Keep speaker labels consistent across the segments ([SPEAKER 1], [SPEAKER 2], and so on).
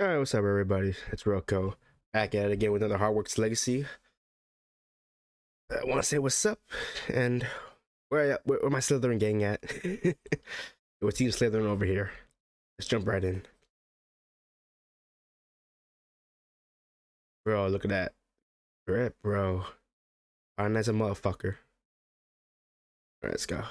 [SPEAKER 1] Alright, what's up everybody? It's Rocco back at it again with another Hogwarts Legacy. I want to say what's up and where my Slytherin gang at? We're Team Slytherin over here. Let's jump right in. Bro, look at that. Grip, bro. Fine as a motherfucker. Alright, let's go.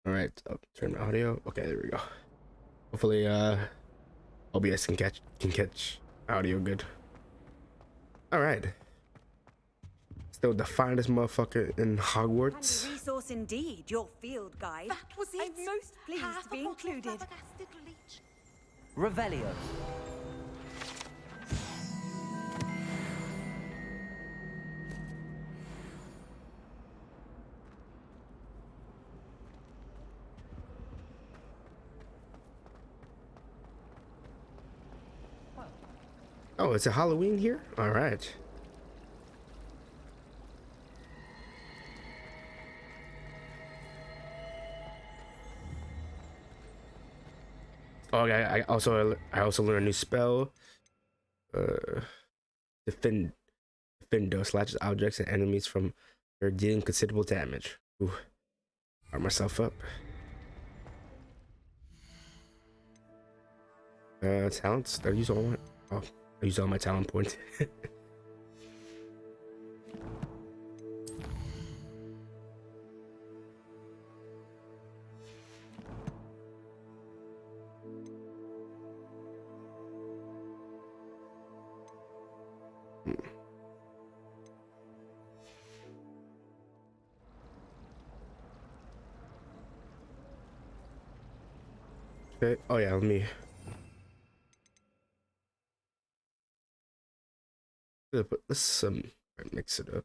[SPEAKER 1] Alright, I'll turn my audio. Okay, there we go. Hopefully OBS can catch audio good. Alright. Still the finest motherfucker in Hogwarts.
[SPEAKER 2] And a resource indeed, your field guide.
[SPEAKER 3] That was it.
[SPEAKER 2] I'm most pleased to be included.
[SPEAKER 4] Revelio.
[SPEAKER 1] Oh, it's a Halloween here? Alright. Oh, I also learned a new spell. Defendo slashes objects and enemies from her, dealing considerable damage. Ooh, arm myself up. Talents. Did I use all my? Oh, I used all my talent points. Okay. Oh yeah, let me. Let's mix it up.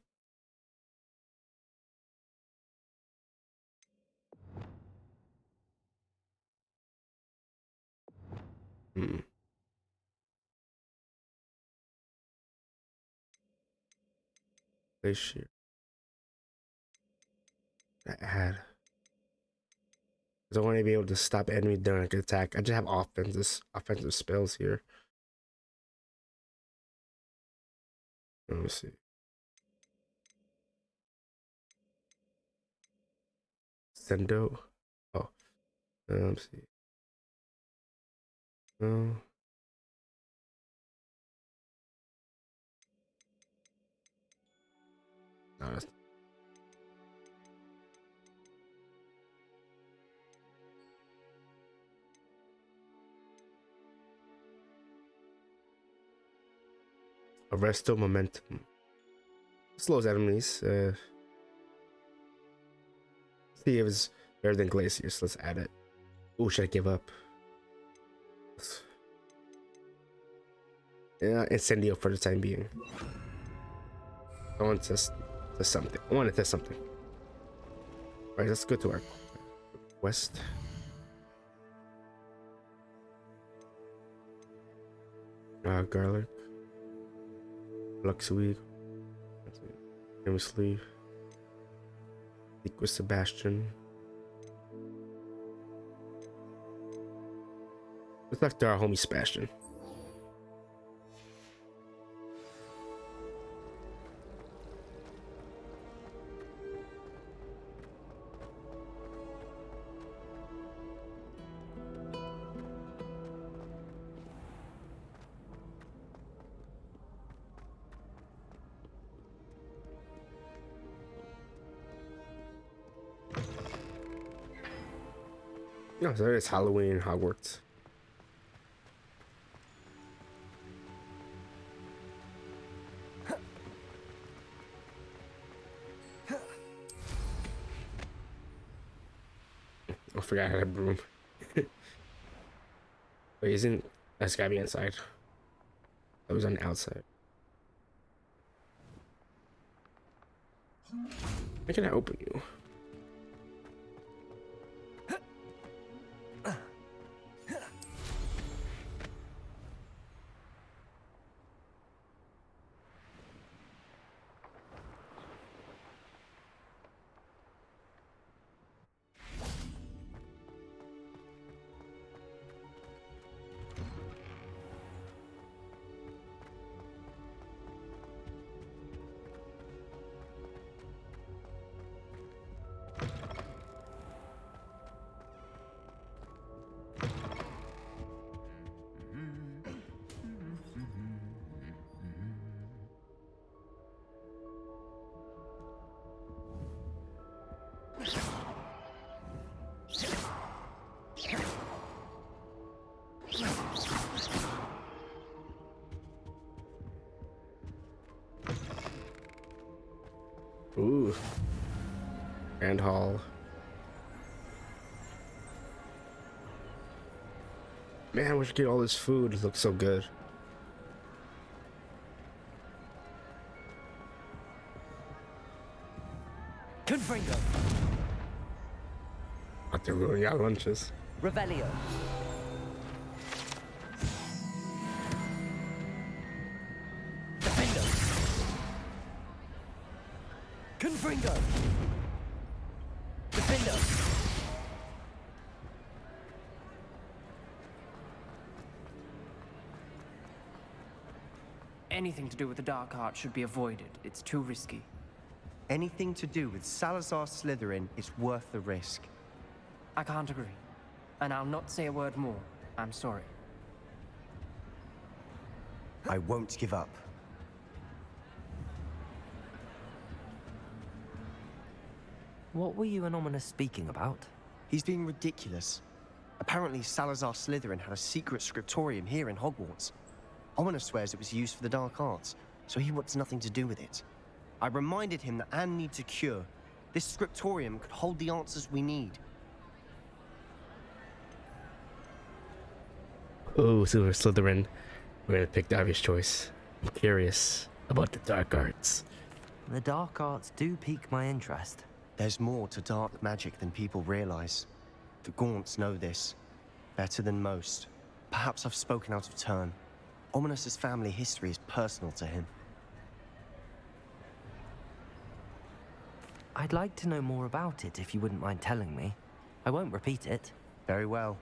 [SPEAKER 1] Place here. Add. Because I want to be able to stop enemy during an attack. I just have offensive spells here. Let me see. Sendo. Oh, let me see. No. No, that's Arresto momentum. Slows enemies. See if it's better than glaciers. Let's add it. Oh, should I give up? Yeah, incendio for the time being. I want to test something. I want to test something. All right, let's go to our quest. Garlic. Luxury. Famously. With Sebastian. Let's talk to our homie Sebastian. No, so it's Halloween in Hogwarts. I forgot I had a broom. Wait, isn't that's gotta be inside? That was on the outside. Why can I open you? Ooh. Grand Hall. Man, we should get all this food. It looks so good.
[SPEAKER 3] Confringo.
[SPEAKER 1] Out there ruining our lunches.
[SPEAKER 3] Revelio. Defendo. Confringo. Defendo.
[SPEAKER 4] Anything to do with the dark art should be avoided. It's too risky.
[SPEAKER 5] Anything to do with Salazar Slytherin is worth the risk.
[SPEAKER 4] I can't agree. And I'll not say a word more. I'm sorry.
[SPEAKER 5] I won't give up.
[SPEAKER 3] What were you and Ominous speaking about?
[SPEAKER 5] He's being ridiculous. Apparently, Salazar Slytherin had a secret scriptorium here in Hogwarts. Ominous swears it was used for the dark arts, so he wants nothing to do with it. I reminded him that Anne needs a cure. This scriptorium could hold the answers we need.
[SPEAKER 1] Oh, Silver Slytherin. We're gonna pick the obvious choice. I'm curious about the dark arts.
[SPEAKER 3] The dark arts do pique my interest.
[SPEAKER 5] There's more to dark magic than people realize. The Gaunts know this better than most. Perhaps I've spoken out of turn. Ominous's family history is personal to him.
[SPEAKER 3] I'd like to know more about it if you wouldn't mind telling me. I won't repeat it.
[SPEAKER 5] Very well.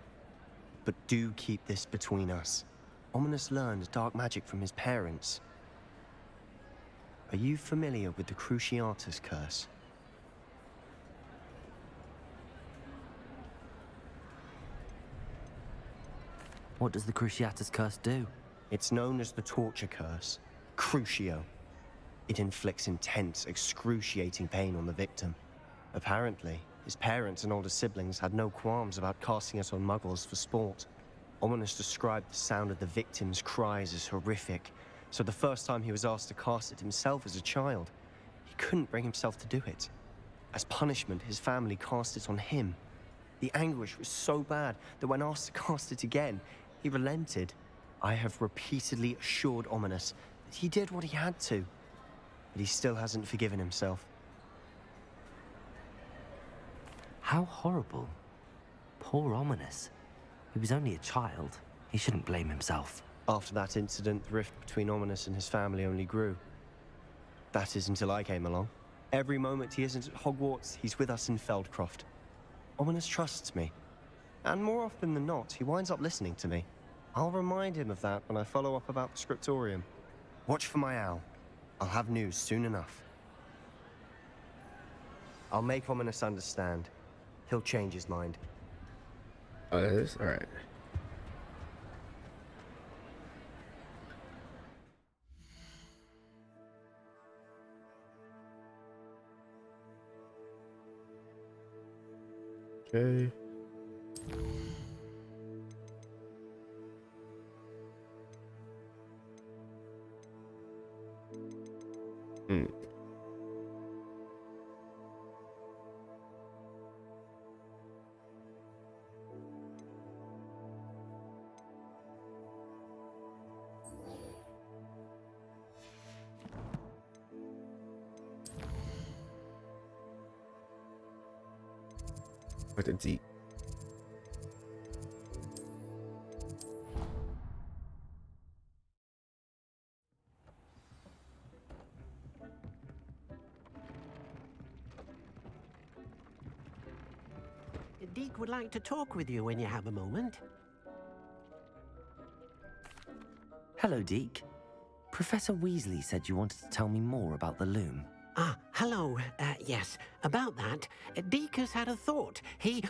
[SPEAKER 5] But do keep this between us. Ominous learned dark magic from his parents. Are you familiar with the Cruciatus curse?
[SPEAKER 3] What does the Cruciatus curse do?
[SPEAKER 5] It's known as the torture curse, Crucio. It inflicts intense, excruciating pain on the victim. Apparently, his parents and older siblings had no qualms about casting it on muggles for sport. Ominous described the sound of the victim's cries as horrific, so the first time he was asked to cast it himself as a child, he couldn't bring himself to do it. As punishment, his family cast it on him. The anguish was so bad that when asked to cast it again, he relented. I have repeatedly assured Ominous that he did what he had to, but he still hasn't forgiven himself.
[SPEAKER 3] How horrible. Poor Ominous. He was only a child. He shouldn't blame himself.
[SPEAKER 5] After that incident, the rift between Ominous and his family only grew. That is until I came along. Every moment he isn't at Hogwarts, he's with us in Feldcroft. Ominous trusts me. And more often than not, he winds up listening to me. I'll remind him of that when I follow up about the scriptorium. Watch for my owl. I'll have news soon enough. I'll make Ominous understand. He'll change his mind.
[SPEAKER 1] Oh, that is? Alright. Okay. What the deep?
[SPEAKER 6] Deke would like to talk with you when you have a moment.
[SPEAKER 3] Hello, Deke. Professor Weasley said you wanted to tell me more about the loom.
[SPEAKER 6] Ah, hello. Yes, about that. Deke has had a thought. He...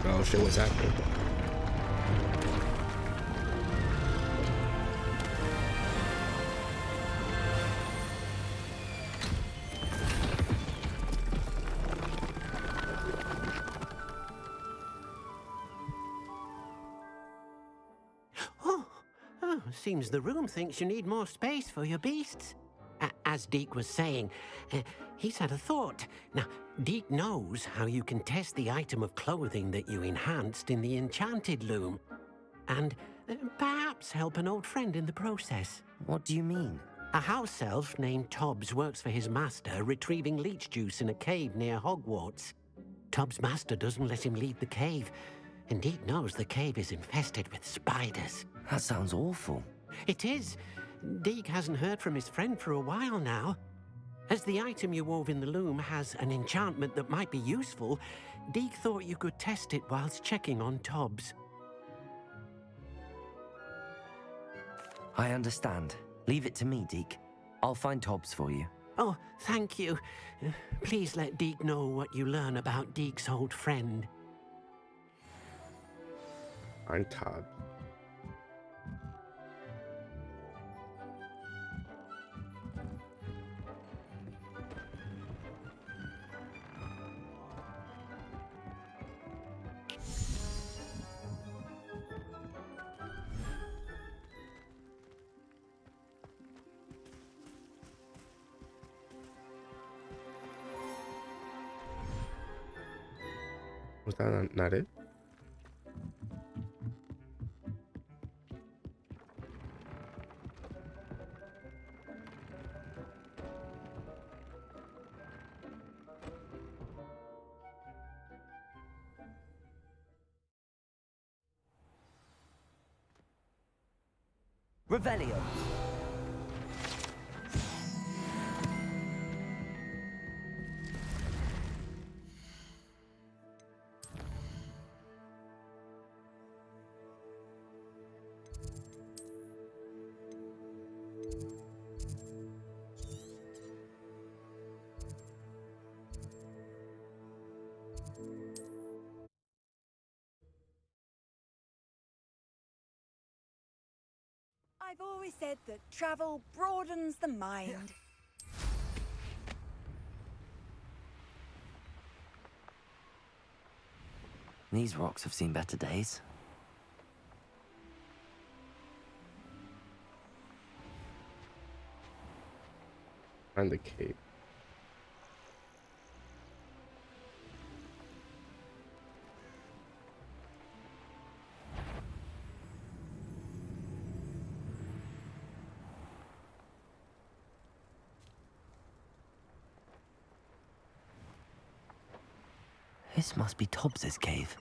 [SPEAKER 1] Oh shit, what's happening?
[SPEAKER 6] Oh, Oh, seems the room thinks you need more space for your beasts. As Deke was saying, he's had a thought. Now, Deke knows how you can test the item of clothing that you enhanced in the enchanted loom. And perhaps help an old friend in the process.
[SPEAKER 3] What do you mean?
[SPEAKER 6] A house elf named Tobbs works for his master, retrieving leech juice in a cave near Hogwarts. Tobbs' master doesn't let him leave the cave, and Deke knows the cave is infested with spiders.
[SPEAKER 3] That sounds awful.
[SPEAKER 6] It is. Deke hasn't heard from his friend for a while now. As the item you wove in the loom has an enchantment that might be useful, Deke thought you could test it whilst checking on Tobbs.
[SPEAKER 3] I understand. Leave it to me, Deke. I'll find Tobbs for you.
[SPEAKER 6] Oh, thank you. Please let Deke know what you learn about Deke's old friend.
[SPEAKER 1] I'm Todd. Was that not it?
[SPEAKER 3] Revelio.
[SPEAKER 2] I've always said that travel broadens the mind.
[SPEAKER 3] These rocks have seen better days.
[SPEAKER 1] Find the cave.
[SPEAKER 3] This must be Tobbs's cave.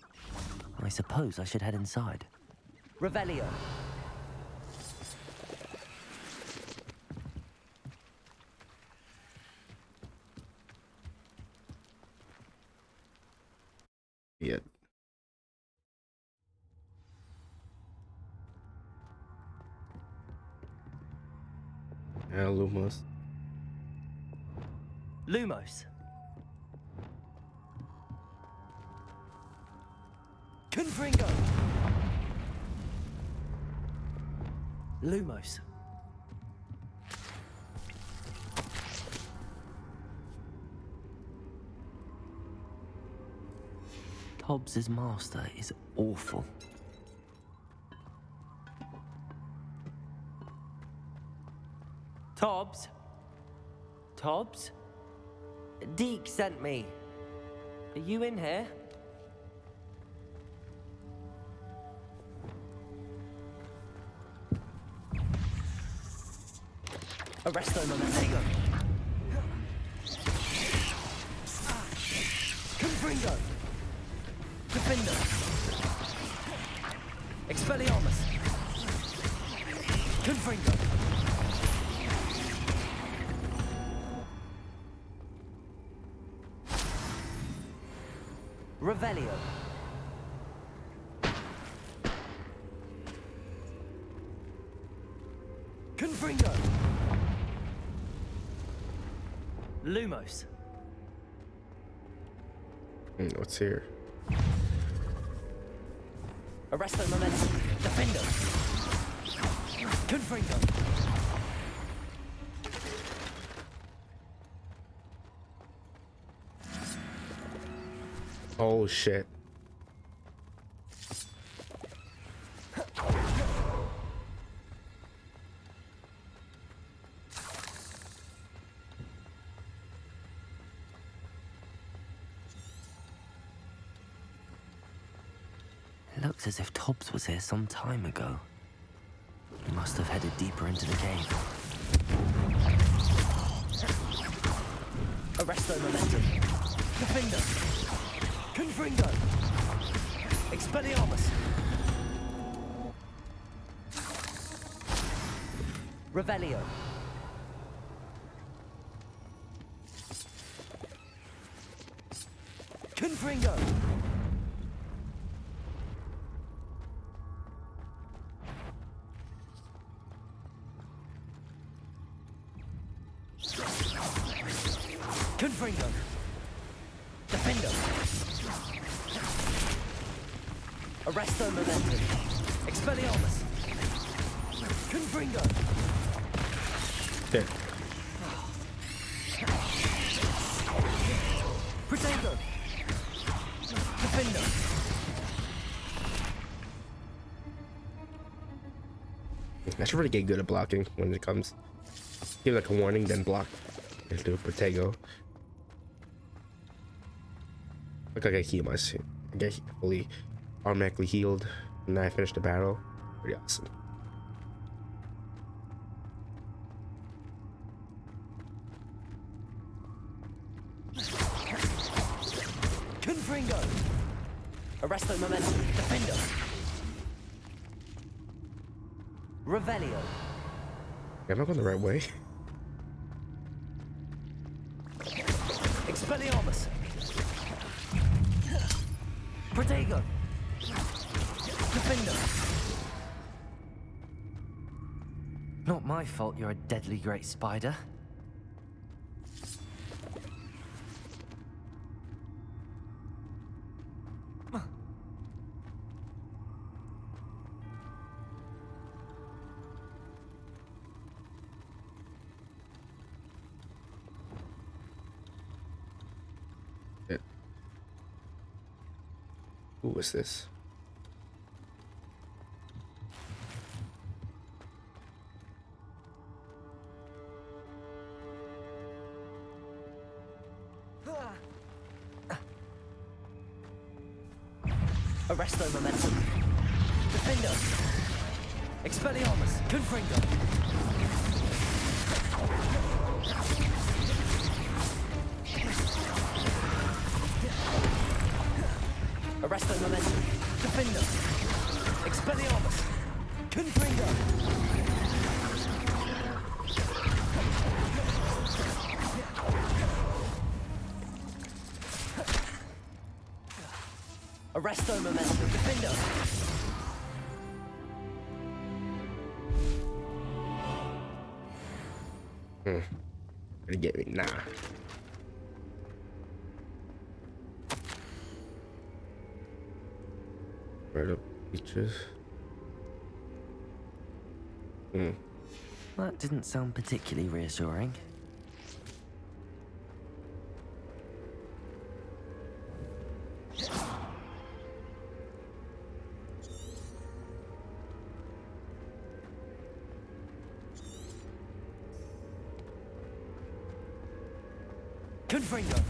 [SPEAKER 3] I suppose I should head inside. Revelio.
[SPEAKER 1] Yeah. Lumos.
[SPEAKER 3] Lumos. Confringo. Lumos. Tobbs's master is awful. Tobbs? Tobbs? Deke sent me. Are you in here? Arresto momento. Confringo. Gryffindor. Expelliarmus. Confringo. Revelio. Confringo. Lumos.
[SPEAKER 1] What's here?
[SPEAKER 3] Arresto momentum. Defendo. Confringo.
[SPEAKER 1] Oh shit.
[SPEAKER 3] looks as if Tobbs was here some time ago. He must have headed deeper into the cave.
[SPEAKER 7] Arresto momentum. Gryffindor. Confringo. Expelliarmus. Revelio. Confringo. Confringo. Defendo. Arresto momentum. Expelliarmus. Confringo.
[SPEAKER 1] There.
[SPEAKER 7] Protego. Defendo.
[SPEAKER 1] I should really get good at blocking when it comes. Give like a warning, then block. Let's do Protego. Look like I heal myself. I get fully automatically healed and I finish the battle. Pretty awesome.
[SPEAKER 7] Confringo. Arresto momentum. Defendo. Revelio.
[SPEAKER 1] Am I going the right way?
[SPEAKER 7] Expelliarmus. Protego. Defendo.
[SPEAKER 3] Not my fault you're a deadly great spider.
[SPEAKER 1] Who was this?
[SPEAKER 7] Arresto momentum. Defendo. Expelliarmus. Confringo. Arresto momentum. Defendo. Expelliarmus. Confringo. Arresto momentum. Defendo.
[SPEAKER 1] Gonna get me nah. Right up beaches.
[SPEAKER 3] That didn't sound particularly reassuring.
[SPEAKER 7] Confringo.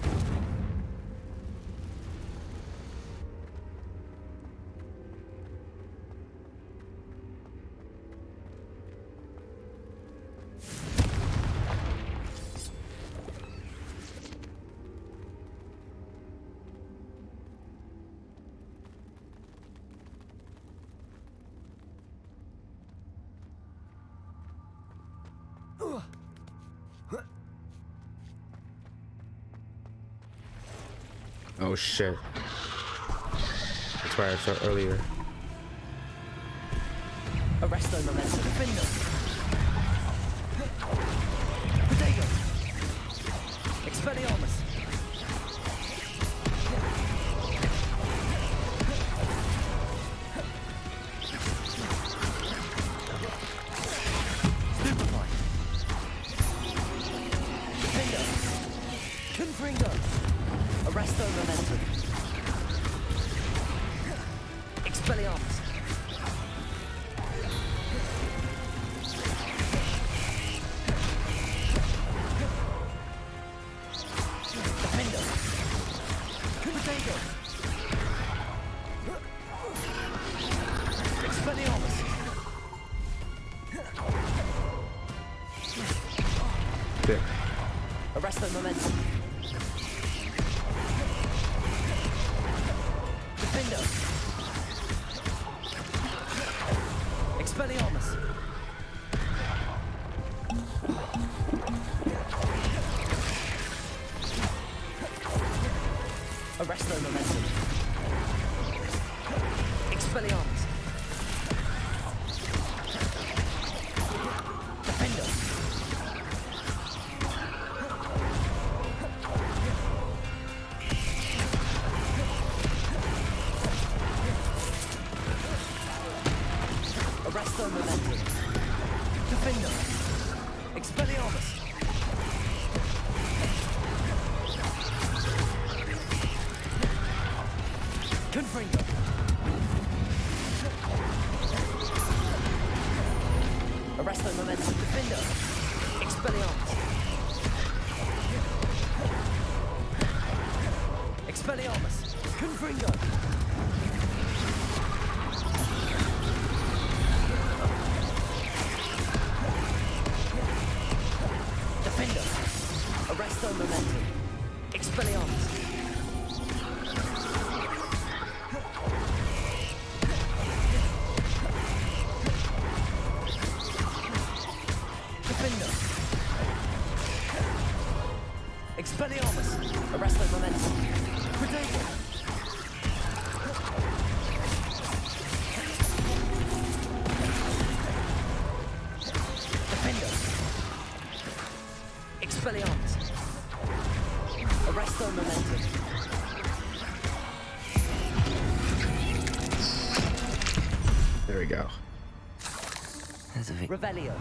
[SPEAKER 1] Oh shit. That's why I saw earlier.
[SPEAKER 7] Arresto momentum. Defendo. Protego. Expelliarmus. Stupefy. Defendo. Confringo. Arresto momentum. Expelliarmus.
[SPEAKER 1] Shit.
[SPEAKER 7] Arresto momentum. Defender. Expelliarmus. Arresto momentum. Expelliarmus. Defender. Arresto momentum. Defender. Expelliarmus. Confringo. Arresto momentum. Defender. Expelliarmus. Expelliarmus. Confringo. Defender. Arresto momentum. Expelliarmus. Defender. Expelliarmus. Arresto momentum. Protego. Defender. Expelliarmus. Arresto momentum.
[SPEAKER 1] There we go.
[SPEAKER 3] There's a
[SPEAKER 7] Revelio.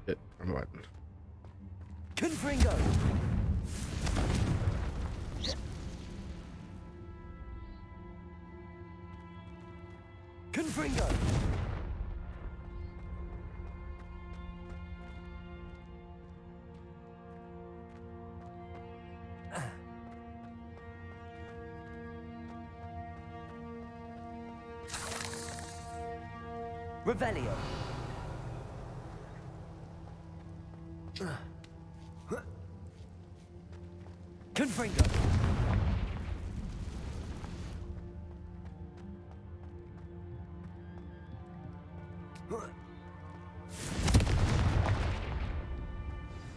[SPEAKER 1] Shit, I'm button.
[SPEAKER 7] Confringo. Confringo. Revelio. Confringo.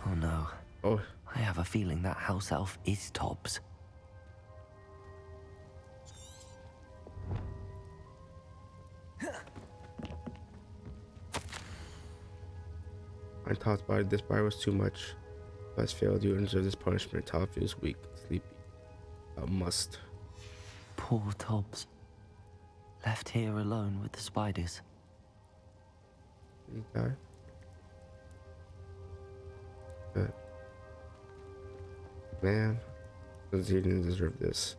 [SPEAKER 3] Oh no.
[SPEAKER 1] Oh,
[SPEAKER 3] I have a feeling that house elf is Tobbs.
[SPEAKER 1] I thought about it. This bar was too much. Let's failed. You deserve this punishment. Top feels weak, sleepy. A must.
[SPEAKER 3] Poor Tobbs. Left here alone with the spiders.
[SPEAKER 1] Did he die? Good. Man, because he didn't deserve this.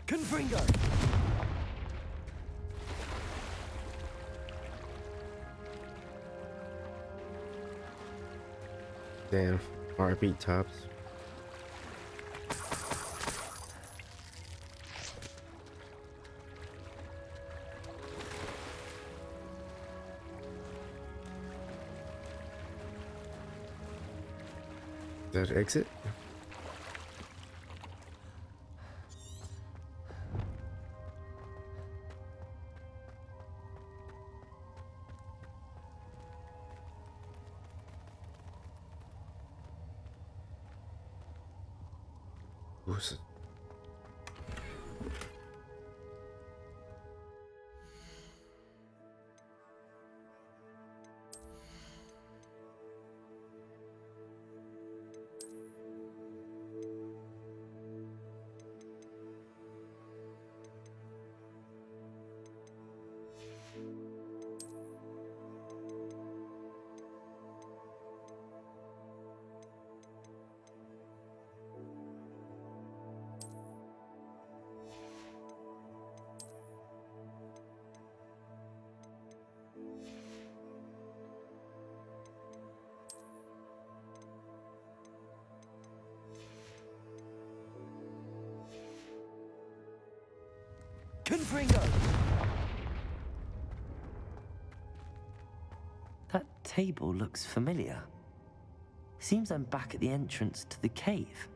[SPEAKER 7] Confringo.
[SPEAKER 1] Damn. RIP Tops. That exit? Who's it?
[SPEAKER 7] Confringo!
[SPEAKER 3] That table looks familiar. Seems I'm back at the entrance to the cave.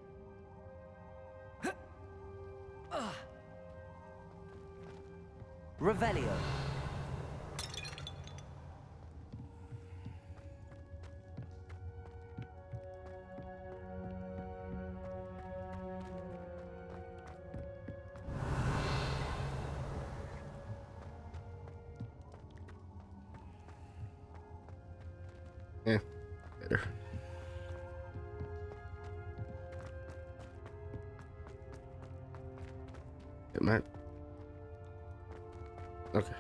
[SPEAKER 7] Revelio.
[SPEAKER 1] Yeah, better. It might. Okay.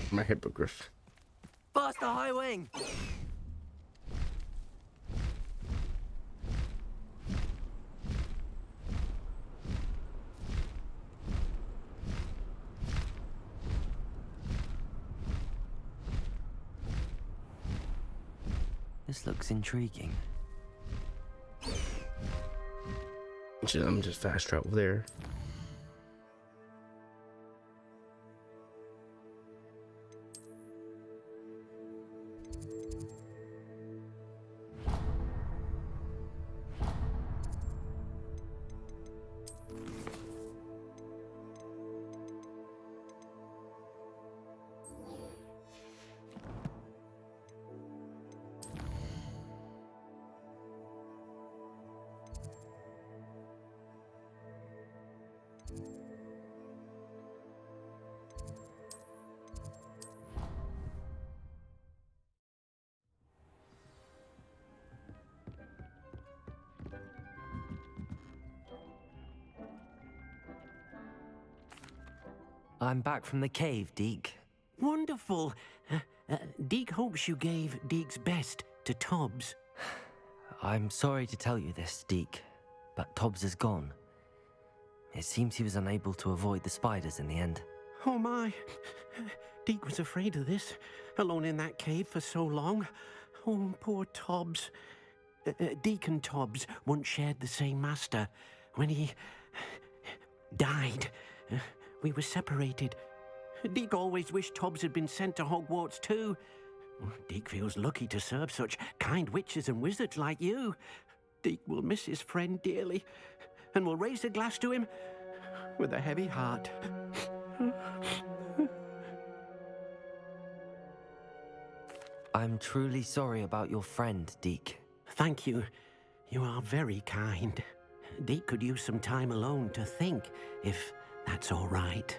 [SPEAKER 1] My hippogriff.
[SPEAKER 7] Faster, High Wing!
[SPEAKER 3] This looks intriguing.
[SPEAKER 1] I'm just fast travel there.
[SPEAKER 3] I'm back from the cave, Deke.
[SPEAKER 6] Wonderful. Deke hopes you gave Deke's best to Tobbs.
[SPEAKER 3] I'm sorry to tell you this, Deke, but Tobbs is gone. It seems he was unable to avoid the spiders in the end.
[SPEAKER 6] Oh my. Deke was afraid of this, alone in that cave for so long. Oh, poor Tobbs. Deke and Tobbs once shared the same master. When he died, we were separated. Deke always wished Tobbs had been sent to Hogwarts too. Deke feels lucky to serve such kind witches and wizards like you. Deke will miss his friend dearly, and will raise a glass to him with a heavy heart.
[SPEAKER 3] I'm truly sorry about your friend, Deke.
[SPEAKER 6] Thank you. You are very kind. Deke could use some time alone to think, if that's all right.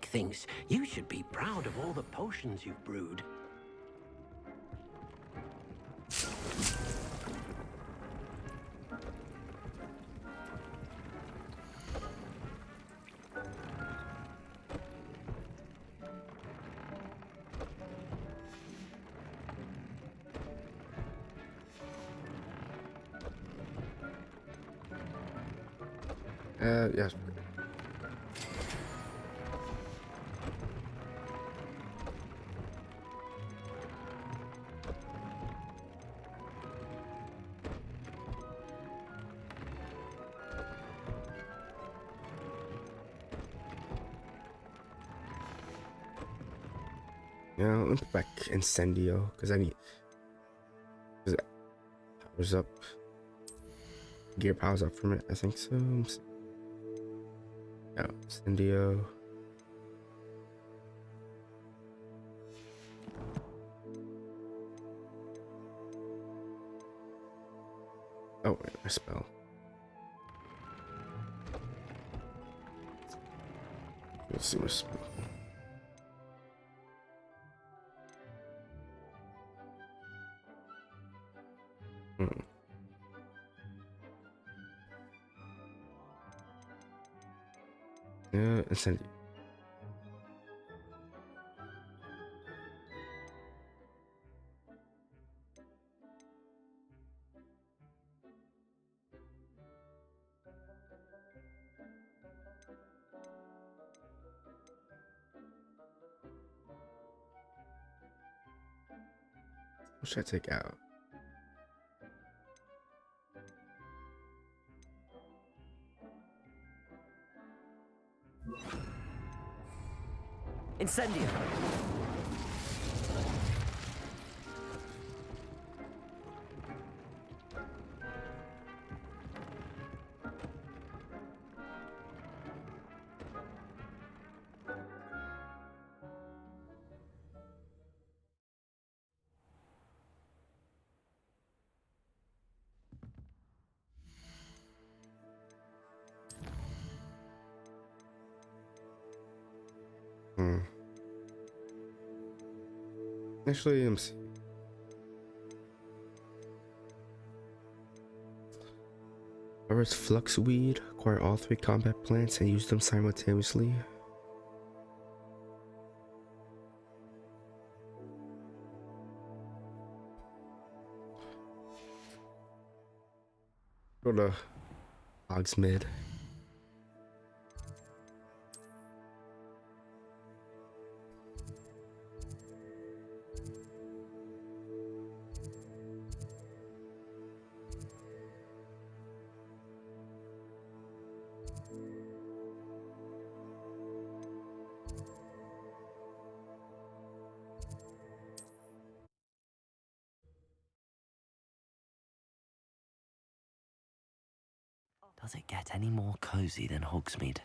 [SPEAKER 6] thinks you should be proud of all the potions you've brewed.
[SPEAKER 1] Yes. Yeah, let me put back Incendio because I need. Cause it powers up. Gear powers up from it. I think so. No, Incendio. Oh, wait, my spell. Let's see my spell. Yeah, Incendio. What should I take out?
[SPEAKER 7] Incendio.
[SPEAKER 1] Actually, let me see. Harvest Fluxweed, acquire all 3 combat plants and use them simultaneously. Go to Hogsmeade.
[SPEAKER 3] Does it get any more cozy than Hogsmeade?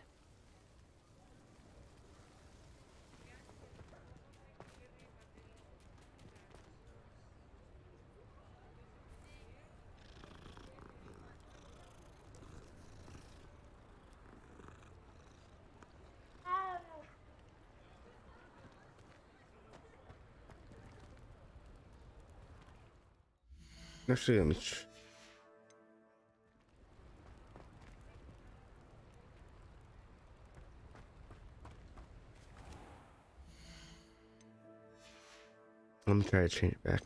[SPEAKER 1] Actually, let me try to change it back.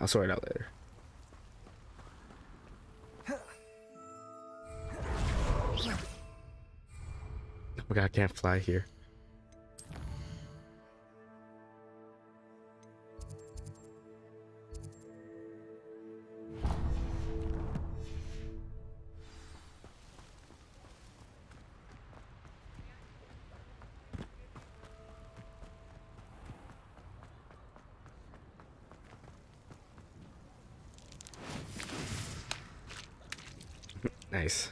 [SPEAKER 1] I'll sort it out later. Oh god, I can't fly here. Nice.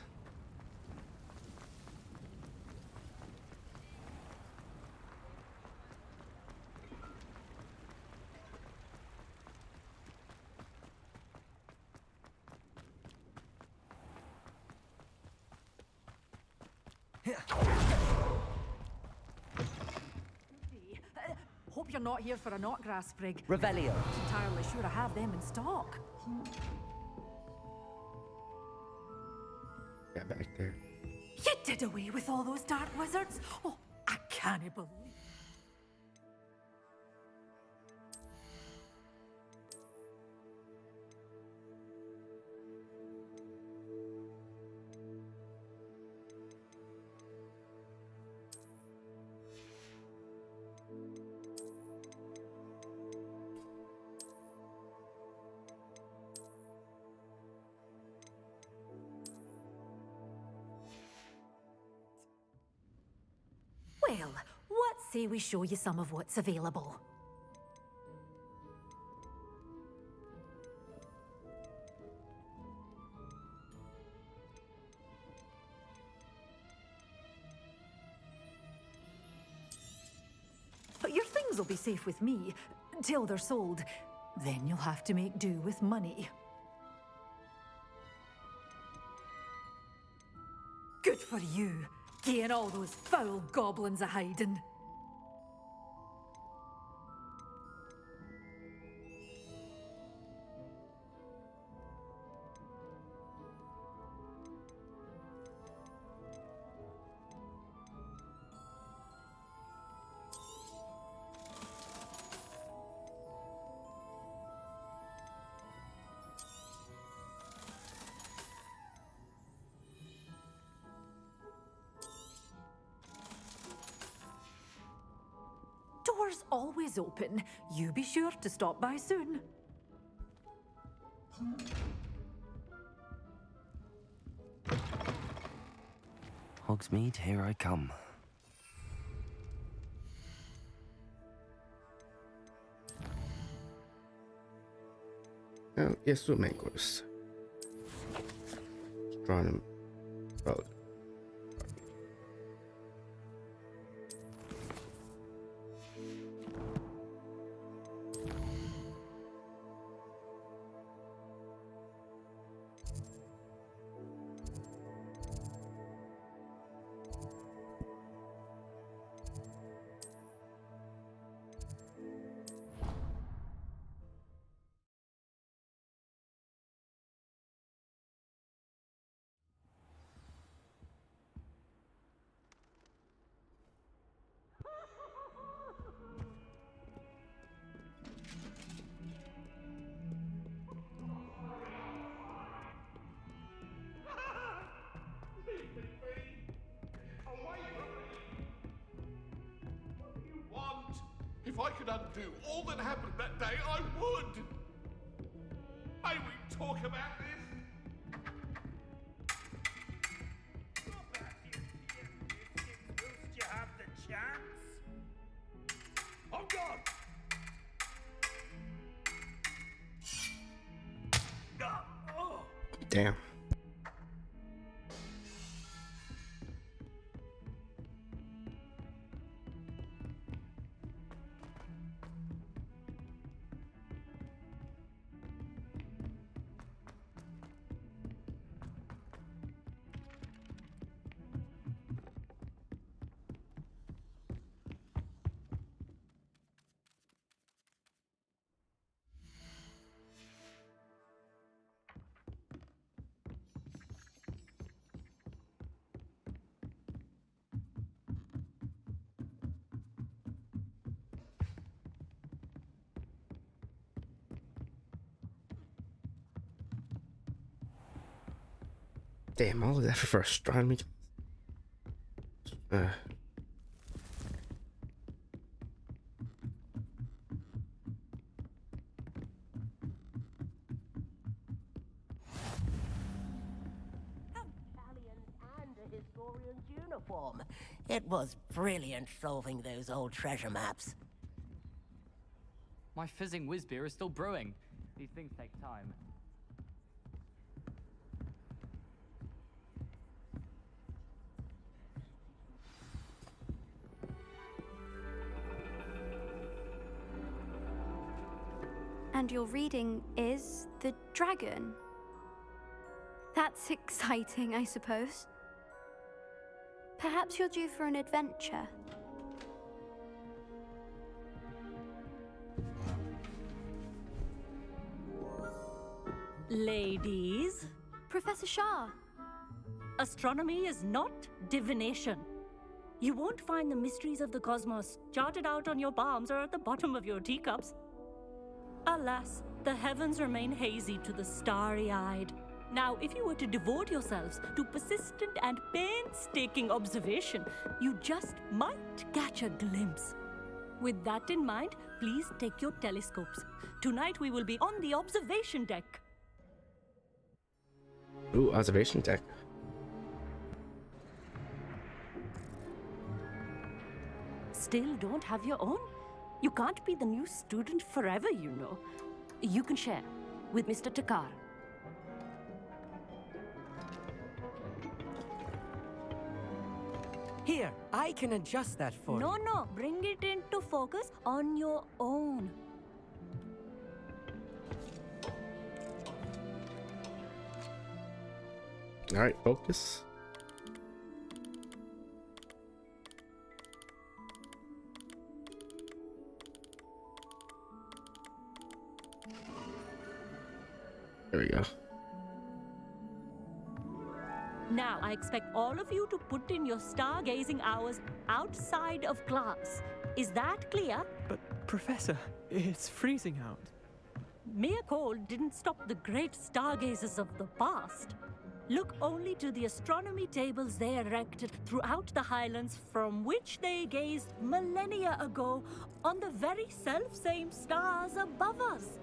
[SPEAKER 8] Hope you're not here for a knotgrass sprig.
[SPEAKER 7] Revelio.
[SPEAKER 8] Not entirely sure I have them in stock.
[SPEAKER 1] Got back there.
[SPEAKER 8] You did away with all those dark wizards? Oh, I can't believe. Well, what say we show you some of what's available? But your things will be safe with me, till they're sold. Then you'll have to make do with money. Good for you, getting all those foul goblins a hiding. Doors always open. You be sure to stop by soon.
[SPEAKER 3] Hogsmeade, here I come.
[SPEAKER 1] Oh, yes, we'll make this. Drawing them. Well,
[SPEAKER 9] If I could undo all that happened that day, I would! May we talk about this?
[SPEAKER 10] Stop at him, whilst you have the chance. Hold on! Oh.
[SPEAKER 1] damn. Damn, all of that for astronomy.
[SPEAKER 11] Uniform. It was brilliant solving those old treasure maps.
[SPEAKER 12] My fizzing whiz beer is still brewing. These things take time.
[SPEAKER 13] And your reading is the dragon. That's exciting, I suppose. Perhaps you're due for an adventure.
[SPEAKER 14] Ladies,
[SPEAKER 13] Professor Shah.
[SPEAKER 14] astronomy is not divination. You won't find the mysteries of the cosmos charted out on your palms or at the bottom of your teacups. Alas, the heavens remain hazy to the starry-eyed. Now, if you were to devote yourselves to persistent and painstaking observation, you just might catch a glimpse. With that in mind, please take your telescopes. Tonight we will be on the observation deck.
[SPEAKER 1] Ooh, observation deck.
[SPEAKER 14] Still don't have your own? You can't be the new student forever, you know. You can share with Mr. Takar.
[SPEAKER 7] Here, I can adjust that for you.
[SPEAKER 14] No, bring it into focus on your own.
[SPEAKER 1] All right, focus. There we go.
[SPEAKER 14] Now, I expect all of you to put in your stargazing hours outside of class. Is that clear?
[SPEAKER 15] But, Professor, it's freezing out.
[SPEAKER 14] Mere cold didn't stop the great stargazers of the past. Look only to the astronomy tables they erected throughout the Highlands, from which they gazed millennia ago on the very self-same stars above us.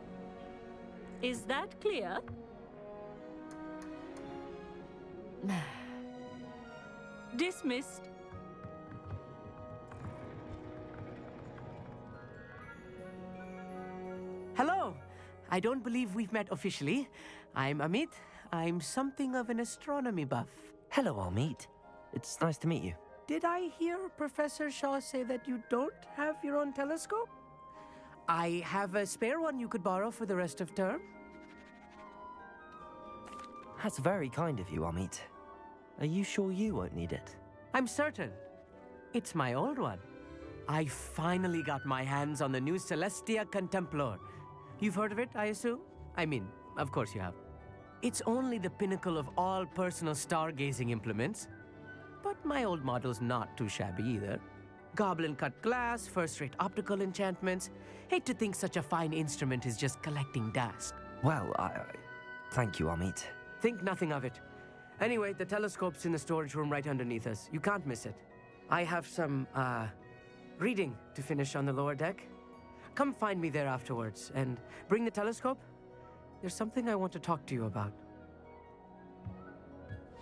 [SPEAKER 14] Is that clear? Dismissed.
[SPEAKER 7] Hello. I don't believe we've met officially. I'm Amit. I'm something of an astronomy buff.
[SPEAKER 3] Hello, Amit. It's nice to meet you.
[SPEAKER 7] Did I hear Professor Shaw say that you don't have your own telescope? I have a spare one you could borrow for the rest of term.
[SPEAKER 3] That's very kind of you, Amit. Are you sure you won't need it?
[SPEAKER 7] I'm certain. It's my old one. I finally got my hands on the new Celestia Contemplar. You've heard of it, I assume? I mean, of course you have. It's only the pinnacle of all personal stargazing implements. But my old model's not too shabby either. Goblin-cut glass, first-rate optical enchantments. Hate to think such a fine instrument is just collecting dust.
[SPEAKER 3] Well, thank you, Amit.
[SPEAKER 7] Think nothing of it. Anyway, the telescope's in the storage room right underneath us. You can't miss it. I have some, reading to finish on the lower deck. Come find me there afterwards, and bring the telescope. There's something I want to talk to you about.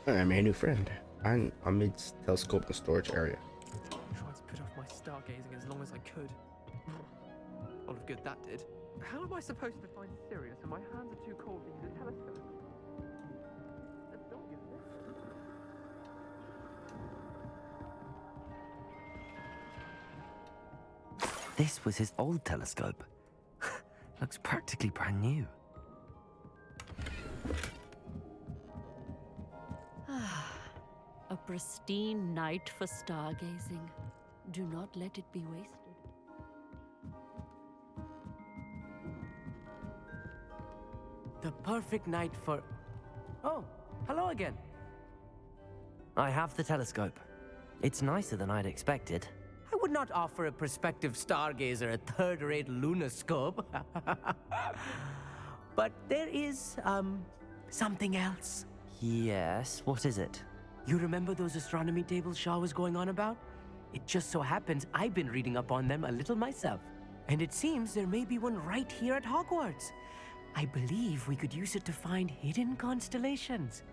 [SPEAKER 1] I made a new friend. I'm Amit's telescope in the storage area.
[SPEAKER 15] I tried to put off my stargazing as long as I could. A lot of good that did. How am I supposed to find Sirius when my hands are too cold to use a telescope? Don't give this.
[SPEAKER 3] This was his old telescope. Looks practically brand new.
[SPEAKER 14] A pristine night for stargazing. Do not let it be wasted.
[SPEAKER 7] The perfect night for... Oh, hello again.
[SPEAKER 3] I have the telescope. It's nicer than I'd expected.
[SPEAKER 7] I would not offer a prospective stargazer a third-rate lunoscope. But there is, something else.
[SPEAKER 3] Yes, what is it?
[SPEAKER 7] You remember those astronomy tables Shaw was going on about? It just so happens I've been reading up on them a little myself. And it seems there may be one right here at Hogwarts. I believe we could use it to find hidden constellations.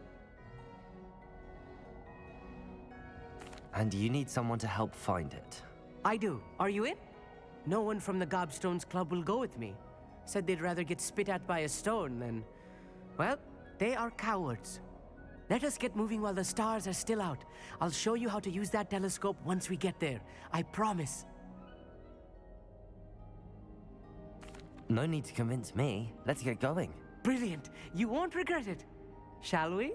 [SPEAKER 3] And you need someone to help find it.
[SPEAKER 7] I do. Are you in? No one from the Gobstones Club will go with me. Said they'd rather get spit at by a stone than... Well, they are cowards. Let us get moving while the stars are still out. I'll show you how to use that telescope once we get there. I promise.
[SPEAKER 3] No need to convince me. Let's get going.
[SPEAKER 7] Brilliant. You won't regret it. Shall we?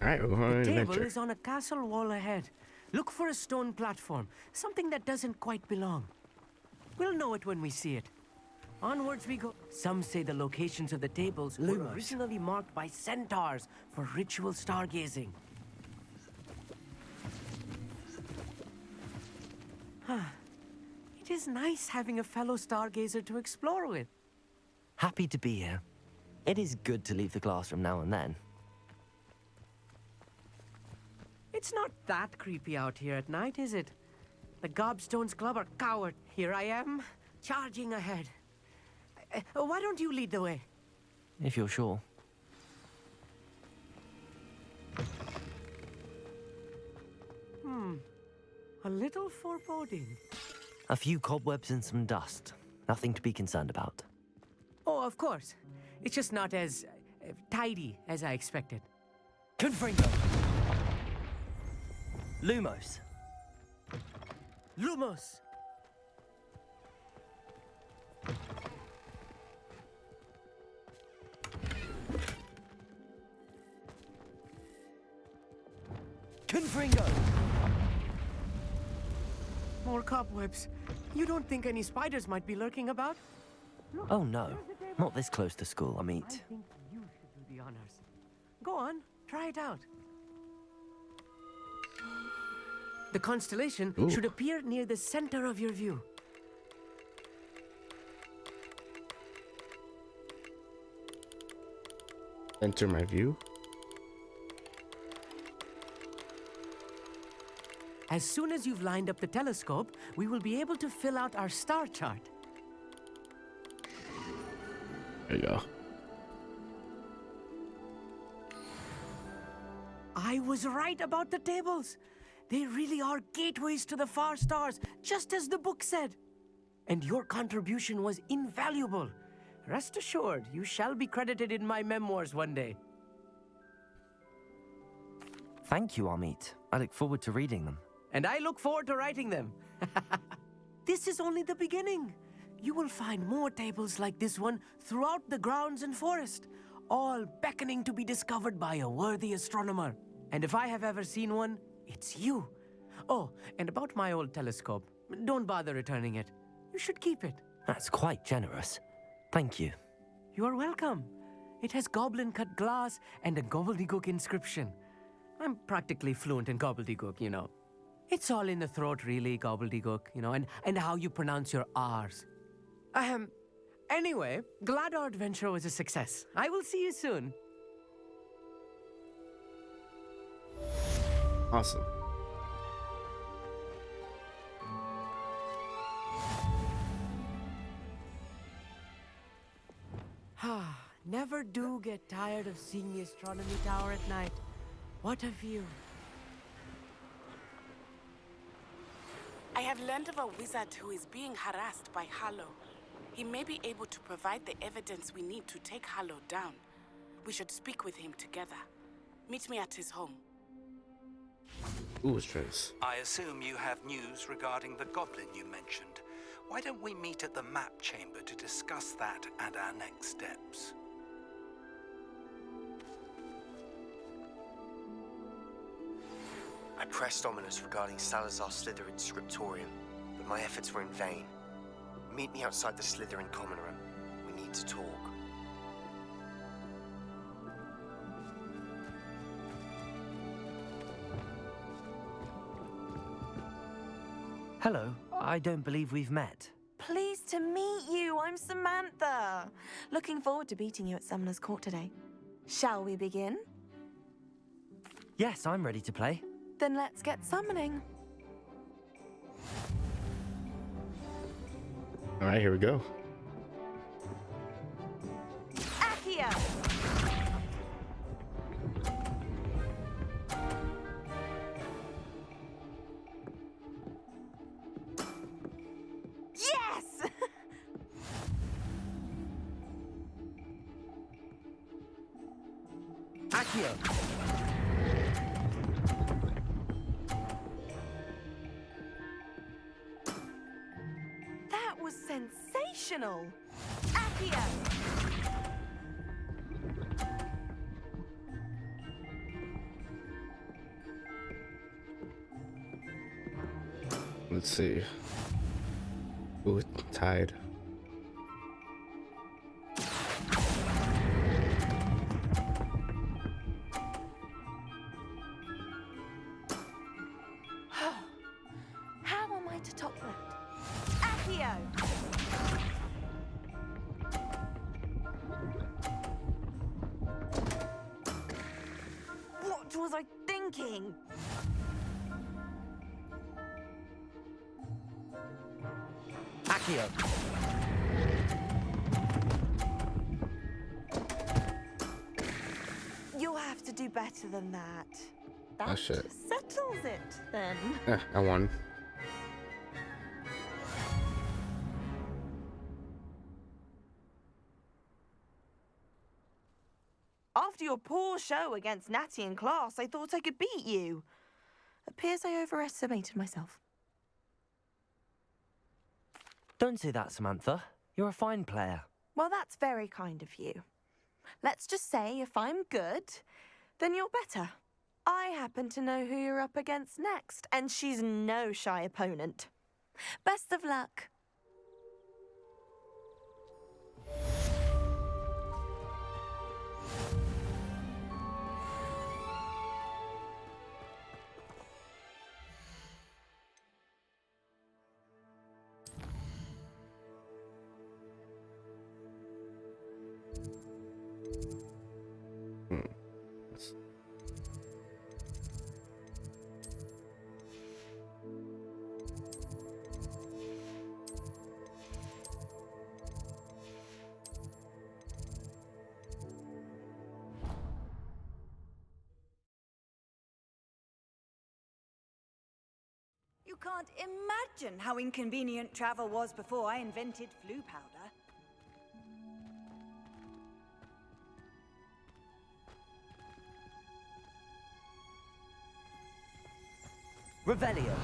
[SPEAKER 1] Alright, we're going on
[SPEAKER 7] The
[SPEAKER 1] an
[SPEAKER 7] table
[SPEAKER 1] adventure.
[SPEAKER 7] is on a castle wall ahead. Look for a stone platform, something that doesn't quite belong. We'll know it when we see it. Onwards we go. Some say the locations of the tables were originally marked by centaurs for ritual stargazing. It is nice having a fellow stargazer to explore with.
[SPEAKER 3] Happy to be here. It is good to leave the classroom now and then.
[SPEAKER 7] It's not that creepy out here at night, is it? The Gobstones Club are coward. Here I am, charging ahead. Why don't you lead the way?
[SPEAKER 3] If you're sure.
[SPEAKER 7] A little foreboding.
[SPEAKER 3] A few cobwebs and some dust. Nothing to be concerned about.
[SPEAKER 7] Oh, of course. It's just not as tidy as I expected.
[SPEAKER 3] Confringo! Lumos!
[SPEAKER 7] Lumos!
[SPEAKER 3] Confringo!
[SPEAKER 7] More cobwebs. You don't think any spiders might be lurking about?
[SPEAKER 3] Oh no, not this close to school, I mean.
[SPEAKER 7] I think you should do the honors. Go on, try it out. The constellation should appear near the center of your view.
[SPEAKER 1] Enter my view.
[SPEAKER 7] As soon as you've lined up the telescope, we will be able to fill out our star chart.
[SPEAKER 1] There you go.
[SPEAKER 7] I was right about the tables. They really are gateways to the far stars, just as the book said. And your contribution was invaluable. Rest assured, you shall be credited in my memoirs one day.
[SPEAKER 3] Thank you, Amit. I look forward to reading them.
[SPEAKER 7] And I look forward to writing them. This is only the beginning. You will find more tables like this one throughout the grounds and forest, all beckoning to be discovered by a worthy astronomer. And if I have ever seen one, it's you. Oh, and about my old telescope, don't bother returning it. You should keep it.
[SPEAKER 3] That's quite generous. Thank you.
[SPEAKER 7] You're welcome. It has goblin-cut glass and a gobbledygook inscription. I'm practically fluent in gobbledygook, you know. It's all in the throat, really, gobbledygook, you know, and how you pronounce your R's. Anyway, glad our adventure was a success. I will see you soon.
[SPEAKER 1] Awesome.
[SPEAKER 7] Never do get tired of seeing the astronomy tower at night. What a view.
[SPEAKER 16] I have learned of a wizard who is being harassed by Harlow. He may be able to provide the evidence we need to take Harlow down. We should speak with him together. Meet me at his home.
[SPEAKER 1] Ooh, stress.
[SPEAKER 17] I assume you have news regarding the goblin you mentioned. Why don't we meet at the map chamber to discuss that and our next steps?
[SPEAKER 5] I pressed Ominous regarding Salazar Slytherin's scriptorium, but my efforts were in vain. Meet me outside the Slytherin common room. We need to talk.
[SPEAKER 3] Hello, I don't believe we've met.
[SPEAKER 18] Pleased to meet you. I'm Samantha. Looking forward to beating you at Summoner's Court today. Shall we begin?
[SPEAKER 3] Yes, I'm ready to play.
[SPEAKER 18] Then let's get summoning.
[SPEAKER 1] All right, here we go.
[SPEAKER 18] Accio! Yes!
[SPEAKER 7] Accio!
[SPEAKER 18] That was sensational! Accio!
[SPEAKER 1] Let's see. Ooh, tied.
[SPEAKER 18] How am I to top that? Accio! What was I thinking?
[SPEAKER 3] Accio.
[SPEAKER 18] You'll have to do better than that.
[SPEAKER 1] Oh
[SPEAKER 18] That
[SPEAKER 1] shit.
[SPEAKER 18] settles it, then.
[SPEAKER 1] I won.
[SPEAKER 18] After your poor show against Natty in class, I thought I could beat you. Appears I overestimated myself.
[SPEAKER 3] Don't say that, Samantha. You're a fine player.
[SPEAKER 18] Well, that's very kind of you. Let's just say if I'm good, then you're better. I happen to know who you're up against next, and she's no shy opponent. Best of luck.
[SPEAKER 2] You can't imagine how inconvenient travel was before I invented flu powder.
[SPEAKER 3] Revelio.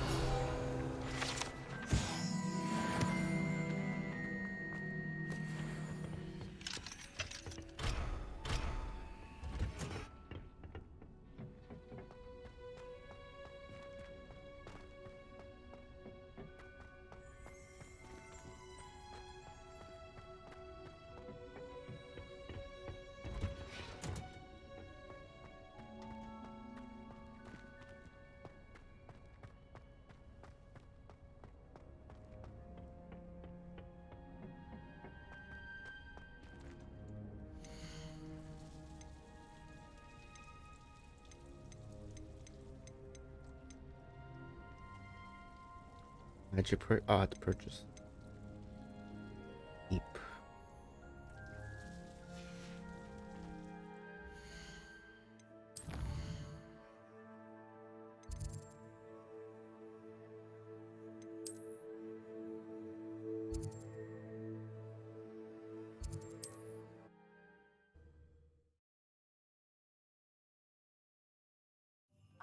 [SPEAKER 1] How'd you to purchase? Eep.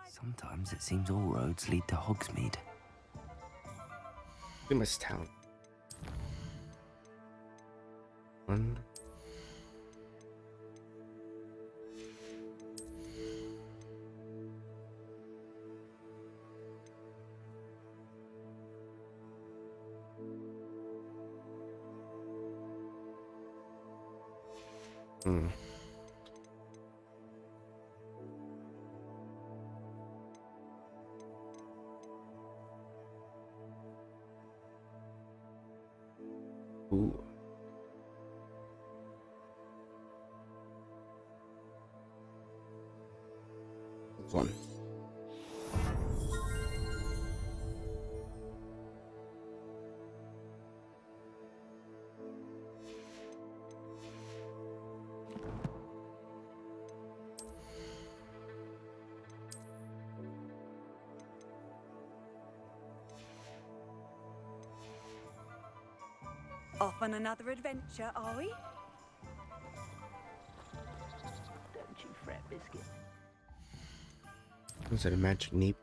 [SPEAKER 3] Sometimes it seems all roads lead to Hogsmeade.
[SPEAKER 1] Famous town. One. Hmm. Ooh. One.
[SPEAKER 2] Off on another adventure, are we?
[SPEAKER 11] Don't you fret, Biscuit.
[SPEAKER 1] Is it a magic neep?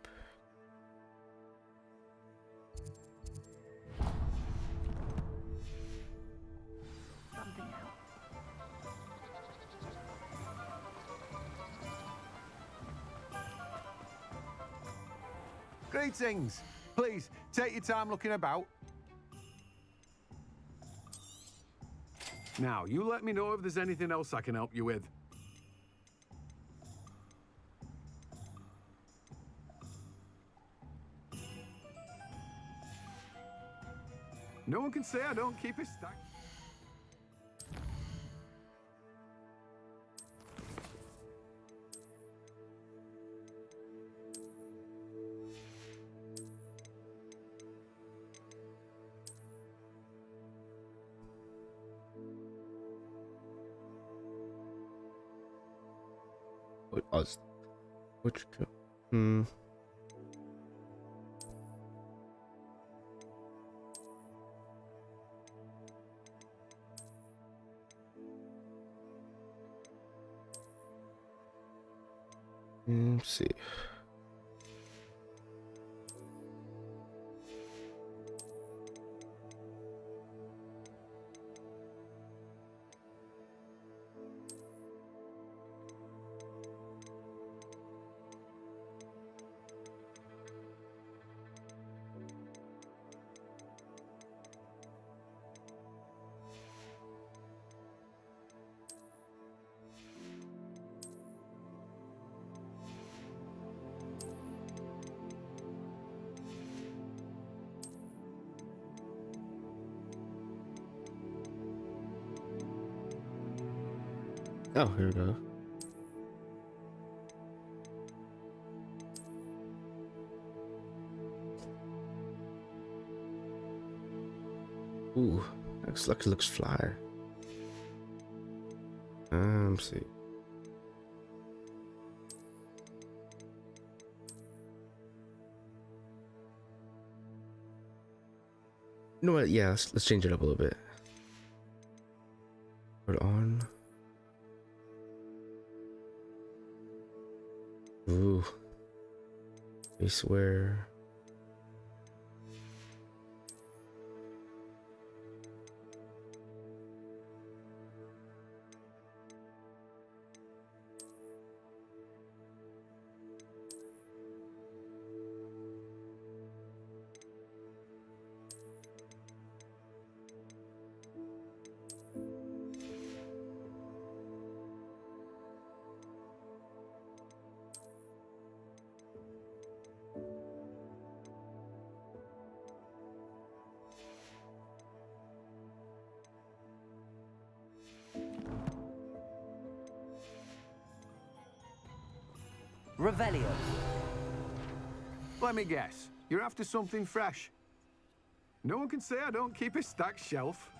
[SPEAKER 11] Something else.
[SPEAKER 5] Greetings!
[SPEAKER 19] Please, take your time looking about. Now, you let me know if there's anything else I can help you with. No one can say I don't keep it stacked.
[SPEAKER 1] Which let's see. Oh, here we go. Ooh, looks flyer. See. You know what? Yeah, let's change it up a little bit. Put it on. Ooh. I swear.
[SPEAKER 7] Revelio.
[SPEAKER 19] Let me guess. You're after something fresh. No one can say I don't keep a stacked shelf.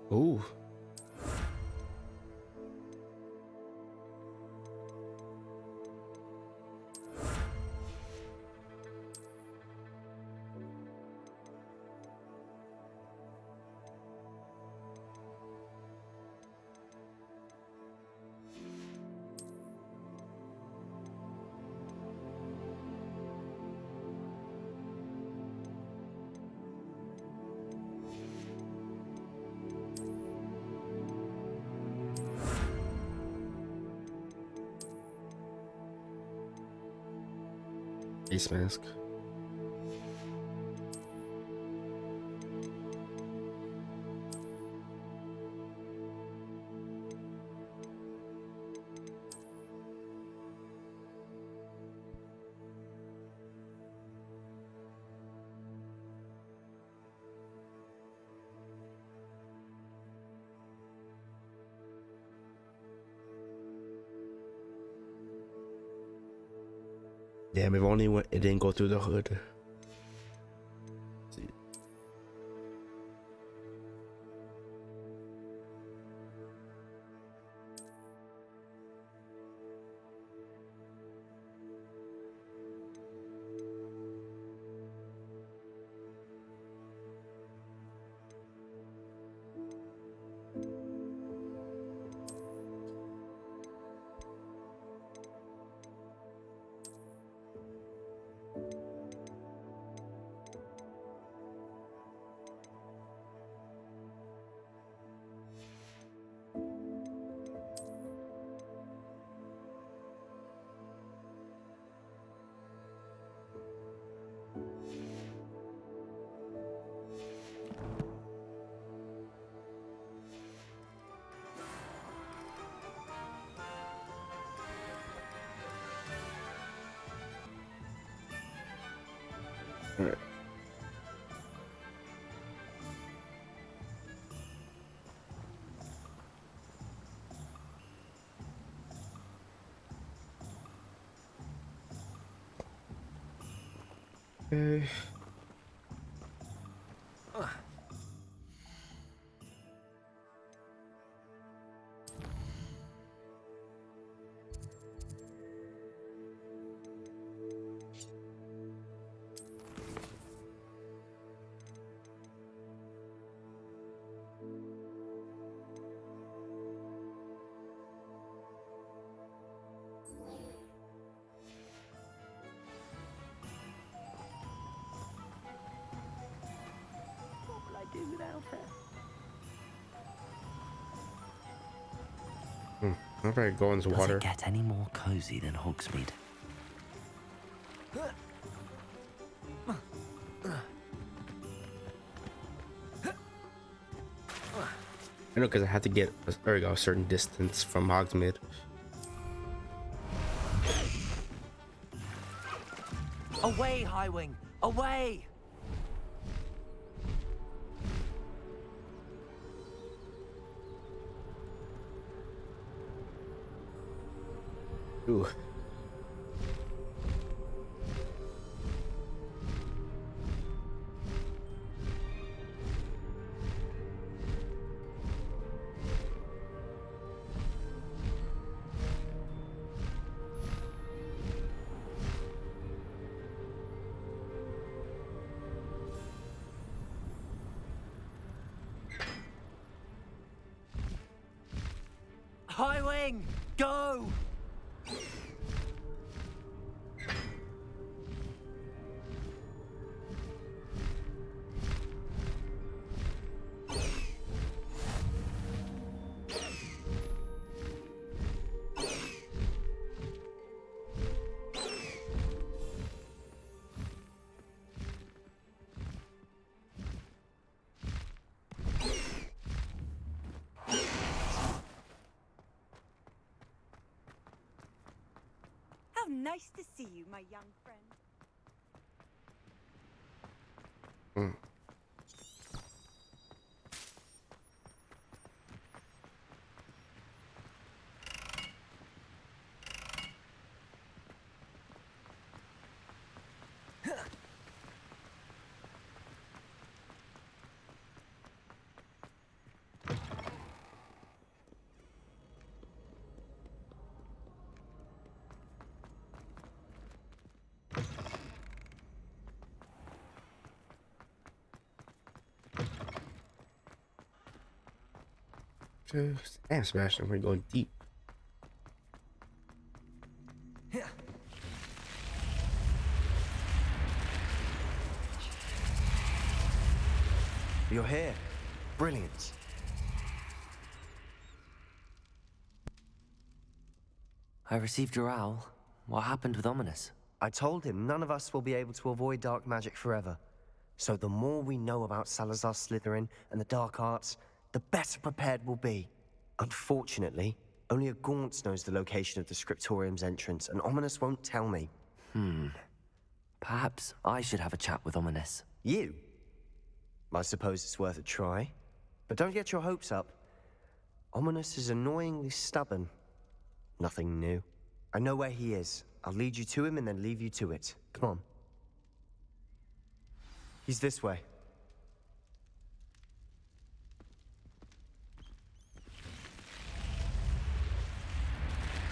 [SPEAKER 1] Ooh. Face mask. Damn, if only it didn't go through the hood. Let's see. All right. Okay.
[SPEAKER 11] What will I do without her?
[SPEAKER 1] How do I go into
[SPEAKER 3] Does
[SPEAKER 1] water?
[SPEAKER 3] it get any more cozy than Hogsmeade?
[SPEAKER 1] I know, because I had to get there we go, a certain distance from Hogsmeade.
[SPEAKER 3] Away, Highwing! Away!
[SPEAKER 1] Ooh.
[SPEAKER 3] Highwing, go!
[SPEAKER 2] How nice to see you, my young friend.
[SPEAKER 1] Damn, Sebastian, we're going deep.
[SPEAKER 5] You're here. Brilliant.
[SPEAKER 3] I received your owl. What happened with Ominous?
[SPEAKER 5] I told him none of us will be able to avoid dark magic forever. So the more we know about Salazar Slytherin and the dark arts, the better prepared we'll be. Unfortunately, only a Gaunt knows the location of the Scriptorium's entrance, and Ominous won't tell me.
[SPEAKER 3] Perhaps I should have a chat with Ominous.
[SPEAKER 5] You? I suppose it's worth a try. But don't get your hopes up. Ominous is annoyingly stubborn. Nothing new. I know where he is. I'll lead you to him and then leave you to it. Come on. He's this way.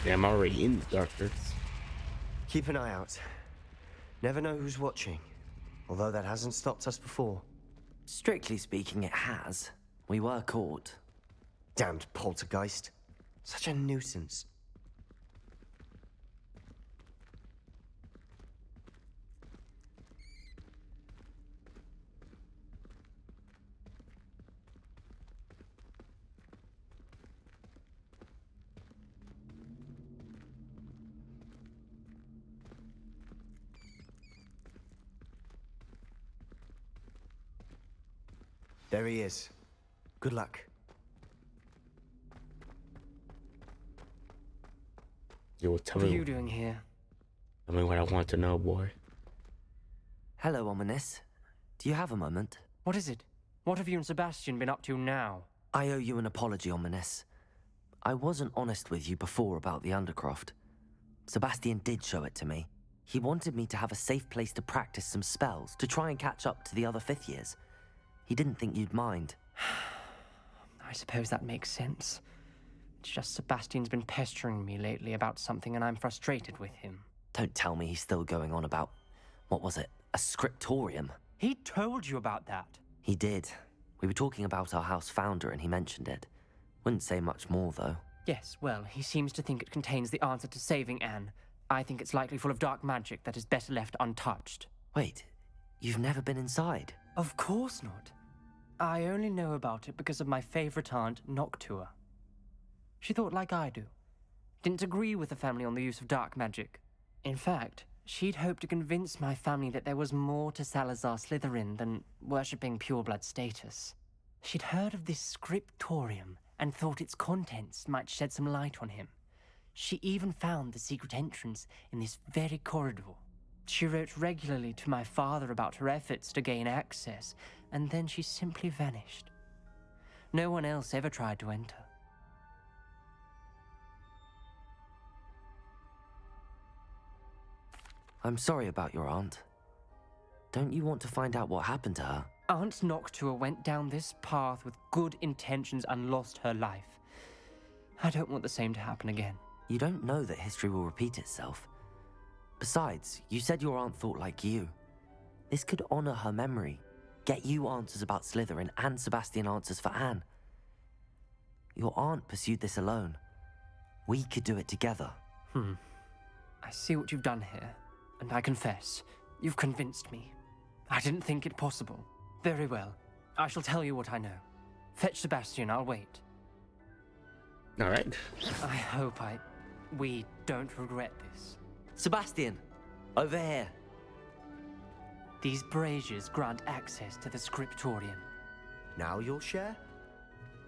[SPEAKER 1] Yeah, I'm already in the dark arts.
[SPEAKER 5] Keep an eye out. Never know who's watching. Although that hasn't stopped us before.
[SPEAKER 3] Strictly speaking, it has. We were caught.
[SPEAKER 5] Damned poltergeist. Such a nuisance. There he is. Good luck.
[SPEAKER 1] Yo, tell
[SPEAKER 4] What are
[SPEAKER 1] me.
[SPEAKER 4] you doing here?
[SPEAKER 1] Tell me what I want to know, boy.
[SPEAKER 3] Hello, Ominous. Do you have a moment?
[SPEAKER 4] What is it? What have you and Sebastian been up to now?
[SPEAKER 3] I owe you an apology, Ominous. I wasn't honest with you before about the Undercroft. Sebastian did show it to me. He wanted me to have a safe place to practice some spells, to try and catch up to the other 5th years. He didn't think you'd mind.
[SPEAKER 4] I suppose that makes sense. It's just Sebastian's been pestering me lately about something and I'm frustrated with him.
[SPEAKER 3] Don't tell me he's still going on about, what was it, a scriptorium?
[SPEAKER 4] He told you about that.
[SPEAKER 3] He did. We were talking about our house founder and he mentioned it. Wouldn't say much more, though.
[SPEAKER 4] Yes, well, he seems to think it contains the answer to saving Anne. I think it's likely full of dark magic that is better left untouched.
[SPEAKER 3] Wait, you've never been inside?
[SPEAKER 4] Of course not. I only know about it because of my favorite aunt, Noctua. She thought like I do. Didn't agree with the family on the use of dark magic. In fact, she'd hoped to convince my family that there was more to Salazar Slytherin than worshipping pureblood status. She'd heard of this scriptorium and thought its contents might shed some light on him. She even found the secret entrance in this very corridor. She wrote regularly to my father about her efforts to gain access, and then she simply vanished. No one else ever tried to enter.
[SPEAKER 3] I'm sorry about your aunt. Don't you want to find out what happened to her?
[SPEAKER 4] Aunt Noctua went down this path with good intentions and lost her life. I don't want the same to happen again.
[SPEAKER 3] You don't know that history will repeat itself. Besides, you said your aunt thought like you. This could honor her memory, get you answers about Slytherin and Sebastian answers for Anne. Your aunt pursued this alone. We could do it together.
[SPEAKER 4] I see what you've done here, and I confess, you've convinced me. I didn't think it possible. Very well. I shall tell you what I know. Fetch Sebastian, I'll wait.
[SPEAKER 1] All right.
[SPEAKER 4] I hope we don't regret this.
[SPEAKER 3] Sebastian, over here.
[SPEAKER 4] These braziers grant access to the scriptorium.
[SPEAKER 5] Now you'll share?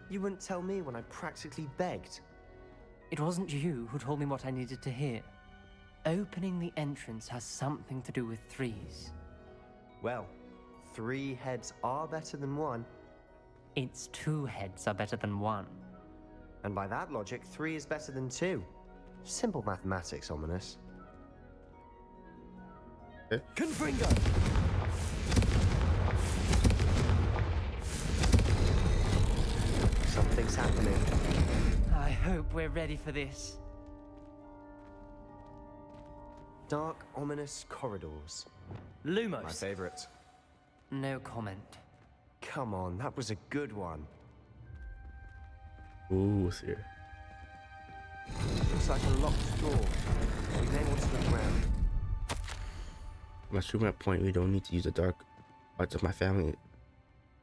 [SPEAKER 5] You wouldn't tell me when I practically begged.
[SPEAKER 4] It wasn't you who told me what I needed to hear. Opening the entrance has something to do with threes.
[SPEAKER 5] Well, 3 heads are better than 1.
[SPEAKER 4] It's 2 heads are better than 1.
[SPEAKER 5] And by that logic, 3 is better than 2. Simple mathematics, Ominous.
[SPEAKER 6] Confringo!
[SPEAKER 5] Something's happening.
[SPEAKER 4] I hope we're ready for this.
[SPEAKER 5] Dark, ominous corridors.
[SPEAKER 4] Lumos.
[SPEAKER 5] My favorite.
[SPEAKER 4] No comment.
[SPEAKER 5] Come on, that was a good one.
[SPEAKER 1] Ooh, what's here?
[SPEAKER 5] Looks like a locked door. We may want to look around.
[SPEAKER 1] I'm assuming at point we don't need to use the dark arts of my family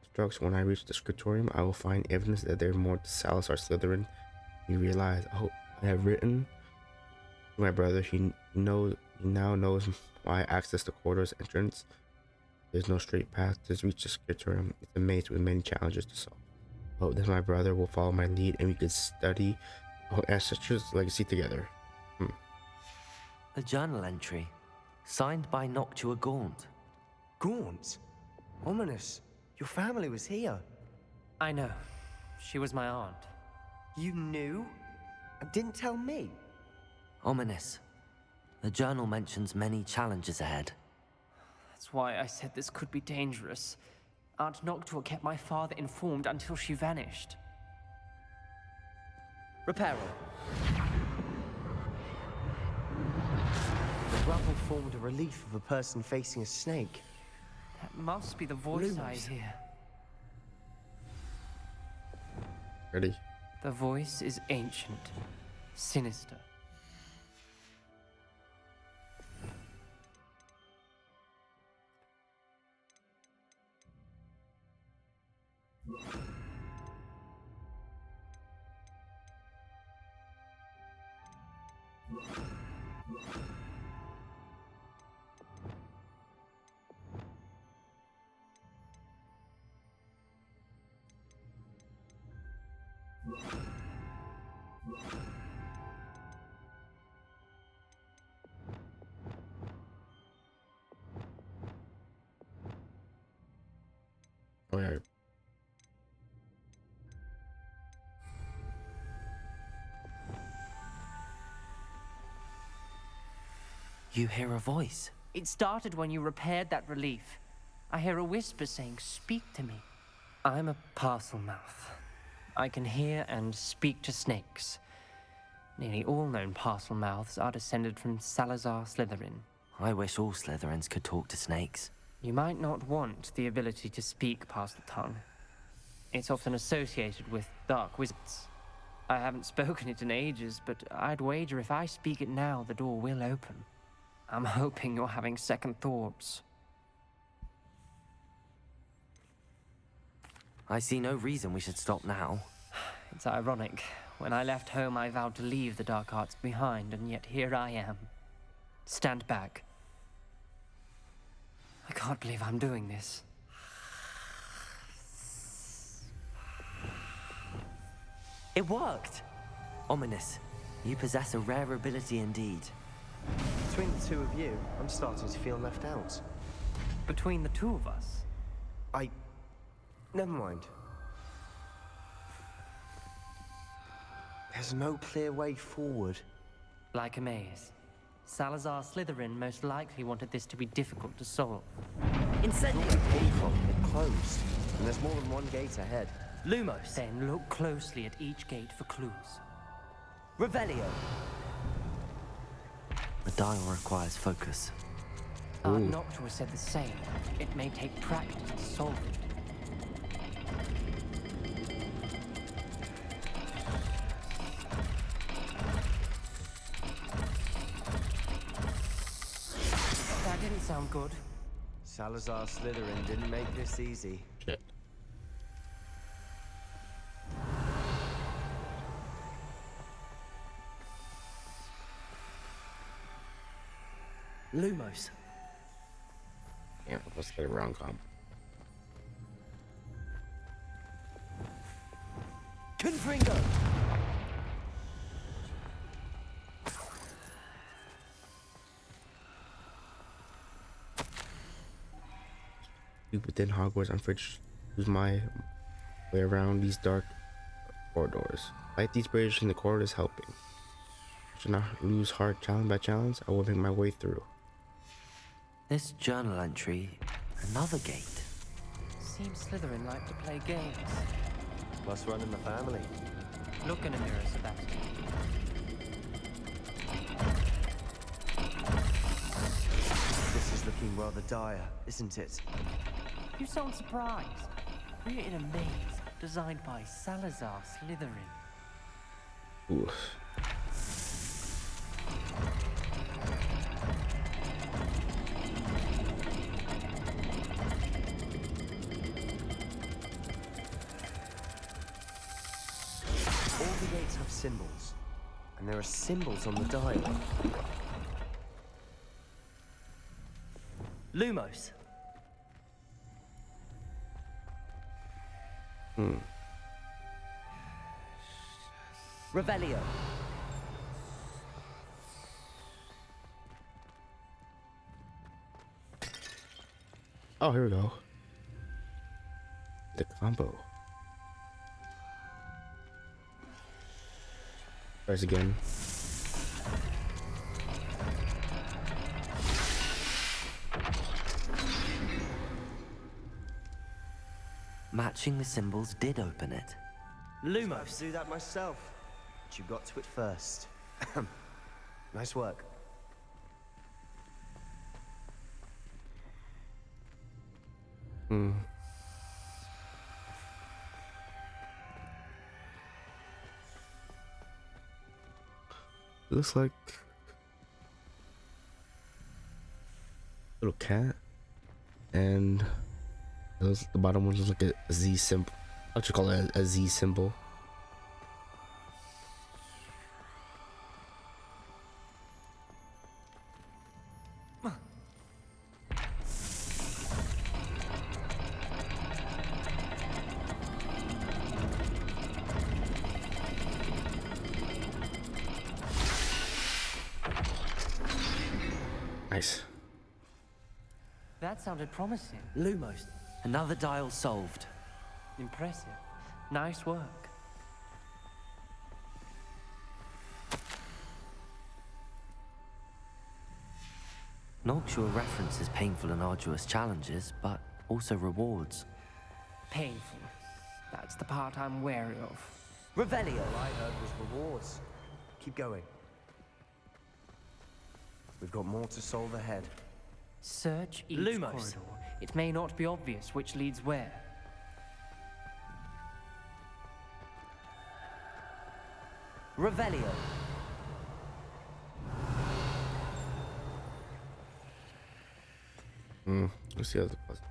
[SPEAKER 1] strokes. When I reach the scriptorium, I will find evidence that there are more to Salazar Slytherin. You realize, oh, I have written My brother, he now knows why I access the corridor's entrance. There's no straight path to reach the scriptorium. It's a maze with many challenges to solve. I hope that my brother will follow my lead and we could study our ancestors' legacy together.
[SPEAKER 3] A journal entry, signed by Noctua Gaunt.
[SPEAKER 5] Gaunt? Ominous. Your family was here.
[SPEAKER 4] I know. She was my aunt.
[SPEAKER 5] You knew? And didn't tell me?
[SPEAKER 3] Ominous. The journal mentions many challenges ahead.
[SPEAKER 4] That's why I said this could be dangerous. Aunt Noctua kept my father informed until she vanished.
[SPEAKER 5] Reparo. The rubble formed a relief of a person facing a snake.
[SPEAKER 4] That must be the voice I hear.
[SPEAKER 1] Ready?
[SPEAKER 4] The voice is ancient, sinister.
[SPEAKER 1] Oh yeah.
[SPEAKER 3] You hear a voice.
[SPEAKER 4] It started when you repaired that relief. I hear a whisper saying, "Speak to me." I'm a parcel mouth. I can hear and speak to snakes. Nearly all known parcel mouths are descended from Salazar Slytherin.
[SPEAKER 3] I wish all Slytherins could talk to snakes.
[SPEAKER 4] You might not want the ability to speak past the tongue. It's often associated with dark wizards. I haven't spoken it in ages, but I'd wager if I speak it now, the door will open. I'm hoping you're having second thoughts.
[SPEAKER 3] I see no reason we should stop now.
[SPEAKER 4] It's ironic. When I left home, I vowed to leave the dark arts behind, and yet here I am. Stand back. I can't believe I'm doing this.
[SPEAKER 3] It worked! Ominous. You possess a rare ability indeed.
[SPEAKER 5] Between the two of you, I'm starting to feel left out.
[SPEAKER 4] Between the two of us?
[SPEAKER 5] Never mind. There's no clear way forward.
[SPEAKER 4] Like a maze. Salazar Slytherin most likely wanted this to be difficult to solve.
[SPEAKER 5] Incendio! Where we came from, it closed. And there's more than one gate ahead.
[SPEAKER 4] Lumos. Then look closely at each gate for clues.
[SPEAKER 5] Revelio.
[SPEAKER 3] The dial requires focus.
[SPEAKER 4] Aunt Noctua said the same. It may take practice to solve it. That didn't sound good.
[SPEAKER 5] Salazar Slytherin didn't make this easy.
[SPEAKER 1] Shit.
[SPEAKER 4] Lumos.
[SPEAKER 1] Yeah, let's get a round comp.
[SPEAKER 5] Confringo!
[SPEAKER 1] Within Hogwarts, I'm free to choose my way around these dark corridors. Light these bridges in the corridors helping. I should not lose heart challenge by challenge. I will make my way through.
[SPEAKER 3] This journal entry, another gate.
[SPEAKER 4] Seems Slytherin like to play games.
[SPEAKER 5] Must run in the family.
[SPEAKER 4] Look in a mirror, Sebastian.
[SPEAKER 5] This is looking rather dire, isn't it?
[SPEAKER 4] You sound surprised. We're in a maze designed by Salazar Slytherin.
[SPEAKER 1] Oof.
[SPEAKER 5] All the gates have symbols. And there are symbols on the dial.
[SPEAKER 3] Lumos. Revelio.
[SPEAKER 1] Oh, here we go. The combo. Press again.
[SPEAKER 3] Matching the symbols did open it.
[SPEAKER 5] Lumos. I have to do that myself. But you got to it first. Nice work.
[SPEAKER 1] Looks like a little cat, and the bottom one looks like a Z symbol. I should call it a Z symbol. Nice.
[SPEAKER 4] That sounded promising.
[SPEAKER 3] Lumos. Another dial solved.
[SPEAKER 4] Impressive. Nice work.
[SPEAKER 3] Noctua references painful and arduous challenges, but also rewards.
[SPEAKER 4] Painful. That's the part I'm wary of.
[SPEAKER 3] Revelio.
[SPEAKER 5] All I heard was rewards. Keep going. We've got more to solve ahead.
[SPEAKER 4] Search each
[SPEAKER 3] Lumos.
[SPEAKER 4] corridor. It may not be obvious which leads where.
[SPEAKER 3] Revelio.
[SPEAKER 1] Let's see how the puzzle.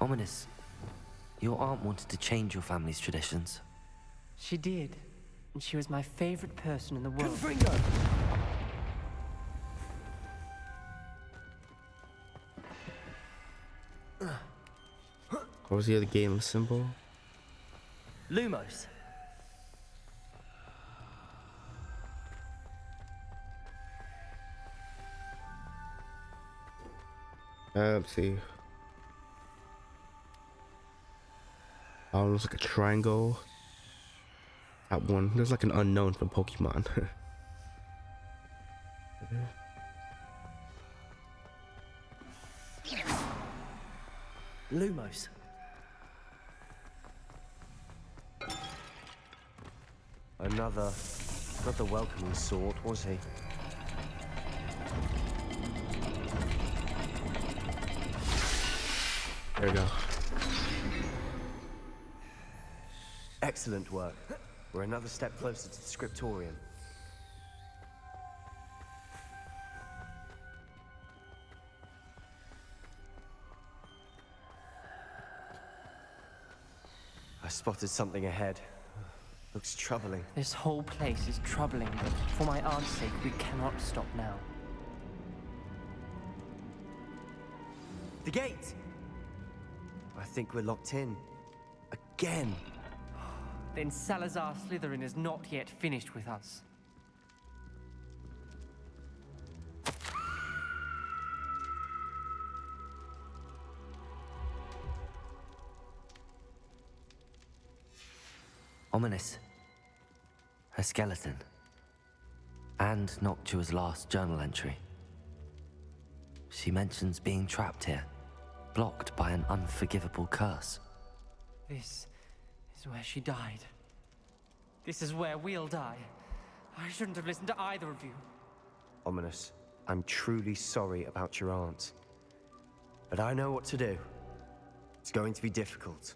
[SPEAKER 3] Ominous. Your aunt wanted to change your family's traditions.
[SPEAKER 4] She did. And she was my favorite person in the world.
[SPEAKER 3] Gryffindor!
[SPEAKER 1] What was the other game symbol?
[SPEAKER 3] Lumos.
[SPEAKER 1] Let's see. Looks like a triangle. That one. There's like an unknown from Pokemon.
[SPEAKER 3] Lumos.
[SPEAKER 5] Another, not the welcoming sort, was he?
[SPEAKER 1] There we go.
[SPEAKER 5] Excellent work. We're another step closer to the scriptorium. I spotted something ahead. Looks troubling.
[SPEAKER 4] This whole place is troubling, but for my aunt's sake, we cannot stop now.
[SPEAKER 5] The gate! I think we're locked in. Again!
[SPEAKER 4] Then Salazar Slytherin is not yet finished with us.
[SPEAKER 3] Ominous. Her skeleton. And Noctua's last journal entry. She mentions being trapped here, blocked by an unforgivable curse.
[SPEAKER 4] This is where she died. This is where we'll die. I shouldn't have listened to either of you.
[SPEAKER 5] Ominous, I'm truly sorry about your aunt. But I know what to do. It's going to be difficult.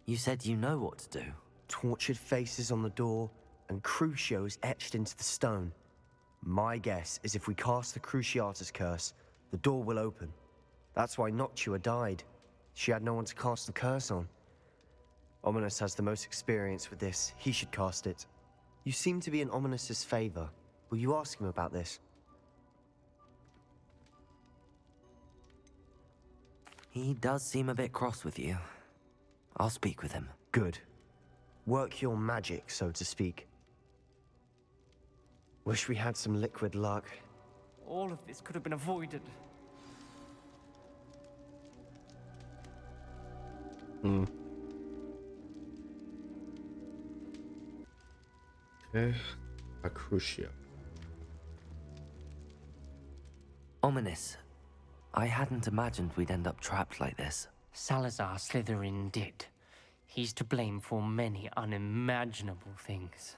[SPEAKER 3] You said you know what to do.
[SPEAKER 5] Tortured faces on the door and Crucios etched into the stone. My guess is if we cast the Cruciatus curse, the door will open. That's why Noctua died. She had no one to cast the curse on. Ominous has the most experience with this. He should cast it. You seem to be in Ominous's favor. Will you ask him about this?
[SPEAKER 3] He does seem a bit cross with you. I'll speak with him.
[SPEAKER 5] Good. Work your magic, so to speak. Wish we had some liquid luck.
[SPEAKER 4] All of this could have been avoided.
[SPEAKER 1] Okay. A Crucio.
[SPEAKER 3] Ominous. I hadn't imagined we'd end up trapped like this.
[SPEAKER 4] Salazar Slytherin did. He's to blame for many unimaginable things.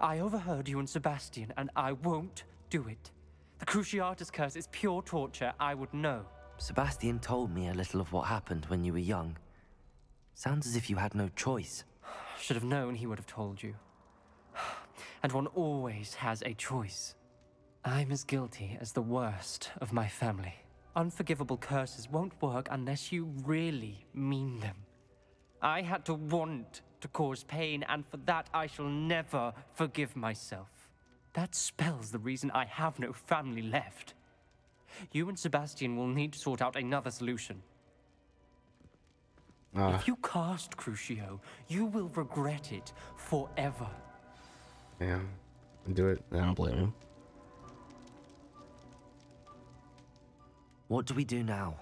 [SPEAKER 4] I overheard you and Sebastian, and I won't do it. The Cruciatus curse is pure torture. I would know.
[SPEAKER 3] Sebastian told me a little of what happened when you were young. Sounds as if you had no choice.
[SPEAKER 4] Should have known he would have told you. And one always has a choice. I'm as guilty as the worst of my family. Unforgivable curses won't work unless you really mean them. I had to want to cause pain, and for that I shall never forgive myself. That spells the reason I have no family left. You and Sebastian will need to sort out another solution. If you cast Crucio, you will regret it forever.
[SPEAKER 1] Yeah, do it. I don't blame him.
[SPEAKER 3] What do we do now?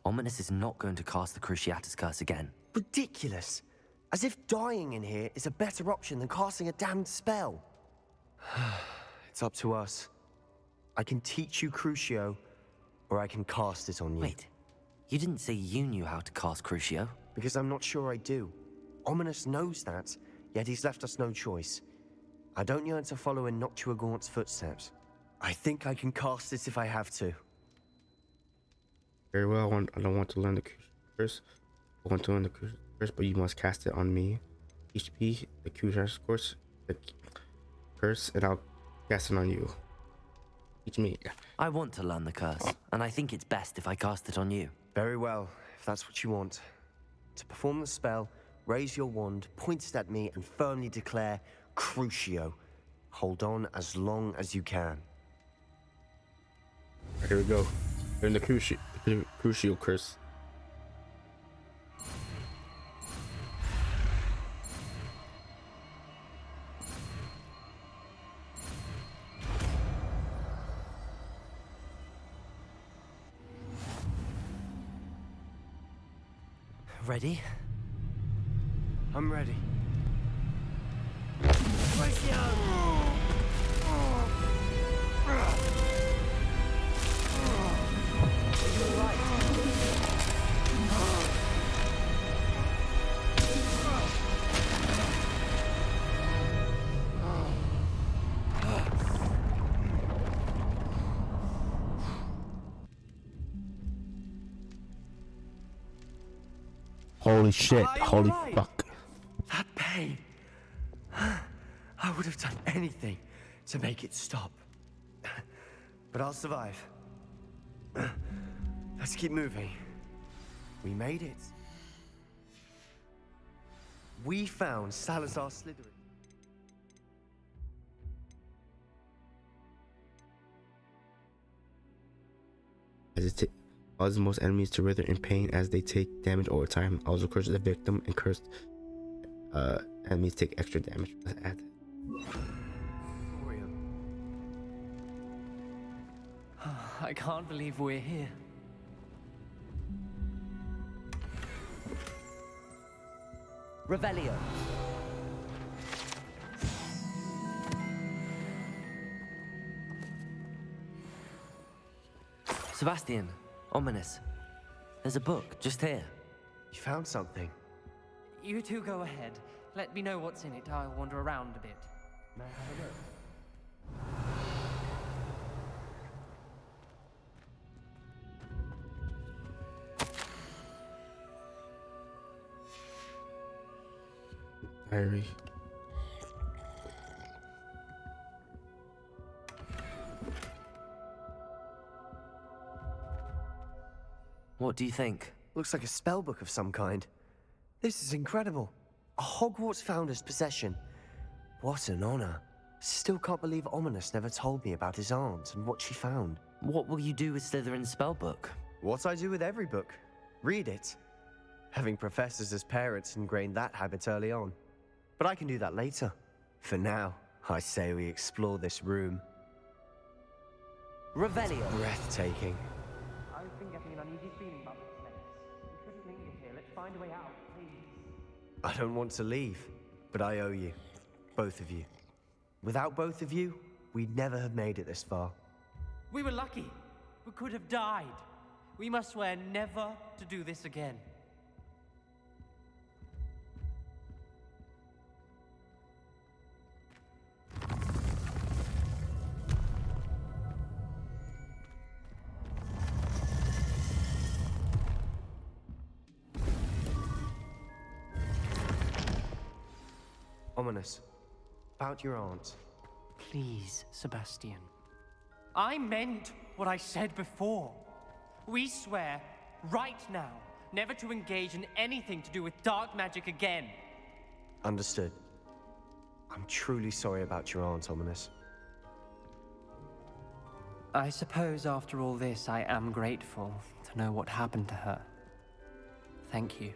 [SPEAKER 3] Ominous is not going to cast the Cruciatus curse again.
[SPEAKER 5] Ridiculous! As if dying in here is a better option than casting a damned spell. It's up to us. I can teach you Crucio, or I can cast it on you.
[SPEAKER 3] Wait, you didn't say you knew how to cast Crucio?
[SPEAKER 5] Because I'm not sure I do. Ominous knows that, yet he's left us no choice. I don't yearn to follow in Noctua Gaunt's footsteps. I think I can cast it if I have to.
[SPEAKER 1] Very well, I don't want to learn the curse. I want to learn the curse, but you must cast it on me. HP, the curse, the curse, and I'll cast it on you. Teach me.
[SPEAKER 3] I want to learn the curse, and I think it's best if I cast it on you.
[SPEAKER 5] Very well, if that's what you want. To perform the spell, raise your wand, point it at me, and firmly declare Crucio. Hold on as long as you can.
[SPEAKER 1] Right, here we go. Learn the Crucio curse.
[SPEAKER 3] Ready?
[SPEAKER 5] I'm ready.
[SPEAKER 1] Holy shit, holy fuck.
[SPEAKER 5] That pain. I would have done anything to make it stop. But I'll survive. Let's keep moving. We made it. We found Salazar Slytherin.
[SPEAKER 1] Causes most enemies to writhe in pain as they take damage over time. Also curses the victim, and cursed enemies take extra damage.
[SPEAKER 4] I can't believe we're here.
[SPEAKER 3] Revelio. Sebastian, Ominous. There's a book just here.
[SPEAKER 5] You found something?
[SPEAKER 4] You two go ahead. Let me know what's in it. I'll wander around a bit.
[SPEAKER 5] May I have a look?
[SPEAKER 1] Diary.
[SPEAKER 3] What do you think?
[SPEAKER 5] Looks like a spellbook of some kind. This is incredible. A Hogwarts founder's possession. What an honor. Still can't believe Ominous never told me about his aunt and what she found.
[SPEAKER 3] What will you do with Slytherin's spellbook?
[SPEAKER 5] What I do with every book. Read it. Having professors as parents ingrained that habit early on. But I can do that later. For now, I say we explore this room.
[SPEAKER 3] Revelio.
[SPEAKER 5] Breathtaking.
[SPEAKER 4] I've been getting an uneasy feeling about this place. We shouldn't linger here. Let's find a way out, please.
[SPEAKER 5] I don't want to leave, but I owe you. Both of you. Without both of you, we'd never have made it this far.
[SPEAKER 4] We were lucky. We could have died. We must swear never to do this again.
[SPEAKER 5] Ominous. About your aunt.
[SPEAKER 4] Please, Sebastian. I meant what I said before. We swear, right now, never to engage in anything to do with dark magic again.
[SPEAKER 5] Understood. I'm truly sorry about your aunt, Ominous.
[SPEAKER 4] I suppose after all this, I am grateful to know what happened to her. Thank you.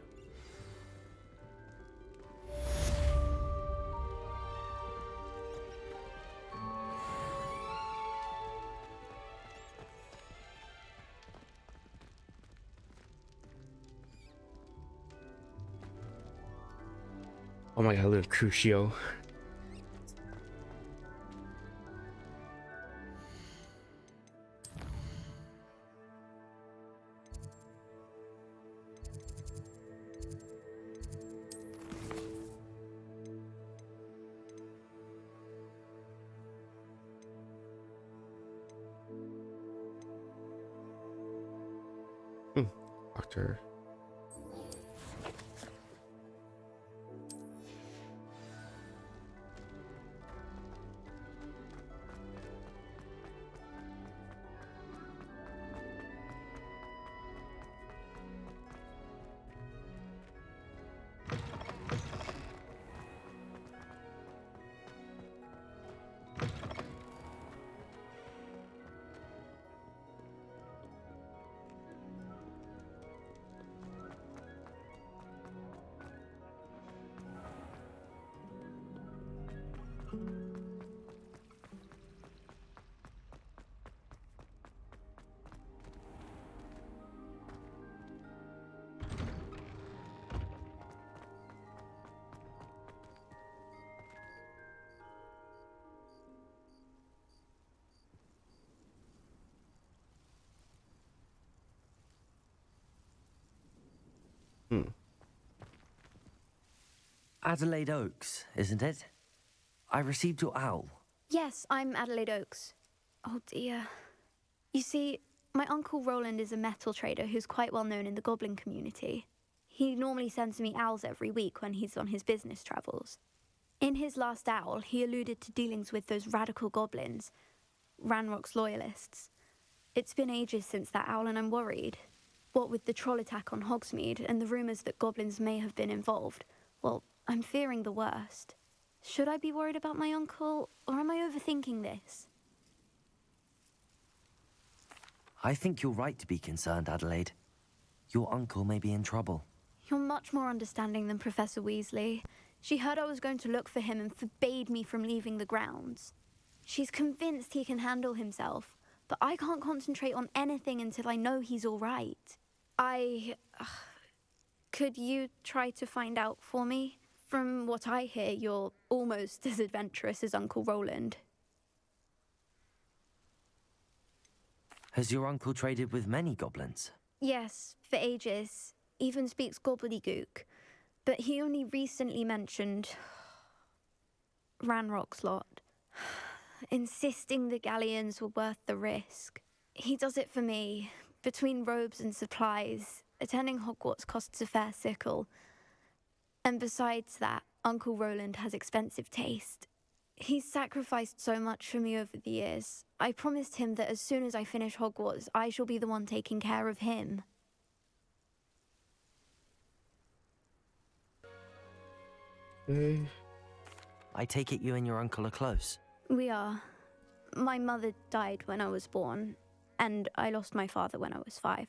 [SPEAKER 1] Oh my god, a little Crucio. Doctor.
[SPEAKER 3] Adelaide Oaks, isn't it? I received your owl.
[SPEAKER 13] Yes, I'm Adelaide Oaks. Oh dear. You see, my Uncle Roland is a metal trader who's quite well known in the goblin community. He normally sends me owls every week when he's on his business travels. In his last owl, he alluded to dealings with those radical goblins, Ranrock's loyalists. It's been ages since that owl and I'm worried. What with the troll attack on Hogsmeade and the rumours that goblins may have been involved, well, I'm fearing the worst. Should I be worried about my uncle, or am I overthinking this?
[SPEAKER 3] I think you're right to be concerned, Adelaide. Your uncle may be in trouble.
[SPEAKER 13] You're much more understanding than Professor Weasley. She heard I was going to look for him and forbade me from leaving the grounds. She's convinced he can handle himself, but I can't concentrate on anything until I know he's all right. Could you try to find out for me? From what I hear, you're almost as adventurous as Uncle Roland.
[SPEAKER 3] Has your uncle traded with many goblins?
[SPEAKER 13] Yes, for ages. Even speaks gobbledygook. But he only recently mentioned Ranrock's lot, insisting the galleons were worth the risk. He does it for me. Between robes and supplies, attending Hogwarts costs a fair sickle. And besides that, Uncle Roland has expensive taste. He's sacrificed so much for me over the years. I promised him that as soon as I finish Hogwarts, I shall be the one taking care of him.
[SPEAKER 3] I take it you and your uncle are close.
[SPEAKER 13] We are. My mother died when I was born, and I lost my father when I was 5.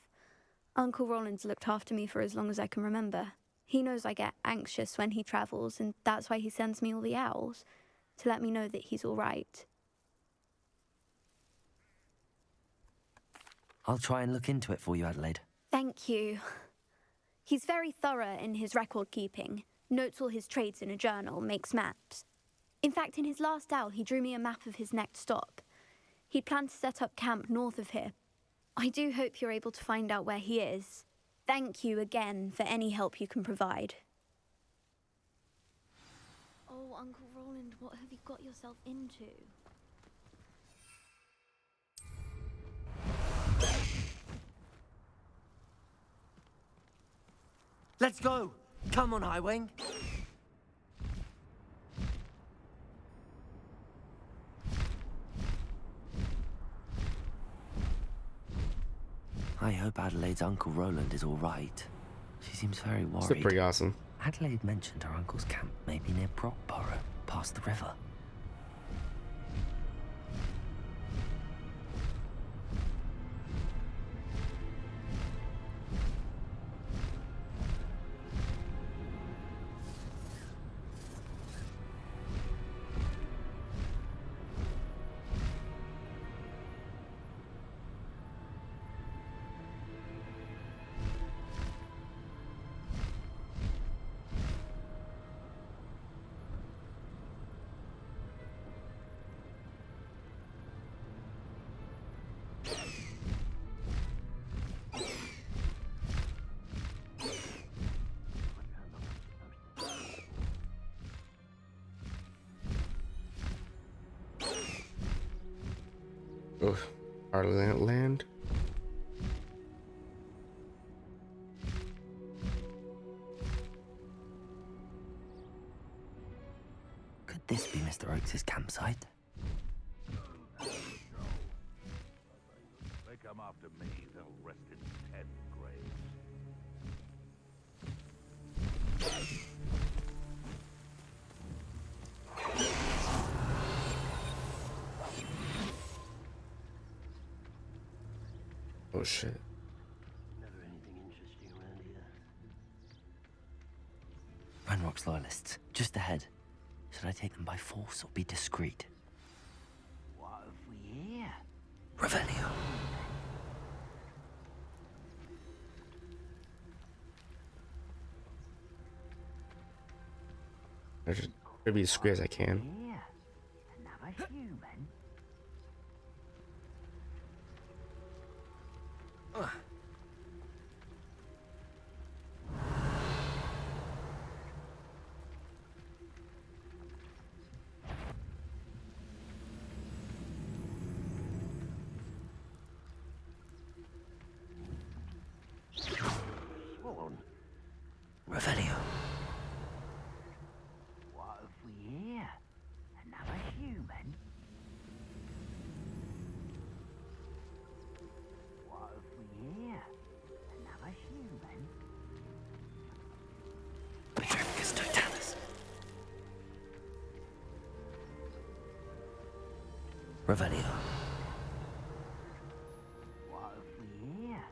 [SPEAKER 13] Uncle Roland's looked after me for as long as I can remember. He knows I get anxious when he travels, and that's why he sends me all the owls, to let me know that he's all right.
[SPEAKER 3] I'll try and look into it for you, Adelaide.
[SPEAKER 13] Thank you. He's very thorough in his record keeping, notes all his trades in a journal, makes maps. In fact, in his last owl, he drew me a map of his next stop. He'd planned to set up camp north of here. I do hope you're able to find out where he is. Thank you again for any help you can provide. Oh, Uncle Roland, what have you got yourself into?
[SPEAKER 3] Let's go! Come on, Highwing! I hope Adelaide's Uncle Roland is all right. She seems very worried.
[SPEAKER 1] Still pretty awesome.
[SPEAKER 3] Adelaide mentioned her uncle's camp may be near Brockborough, past the river.
[SPEAKER 1] Oh, our land.
[SPEAKER 3] Could this be Mr. Oakes' campsite?
[SPEAKER 9] They come after me, they'll rest in 10 graves.
[SPEAKER 1] Oh shit.
[SPEAKER 20] Never anything interesting around here.
[SPEAKER 3] Ranrock's loyalists, just ahead. Should I take them by force or be discreet?
[SPEAKER 20] What have we here?
[SPEAKER 3] Revelio.
[SPEAKER 1] I should try to be as discreet as I can.
[SPEAKER 20] Here. Another human.
[SPEAKER 3] Revelio.
[SPEAKER 20] What have we here? Another human. What have we here? Another human.
[SPEAKER 3] Petrificus totalis. Revelio.
[SPEAKER 20] What have we here?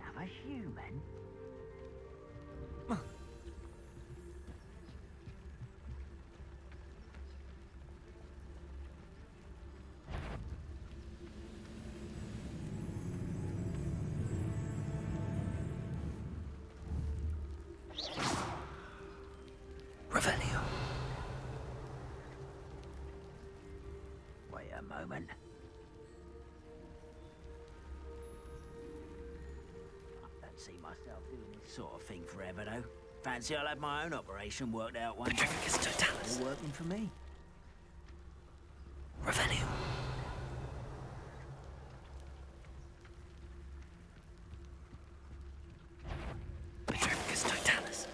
[SPEAKER 20] Another human.
[SPEAKER 3] Revelio.
[SPEAKER 20] Wait a moment. I don't see myself doing this sort of thing forever, though. Fancy I'll have my own operation worked out one day.
[SPEAKER 3] Petrificus totalis.
[SPEAKER 20] All working for me.
[SPEAKER 3] Revelio. Petrificus totalis.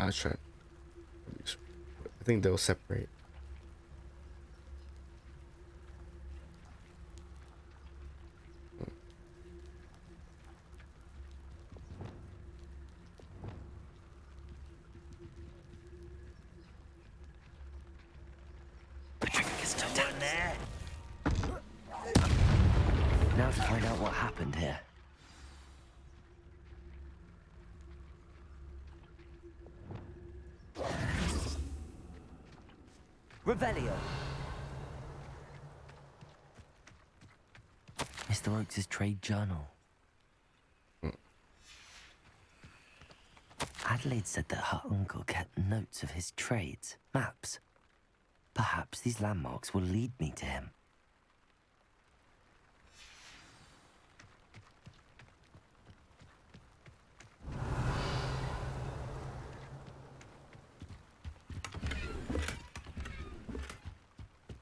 [SPEAKER 1] Let's try. I think they'll separate.
[SPEAKER 3] Now to find out what happened here. Revelio. Mr. Oakes' trade journal. Adelaide said that her uncle kept notes of his trades, maps. Perhaps these landmarks will lead me to him.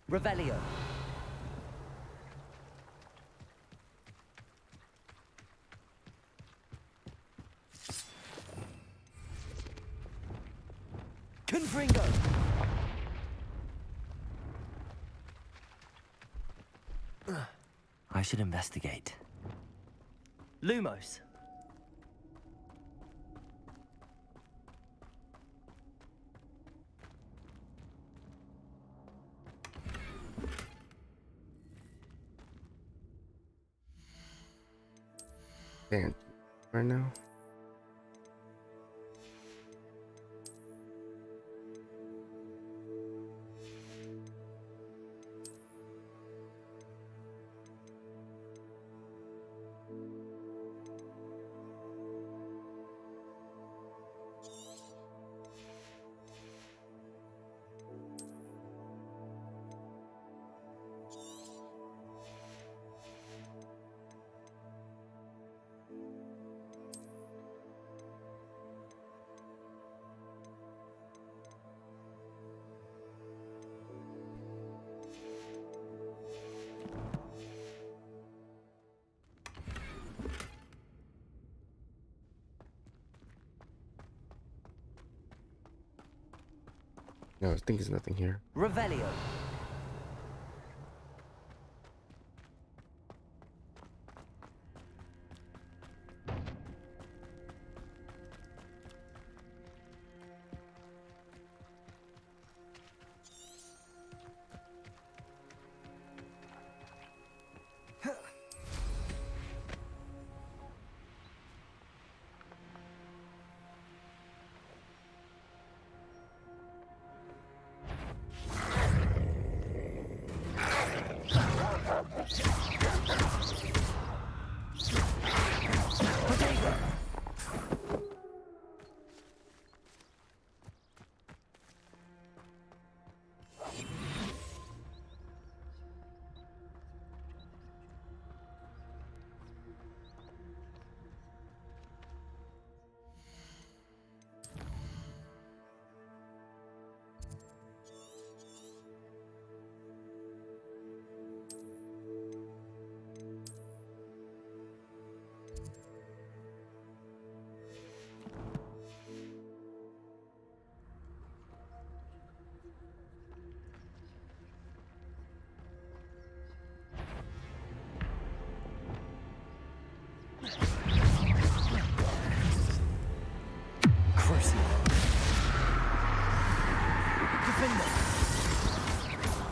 [SPEAKER 3] Revelio. Confringo. I should investigate. Lumos.
[SPEAKER 1] Damn, right now. No, I think there's nothing here.
[SPEAKER 3] Revelio.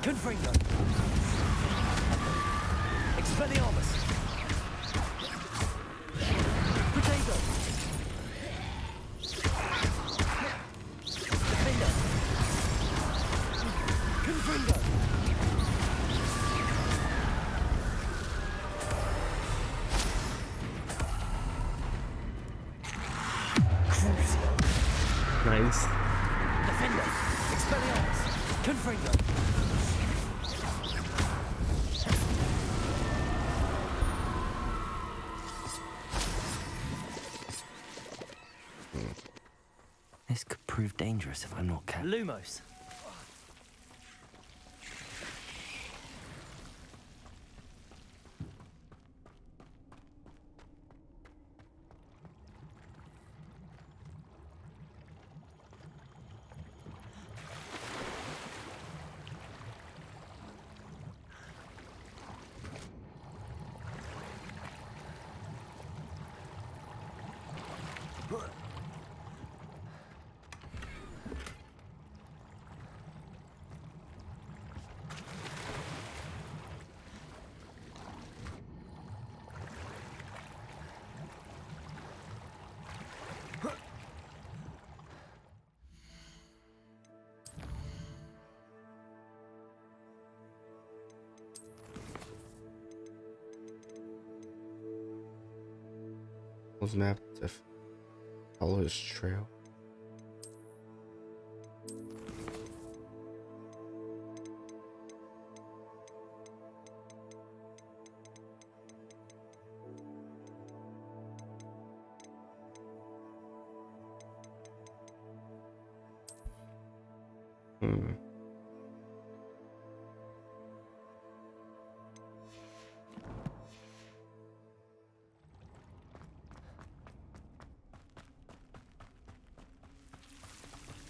[SPEAKER 3] Confringo. Expelliarmus. Potato. Defender. Confringo.
[SPEAKER 1] Nice.
[SPEAKER 3] Defender. Expelliarmus. Confringo. This could prove dangerous if I'm not careful. Lumos.
[SPEAKER 1] Uncle's map to follow his trail.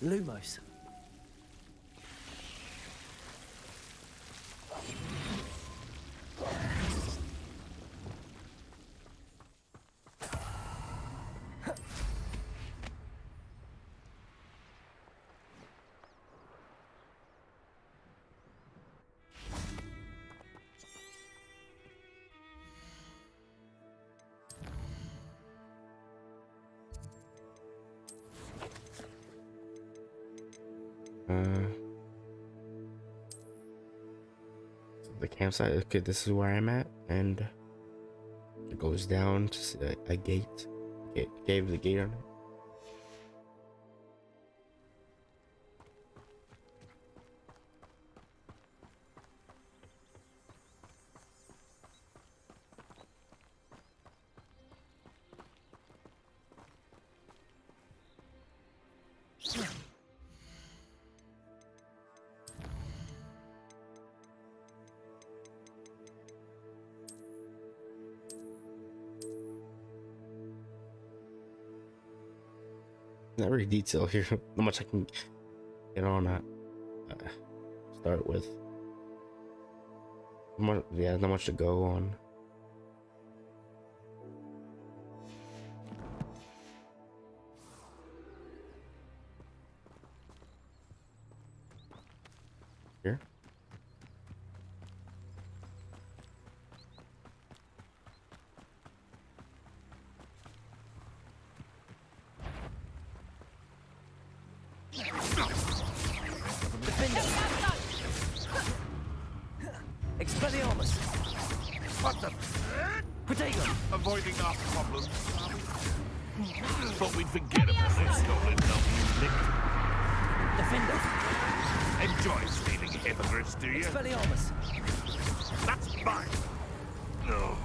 [SPEAKER 4] Lumos.
[SPEAKER 1] So the campsite. Okay, this is where I'm at, and it goes down to a gate. Gave the gate on it. Not very detailed here. Not much I can get on that. Start with. Yeah, not much to go on. Here.
[SPEAKER 10] Expelliarmus!
[SPEAKER 9] What the?
[SPEAKER 10] Potato!
[SPEAKER 9] Avoiding our problems. Thought we'd forget about this stolen victim.
[SPEAKER 10] Defender!
[SPEAKER 9] Enjoy stealing hippogriffs, do you?
[SPEAKER 10] Expelliarmus!
[SPEAKER 9] That's mine! No.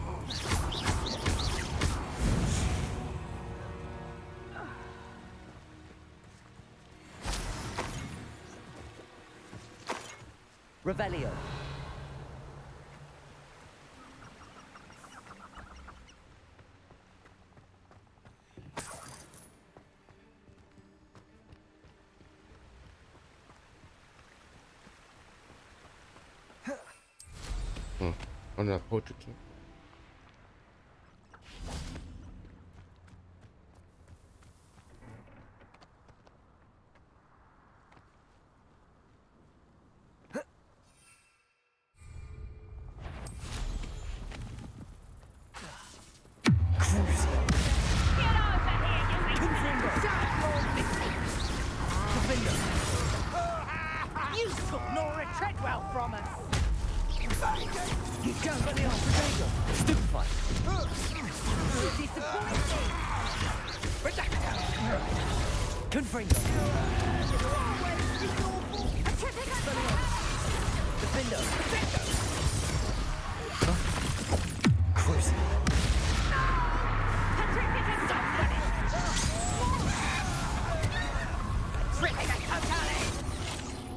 [SPEAKER 10] Revelio!
[SPEAKER 1] On the poetry king.
[SPEAKER 10] You took Nora Treadwell from us! You can't go the potato! Stupefied! Disappointing! Confringo! Defender! Cruise!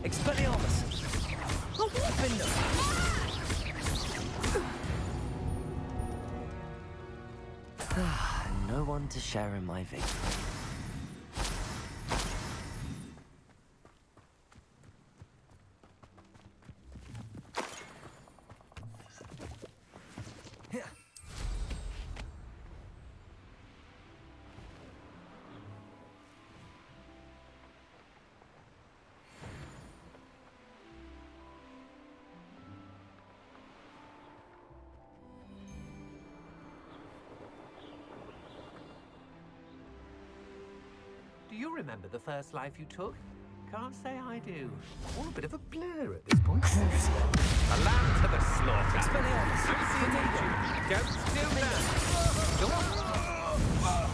[SPEAKER 10] Expelliarmus! Defender!
[SPEAKER 3] No one to share in my victory.
[SPEAKER 6] Do you remember the first life you took? Can't say I do. All a bit of a blur at this point. A lamb to the slaughter. Don't do that. Go on.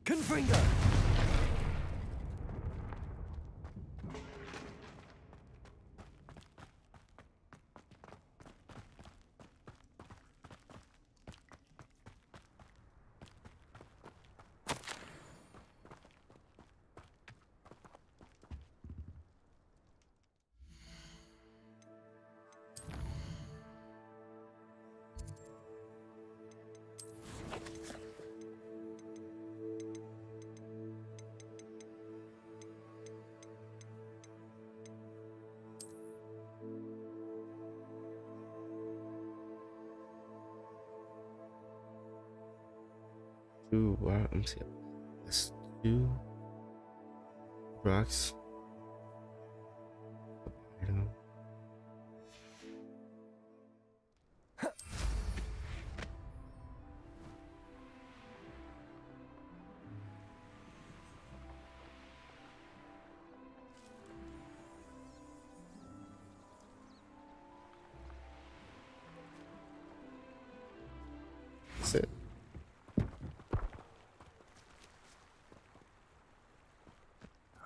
[SPEAKER 3] Confringo!
[SPEAKER 1] Wow, let me see. That's 2 rocks. I don't know. That's it.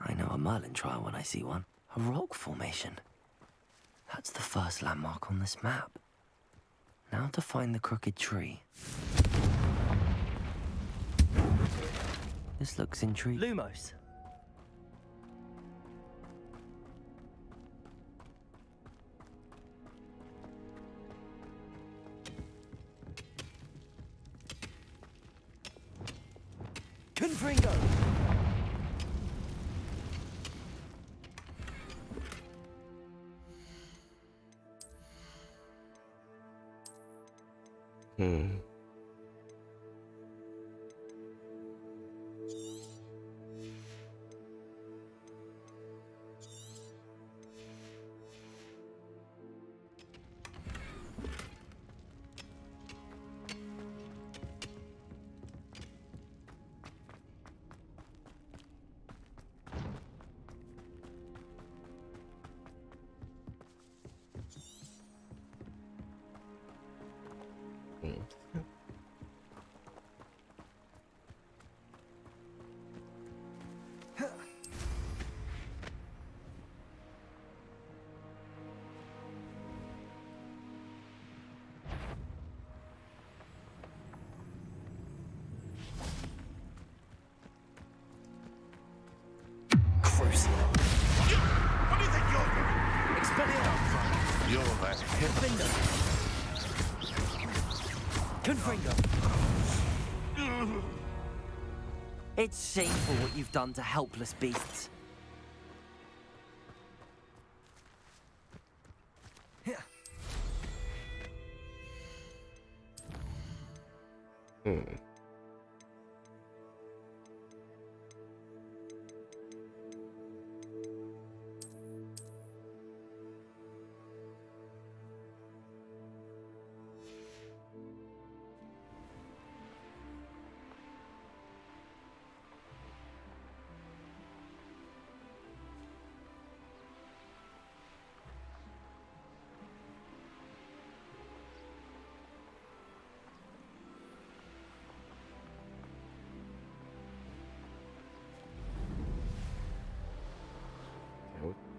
[SPEAKER 3] I know a Merlin trial when I see one. A rock formation. That's the first landmark on this map. Now to find the crooked tree. This looks intriguing. Lumos. Confringo!
[SPEAKER 9] What do you think you're doing?
[SPEAKER 3] Expelliarmus!
[SPEAKER 9] You're that
[SPEAKER 3] Confringo! It's shameful what you've done to helpless beasts.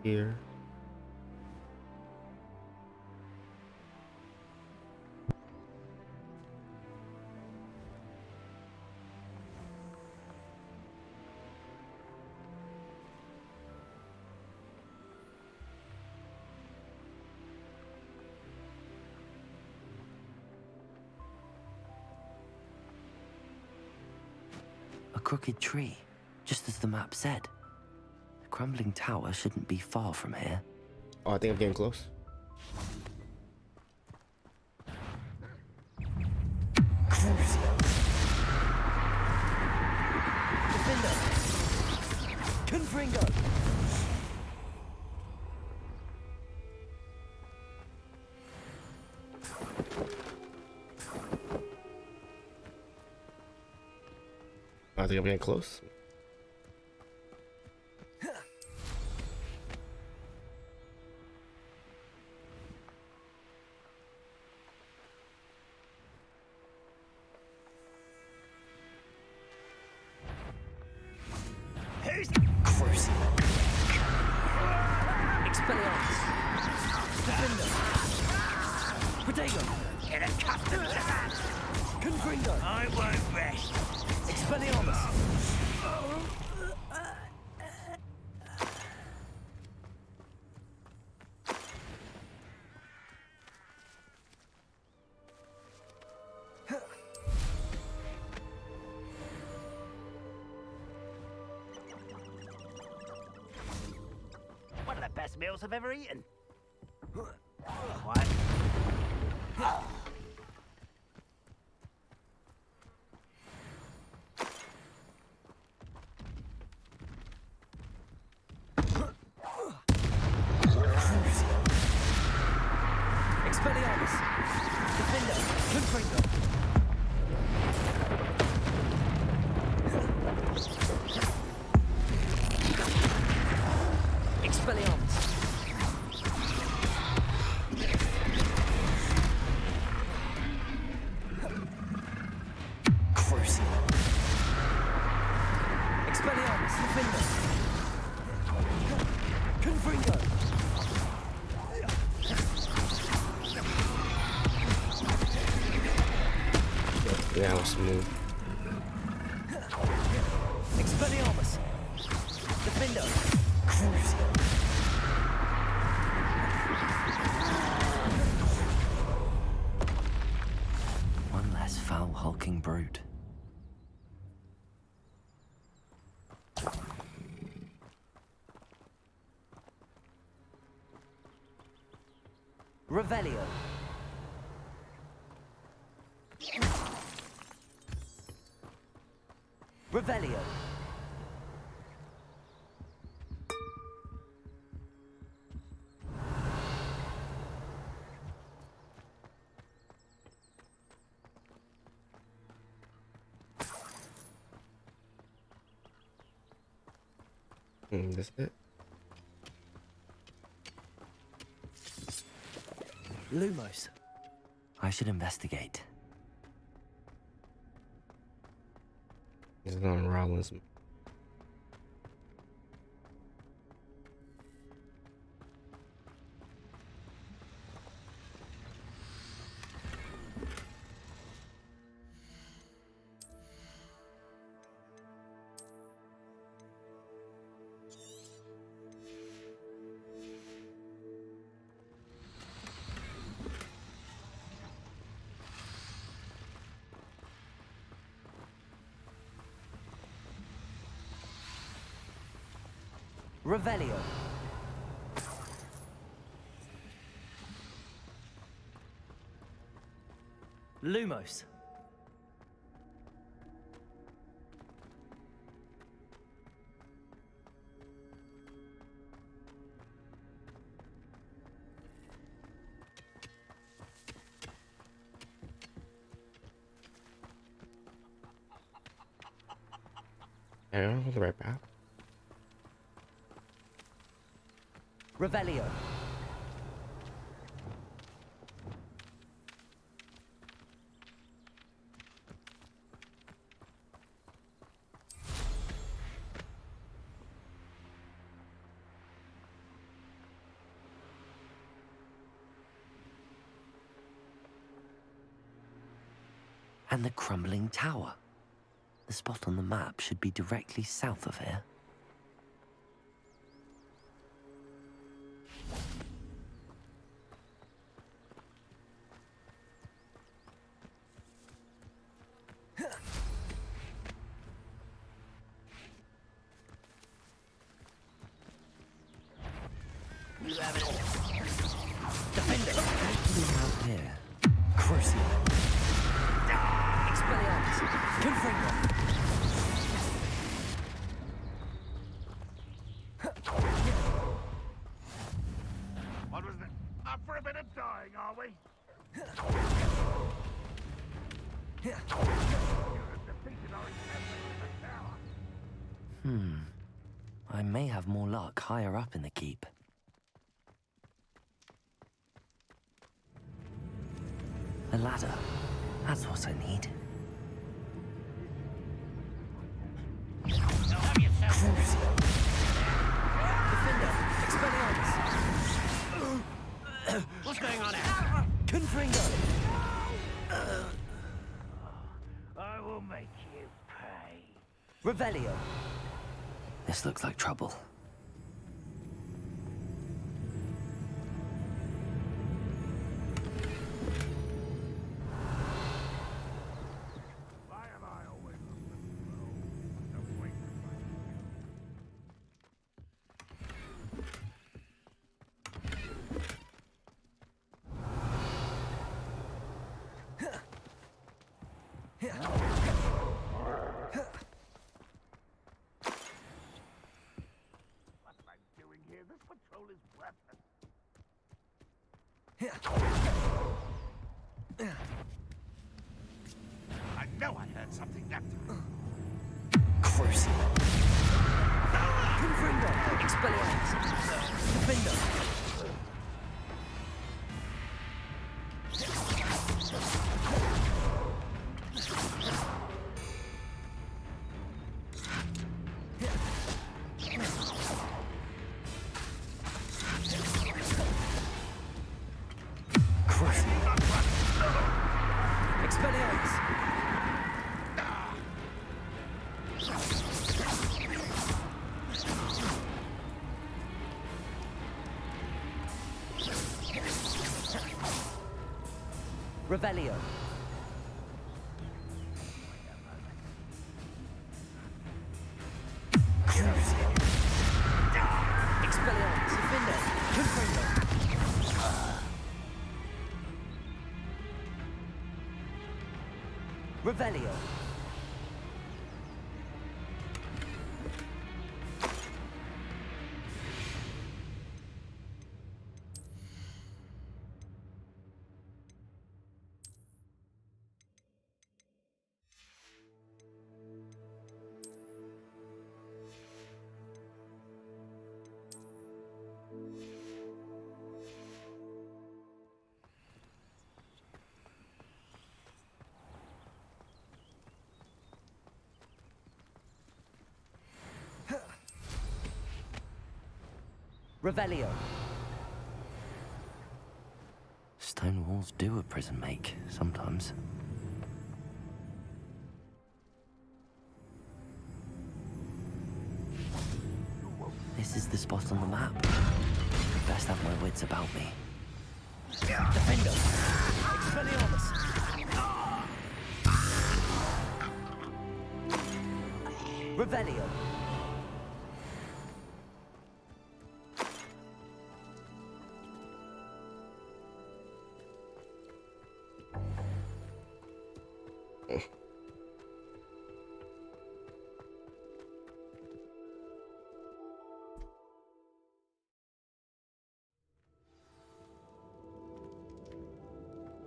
[SPEAKER 1] here.
[SPEAKER 3] A crooked tree, just as the map said. The crumbling tower shouldn't be far from here.
[SPEAKER 1] Oh, I think I'm getting close.
[SPEAKER 3] Confringo!
[SPEAKER 1] I think I'm getting close.
[SPEAKER 3] Who's Crucial? Expelliarmus! Defender! Protego!
[SPEAKER 20] Get accustomed to that!
[SPEAKER 3] Confringo!
[SPEAKER 20] I won't rest.
[SPEAKER 3] Expelliarmus!
[SPEAKER 20] One of the best meals I've ever eaten. What?
[SPEAKER 3] Expelliarmus! Defender! Confringo! Expelliarmus! Crucial! Expelliarmus! Defender! Confringo!
[SPEAKER 1] Yeah, I'll smooth.
[SPEAKER 3] Expelliarmus! Defender! Crucial! One less foul hulking brute. Revelio. Revelio.
[SPEAKER 1] That's it.
[SPEAKER 3] Lumos. I should investigate.
[SPEAKER 1] He's on Rollins.
[SPEAKER 3] Revelio. Lumos.
[SPEAKER 1] I don't know the right path.
[SPEAKER 3] Revelio. And the crumbling tower. The spot on the map should be directly south of here.
[SPEAKER 20] You have it.
[SPEAKER 3] Defender! Out here. Crucial.
[SPEAKER 20] Expelliarmus.
[SPEAKER 3] Confringo.
[SPEAKER 10] What was that? Up for a bit of dying, are we? You have defeated our encampment in the tower.
[SPEAKER 3] I may have more luck higher up in the keep. A ladder. That's what I need. Crucial.
[SPEAKER 20] Defender. Expelliarmus. What's going on here?
[SPEAKER 3] Confringo.
[SPEAKER 10] I will make you pay.
[SPEAKER 3] Revelio. This looks like trouble.
[SPEAKER 10] Why am I always on the road? Don't wait to find What am I doing here? This patrol is weapons. I know I heard something that time.
[SPEAKER 3] Crucial.
[SPEAKER 20] Confringo. Expelliarmus. Defender. Expelliarmus.
[SPEAKER 3] Revelio.
[SPEAKER 20] Expelliarmus. Defender. Confringo.
[SPEAKER 3] Revelio. Revelio. Stone walls do a prison make, sometimes. This is the spot on the map. Best have my wits about me.
[SPEAKER 20] Defender. Expelliarmus.
[SPEAKER 3] Revelio.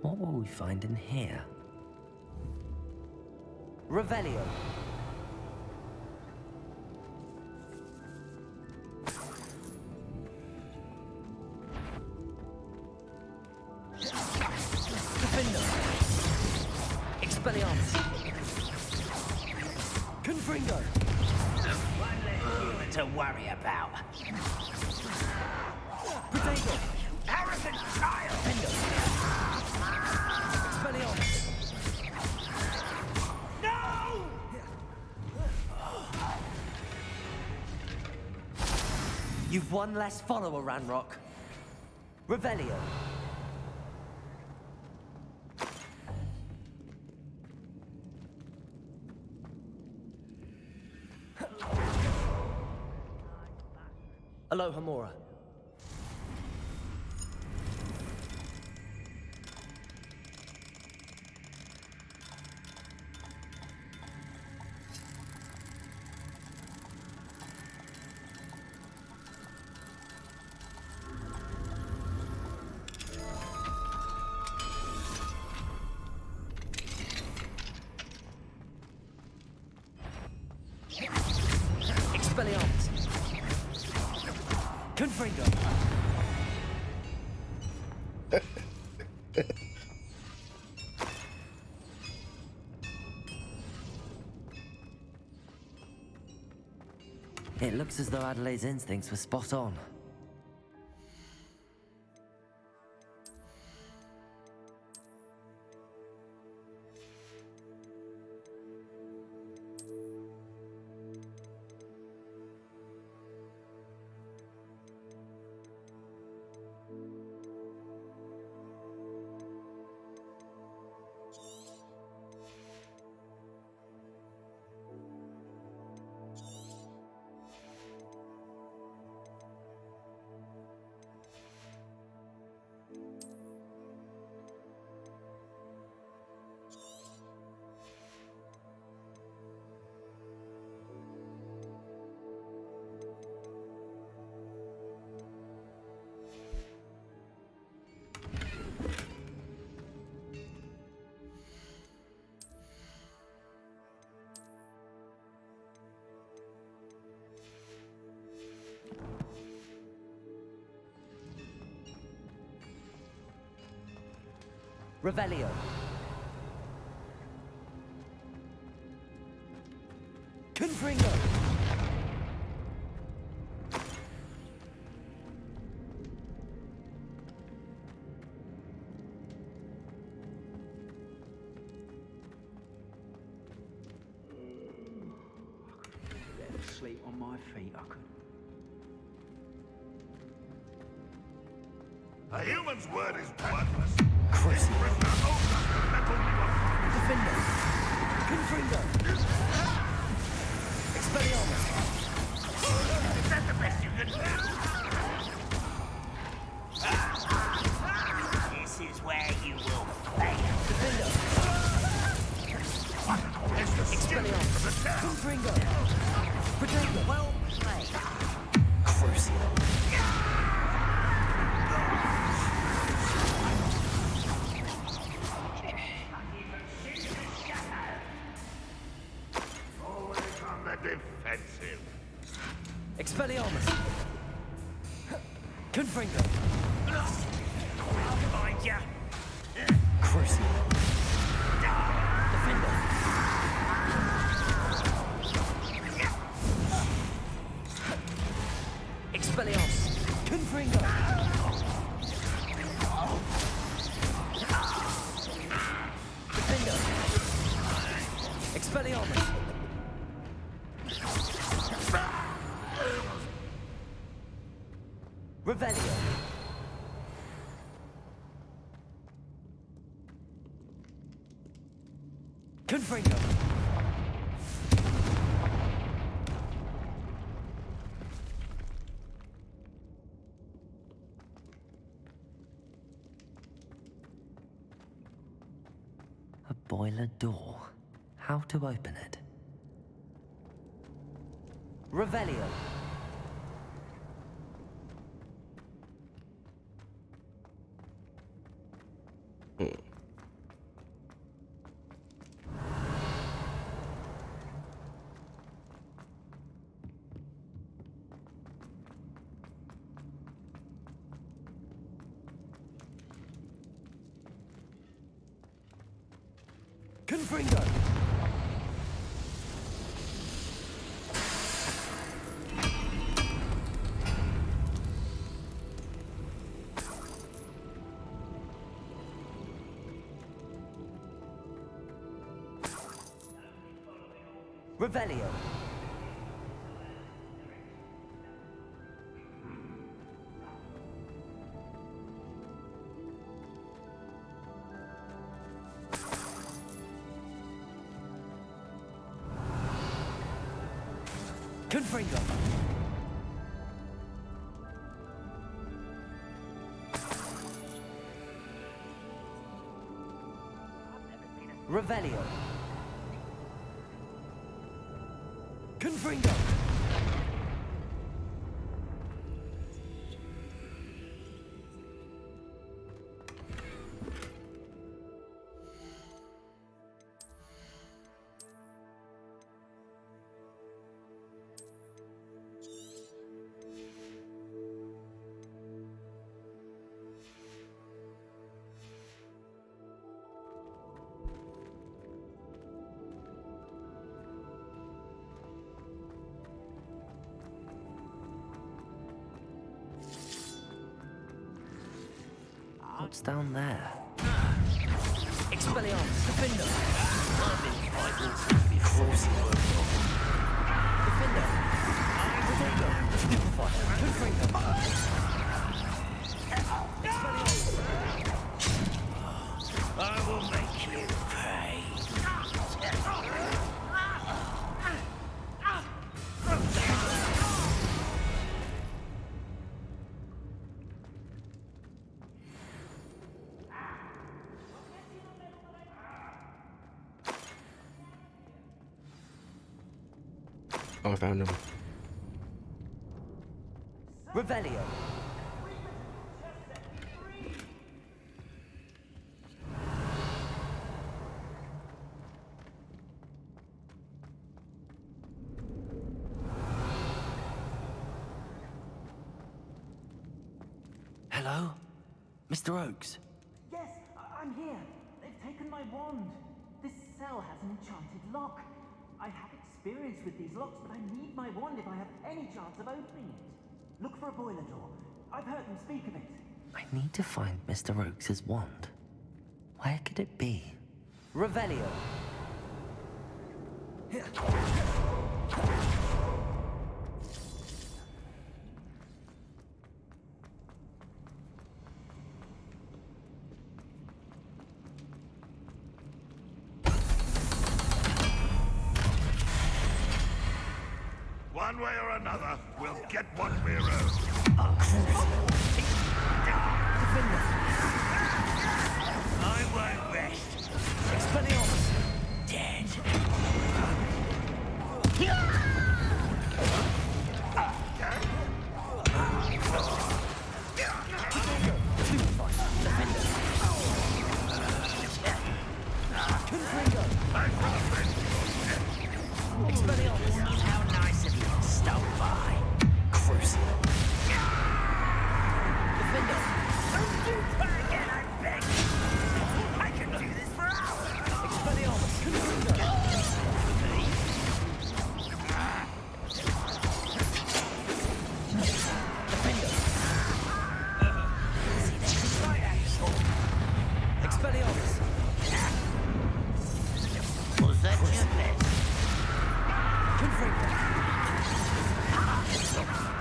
[SPEAKER 3] What will we find in here? Revelio.
[SPEAKER 20] Defender. Expelliarmus.
[SPEAKER 3] Confringo.
[SPEAKER 20] One less human to worry about.
[SPEAKER 3] Potato.
[SPEAKER 10] Arrogant child!
[SPEAKER 20] Expelliarmus.
[SPEAKER 3] You've one less follower, Ranrock. Revelio. Aloha Mora. Expelliarmus. Confringo. It looks as though Adelaide's instincts were spot on. Revelio. Confringo.
[SPEAKER 20] Better sleep on my feet, I could.
[SPEAKER 9] A human's word is worthless.
[SPEAKER 3] Crucible.
[SPEAKER 9] Defender.
[SPEAKER 3] Confringo. Expelliarmus.
[SPEAKER 9] Is that the best you can do?
[SPEAKER 11] This is where you will fail.
[SPEAKER 3] Defender. Expelliarmus. Confringo. Protego.
[SPEAKER 11] Well played.
[SPEAKER 3] Crucible.
[SPEAKER 9] Defensive.
[SPEAKER 3] Expelliarmus. Confringo.
[SPEAKER 11] I'll find ya.
[SPEAKER 3] Crucible. Defender. Expelliarmus. Confringo. Defender. Expelliarmus. Revelio. Confringo. A boiler door. How to open it? Revelio. Confringo. Revelio.
[SPEAKER 7] Confringo. Revelio. Confringo.
[SPEAKER 3] What's down there?
[SPEAKER 7] Expelliarmus. Defender.
[SPEAKER 20] I've been fighting since before you were born.
[SPEAKER 7] Defender. Protector. Stupefier. Confringo.
[SPEAKER 20] I will make you pay.
[SPEAKER 1] Oh, I found him.
[SPEAKER 7] Revelio.
[SPEAKER 3] Hello? Mr. Oakes?
[SPEAKER 21] Yes, I'm here. They've taken my wand. This cell has an enchanted lock. I have experience with these locks, but I need my wand if I have any chance of opening it. Look for a boiler door. I've heard them speak of it.
[SPEAKER 3] I need to find Mr. Oakes' wand. Where could it be?
[SPEAKER 7] Revelio.
[SPEAKER 9] One way or another, we'll get what we're owed.
[SPEAKER 20] I won't rest.
[SPEAKER 7] Expelliarmus.
[SPEAKER 20] Dead.
[SPEAKER 7] Expelliarmus.
[SPEAKER 20] How nice of you to stop by.
[SPEAKER 3] Crucial.
[SPEAKER 7] Defender.
[SPEAKER 20] Don't you try again, I beg. I can do this for hours.
[SPEAKER 7] Expelliarmus. Confringo. Defender.
[SPEAKER 20] See, that's right, asshole.
[SPEAKER 7] Expelliarmus.
[SPEAKER 20] Was that your best?
[SPEAKER 7] Confringo.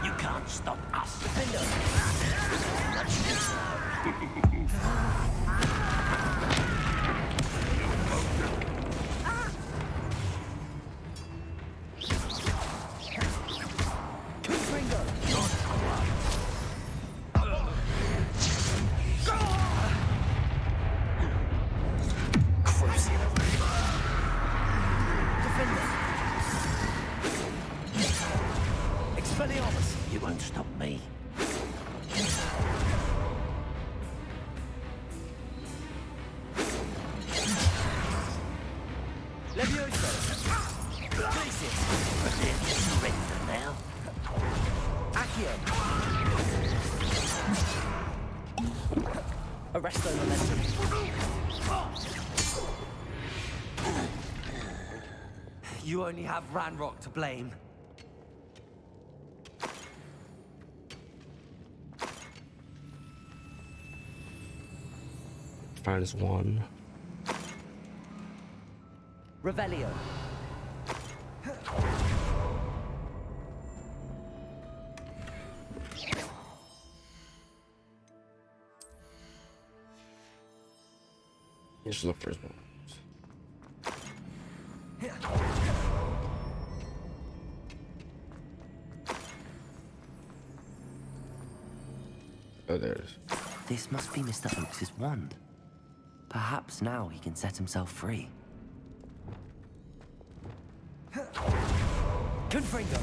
[SPEAKER 20] You can't stop us.
[SPEAKER 7] Defender. Confringo. Defender. Expelliarmus.
[SPEAKER 20] You won't stop me.
[SPEAKER 7] Levioso. Glacius.
[SPEAKER 20] Surrender now.
[SPEAKER 7] Accio. Arresto momentum. You only have Ranrock to blame.
[SPEAKER 1] Find his wand.
[SPEAKER 7] Revelio.
[SPEAKER 1] Just look for his wand. Oh, there it is.
[SPEAKER 3] This must be Mr. Oakes' wand. Perhaps now he can set himself free.
[SPEAKER 4] Confringo!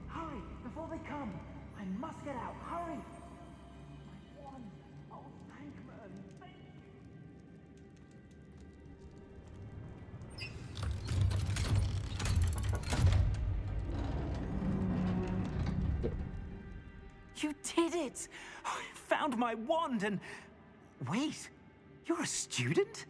[SPEAKER 21] Hurry, before they come. I must get out. Hurry. My wand. Oh, thank Merlin. Thank
[SPEAKER 20] You did it! I found my wand and... Wait, you're a student?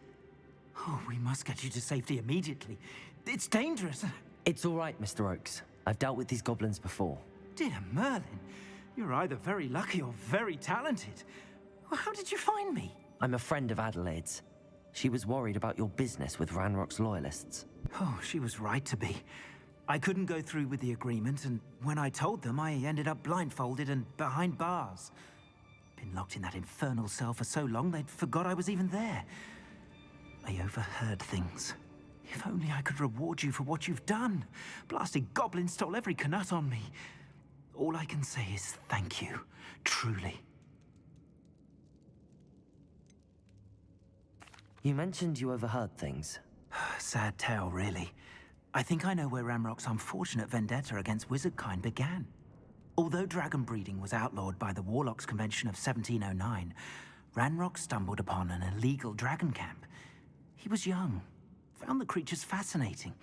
[SPEAKER 20] Oh, we must get you to safety immediately. It's dangerous.
[SPEAKER 3] It's all right, Mr. Oakes. I've dealt with these goblins before.
[SPEAKER 20] Dear Merlin, you're either very lucky or very talented. Well, how did you find me?
[SPEAKER 3] I'm a friend of Adelaide's. She was worried about your business with Ranrock's loyalists.
[SPEAKER 20] Oh, she was right to be. I couldn't go through with the agreement, and when I told them, I ended up blindfolded and behind bars. Been locked in that infernal cell for so long, they'd forgot I was even there. I overheard things. If only I could reward you for what you've done. Blasted goblins stole every knut on me. All I can say is thank you, truly.
[SPEAKER 3] You mentioned you overheard things.
[SPEAKER 20] Sad tale, really. I think I know where Ranrock's unfortunate vendetta against wizardkind began. Although dragon breeding was outlawed by the Warlocks Convention of 1709, Ranrock stumbled upon an illegal dragon camp. He was young, found the creatures fascinating.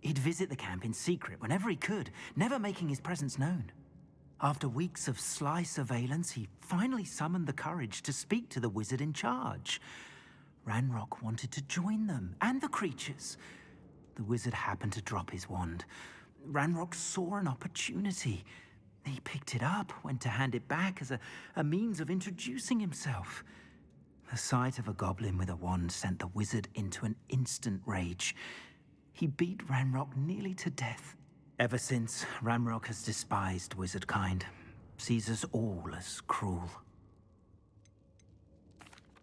[SPEAKER 20] He'd visit the camp in secret whenever he could, never making his presence known. After weeks of sly surveillance, he finally summoned the courage to speak to the wizard in charge. Ranrock wanted to join them, and the creatures. The wizard happened to drop his wand. Ranrock saw an opportunity. He picked it up, went to hand it back as a means of introducing himself. The sight of a goblin with a wand sent the wizard into an instant rage. He beat Ranrock nearly to death. Ever since, Ranrock has despised wizardkind, sees us all as cruel.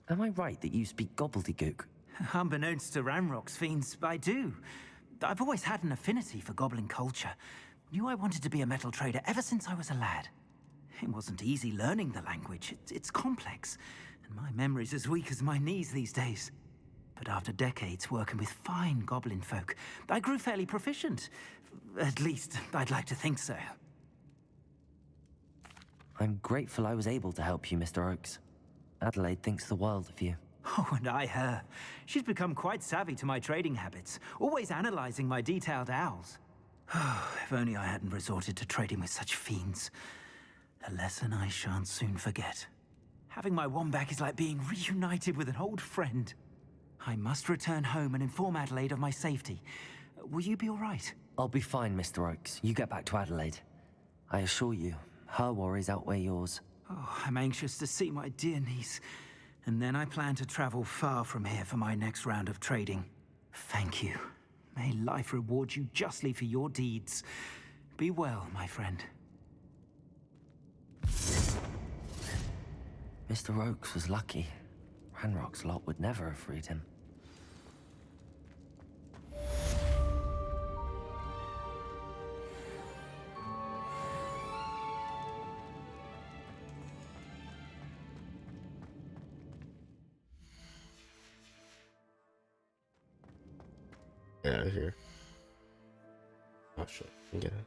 [SPEAKER 3] Am I right that you speak gobbledygook?
[SPEAKER 20] Unbeknownst to Ranrock's fiends, I do. I've always had an affinity for goblin culture. Knew I wanted to be a metal trader ever since I was a lad. It wasn't easy learning the language. It's complex, and my memory's as weak as my knees these days. But after decades working with fine goblin folk, I grew fairly proficient. At least, I'd like to think so.
[SPEAKER 3] I'm grateful I was able to help you, Mr. Oakes. Adelaide thinks the world of you.
[SPEAKER 20] Oh, and I her. She's become quite savvy to my trading habits, always analyzing my detailed owls. If only I hadn't resorted to trading with such fiends. A lesson I shan't soon forget. Having my wand back is like being reunited with an old friend. I must return home and inform Adelaide of my safety. Will you be all right?
[SPEAKER 3] I'll be fine, Mr. Oakes. You get back to Adelaide. I assure you, her worries outweigh yours.
[SPEAKER 20] Oh, I'm anxious to see my dear niece. And then I plan to travel far from here for my next round of trading. Thank you. May life reward you justly for your deeds. Be well, my friend.
[SPEAKER 3] Mr. Oakes was lucky. Ranrock's lot would never have freed him.
[SPEAKER 1] Get out of here. Oh shit, you can get it.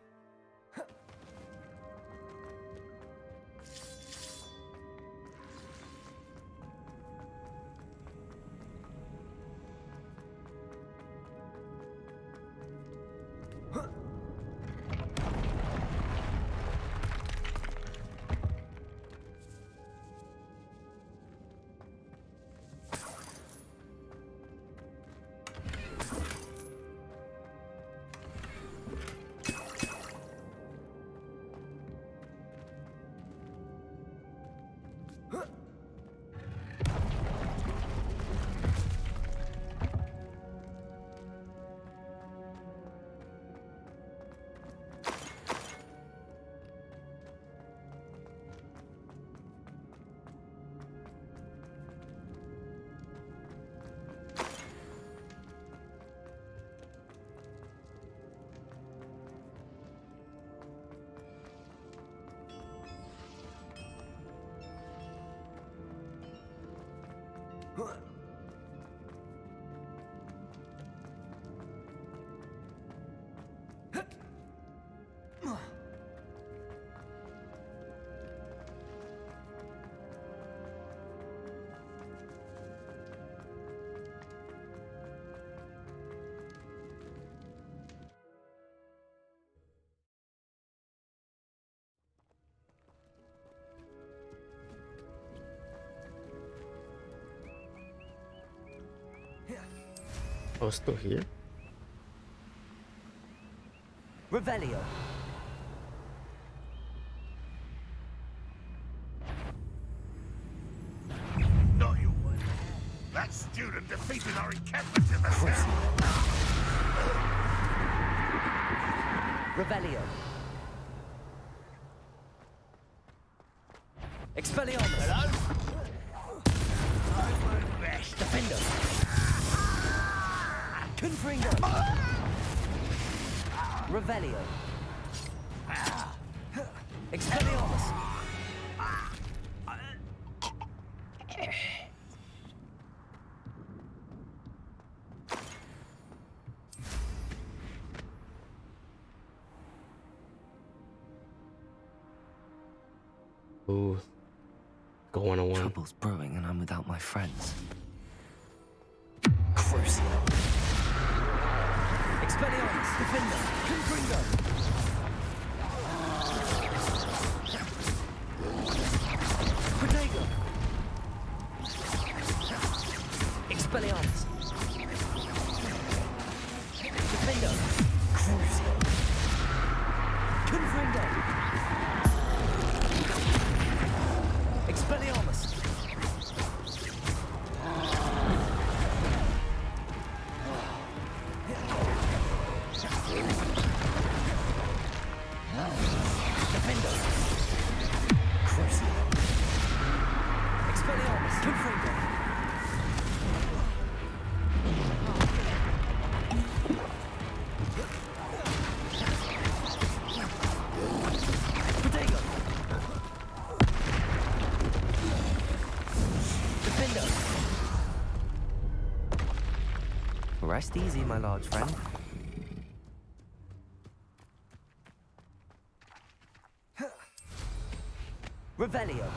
[SPEAKER 1] Oh, it's still here?
[SPEAKER 3] Revelio.
[SPEAKER 9] No, you wouldn't. That student defeated our encampment in the cell.
[SPEAKER 3] Revelio. Expelliarmus.
[SPEAKER 9] Hello?
[SPEAKER 3] Defender. Confringo. Revelio. Expelliarmus.
[SPEAKER 1] Ooh. Go one-on-one.
[SPEAKER 3] Trouble's brewing and I'm without my friends. Crucio. Expelliarmus. Defender. Confringo. Protego. Expelliarmus. Defender. Crucio. Confringo. Expelliarmus. Defender. Crucio. Expelliarmus. Confringo. Protego. Defender. Rest easy, my large friend. Revelio.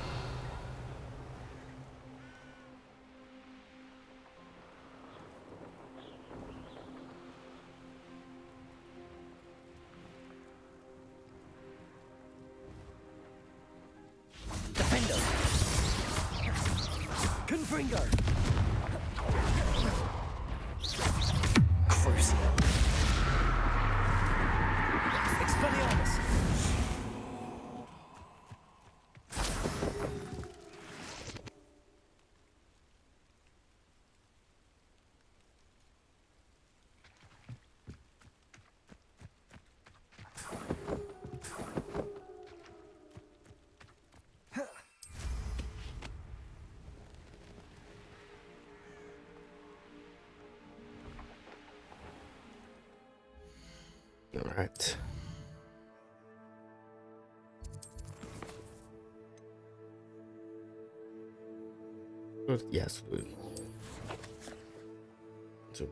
[SPEAKER 3] Defender. Confringo. Crucio. Expelliarmus.
[SPEAKER 1] All right. Yes. So.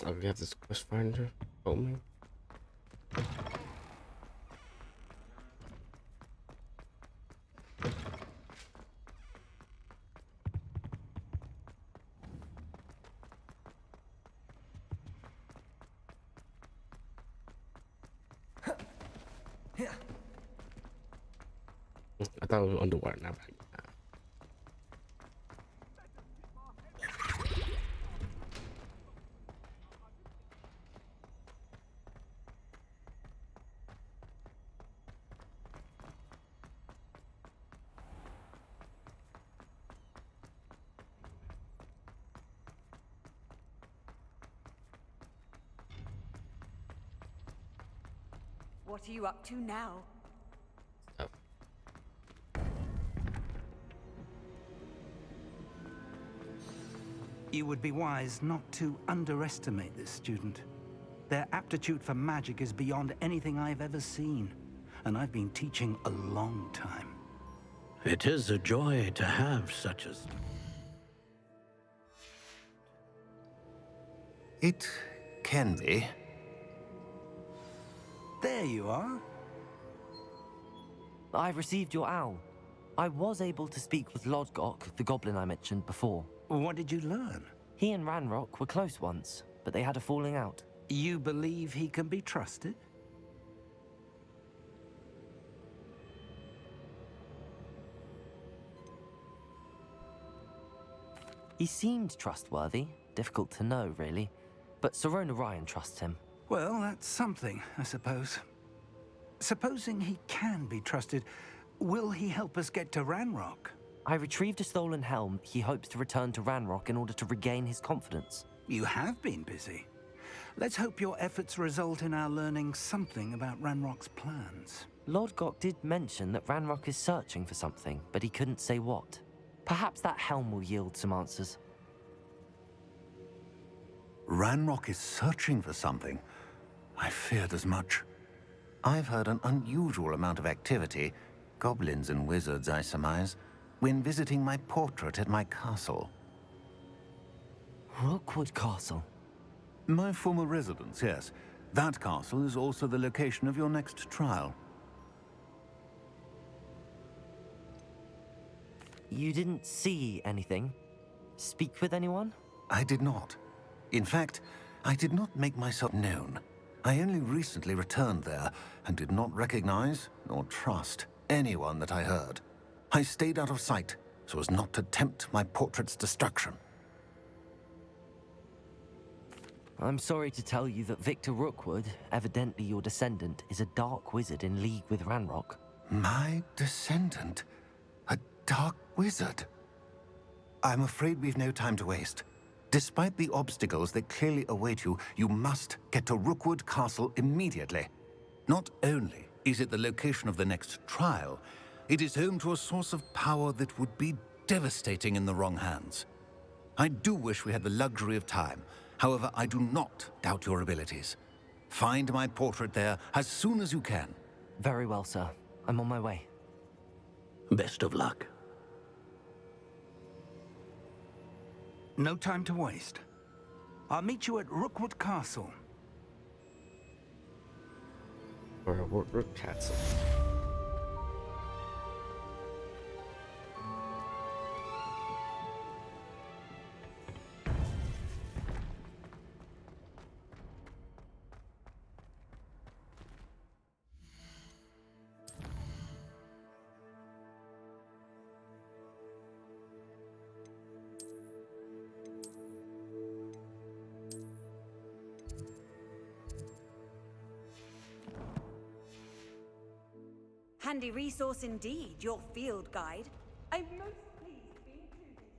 [SPEAKER 1] Oh, we have this quest finder. Oh man. I thought it was underwater. Now back.
[SPEAKER 2] What are you up to now?
[SPEAKER 17] You would be wise not to underestimate this student. Their aptitude for magic is beyond anything I've ever seen, and I've been teaching a long time.
[SPEAKER 8] It is a joy to have such a...
[SPEAKER 17] It can be. There you are.
[SPEAKER 3] I've received your owl. I was able to speak with Lodgok, the goblin I mentioned before.
[SPEAKER 17] What did you learn?
[SPEAKER 3] He and Ranrock were close once, but they had a falling out.
[SPEAKER 17] You believe he can be trusted?
[SPEAKER 3] He seemed trustworthy. Difficult to know, really. But Sirona Ryan trusts him.
[SPEAKER 17] Well, that's something, I suppose. Supposing he can be trusted, will he help us get to Ranrock?
[SPEAKER 3] I retrieved a stolen helm. He hopes to return to Ranrock in order to regain his confidence.
[SPEAKER 17] You have been busy. Let's hope your efforts result in our learning something about Ranrock's plans.
[SPEAKER 3] Lodgok did mention that Ranrock is searching for something, but he couldn't say what. Perhaps that helm will yield some answers.
[SPEAKER 22] Ranrock is searching for something? I feared as much. I've heard an unusual amount of activity, goblins and wizards, I surmise, when visiting my portrait at my castle.
[SPEAKER 3] Rookwood Castle?
[SPEAKER 22] My former residence, yes. That castle is also the location of your next trial.
[SPEAKER 3] You didn't see anything? Speak with anyone?
[SPEAKER 22] I did not. In fact, I did not make myself known. I only recently returned there and did not recognize nor trust anyone that I heard. I stayed out of sight so as not to tempt my portrait's destruction.
[SPEAKER 3] I'm sorry to tell you that Victor Rookwood, evidently your descendant, is a dark wizard in league with Ranrock.
[SPEAKER 22] My descendant? A dark wizard? I'm afraid we've no time to waste. Despite the obstacles that clearly await you, you must get to Rookwood Castle immediately. Not only is it the location of the next trial, it is home to a source of power that would be devastating in the wrong hands. I do wish we had the luxury of time. However, I do not doubt your abilities. Find my portrait there as soon as you can.
[SPEAKER 3] Very well, sir. I'm on my way.
[SPEAKER 8] Best of luck.
[SPEAKER 17] No time to waste. I'll meet you at Rookwood Castle.
[SPEAKER 1] Or Rookwood Castle.
[SPEAKER 2] Handy resource indeed, your field guide. I'm most pleased to be included.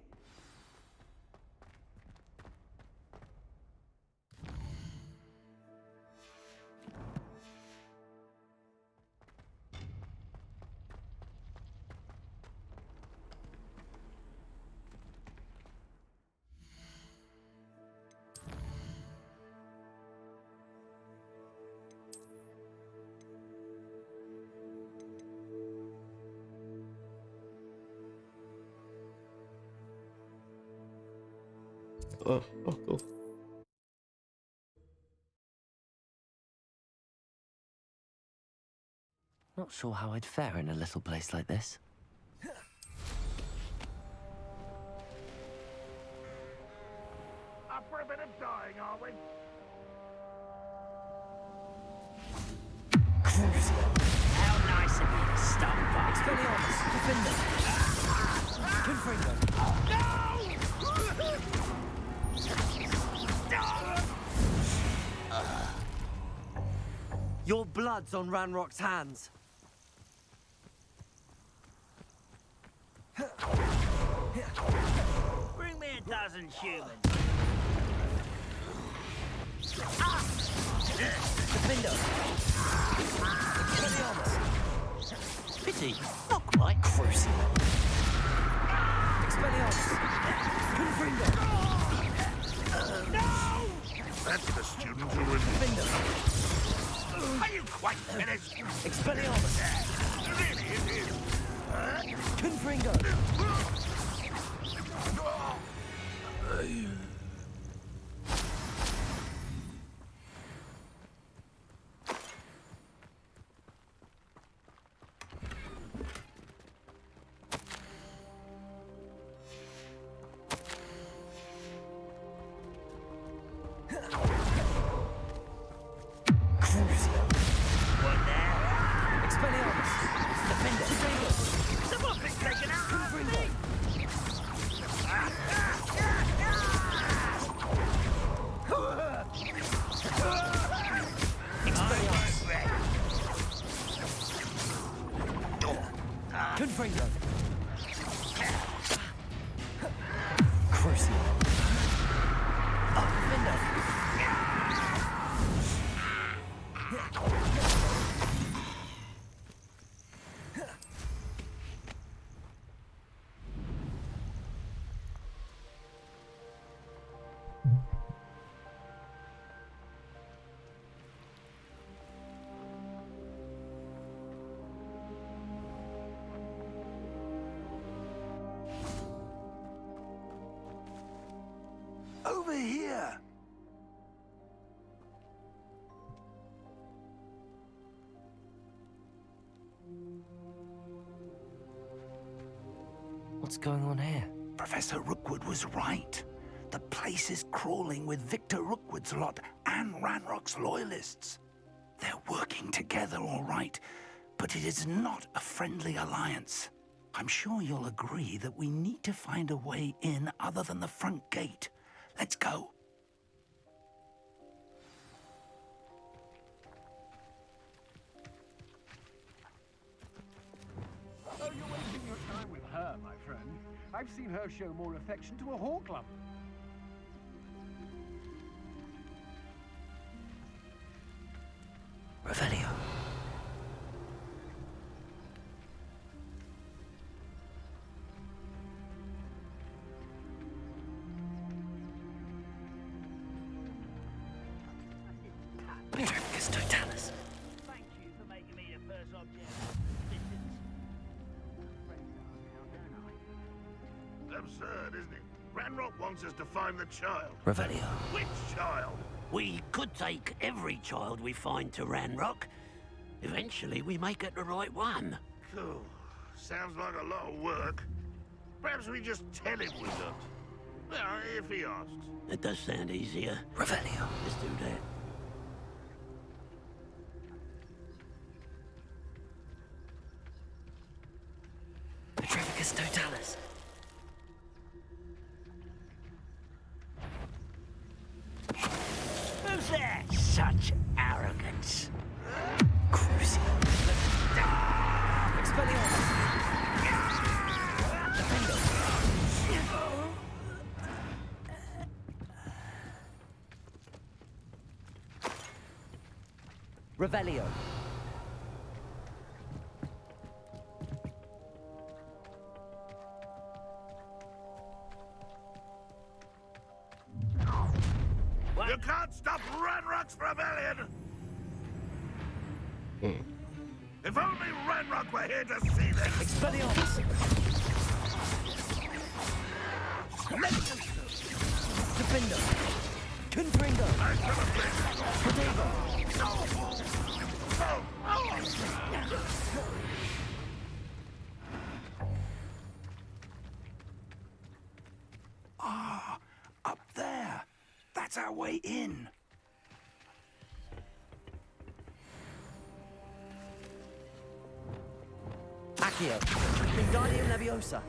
[SPEAKER 1] Oh, cool.
[SPEAKER 3] Not sure how I'd fare in a little place like this.
[SPEAKER 10] Up for a bit of dying, are we?
[SPEAKER 7] How nice of you to stop by. Expelliarmus, defender. Confringo.
[SPEAKER 3] Your blood's on Ranrock's hands.
[SPEAKER 10] Bring me a dozen humans.
[SPEAKER 7] Defender. Expelliarmus. Pity, not quite. Crucial. Expelliarmus. Confringo.
[SPEAKER 10] No!
[SPEAKER 9] That's the student who would...
[SPEAKER 7] Defender.
[SPEAKER 10] Are you quite finished?
[SPEAKER 7] Expelliarmus.
[SPEAKER 10] Really, it is.
[SPEAKER 7] Confringo. Confringo. Crucial. Defender.
[SPEAKER 17] Over here!
[SPEAKER 3] What's going on here?
[SPEAKER 17] Professor Rookwood was right. The place is crawling with Victor Rookwood's lot and Ranrock's loyalists. They're working together, all right, but it is not a friendly alliance. I'm sure you'll agree that we need to find a way in other than the front gate. Let's go.
[SPEAKER 19] Oh, you're wasting your time with her, my friend. I've seen her show more affection to a horcrux.
[SPEAKER 3] Revelio. Petrifacus totalis.
[SPEAKER 10] Thank you for making me the first object.
[SPEAKER 9] Absurd, isn't it? Ranrock wants us to find the child.
[SPEAKER 3] Revelio.
[SPEAKER 9] Which child?
[SPEAKER 6] We could take every child we find to Ranrock. Eventually, we may get the right one.
[SPEAKER 9] Cool. Sounds like a lot of work. Perhaps we just tell him we don't. Well, if he asks.
[SPEAKER 6] It does sound easier.
[SPEAKER 3] Revelio.
[SPEAKER 6] Let's do that.
[SPEAKER 3] Petrifacus totalis.
[SPEAKER 10] Who's there?
[SPEAKER 6] Such arrogance.
[SPEAKER 3] Crucial.
[SPEAKER 7] Expelliarmus. Defender. Revelio.
[SPEAKER 9] You can't stop Ranrock's rebellion! If only Ranrock were here to see this!
[SPEAKER 7] Expelliarmus. Defender. Confringo. Protego.
[SPEAKER 9] Oh,
[SPEAKER 17] Ah, up there. That's our way in.
[SPEAKER 12] Accio, Wingardium Leviosa.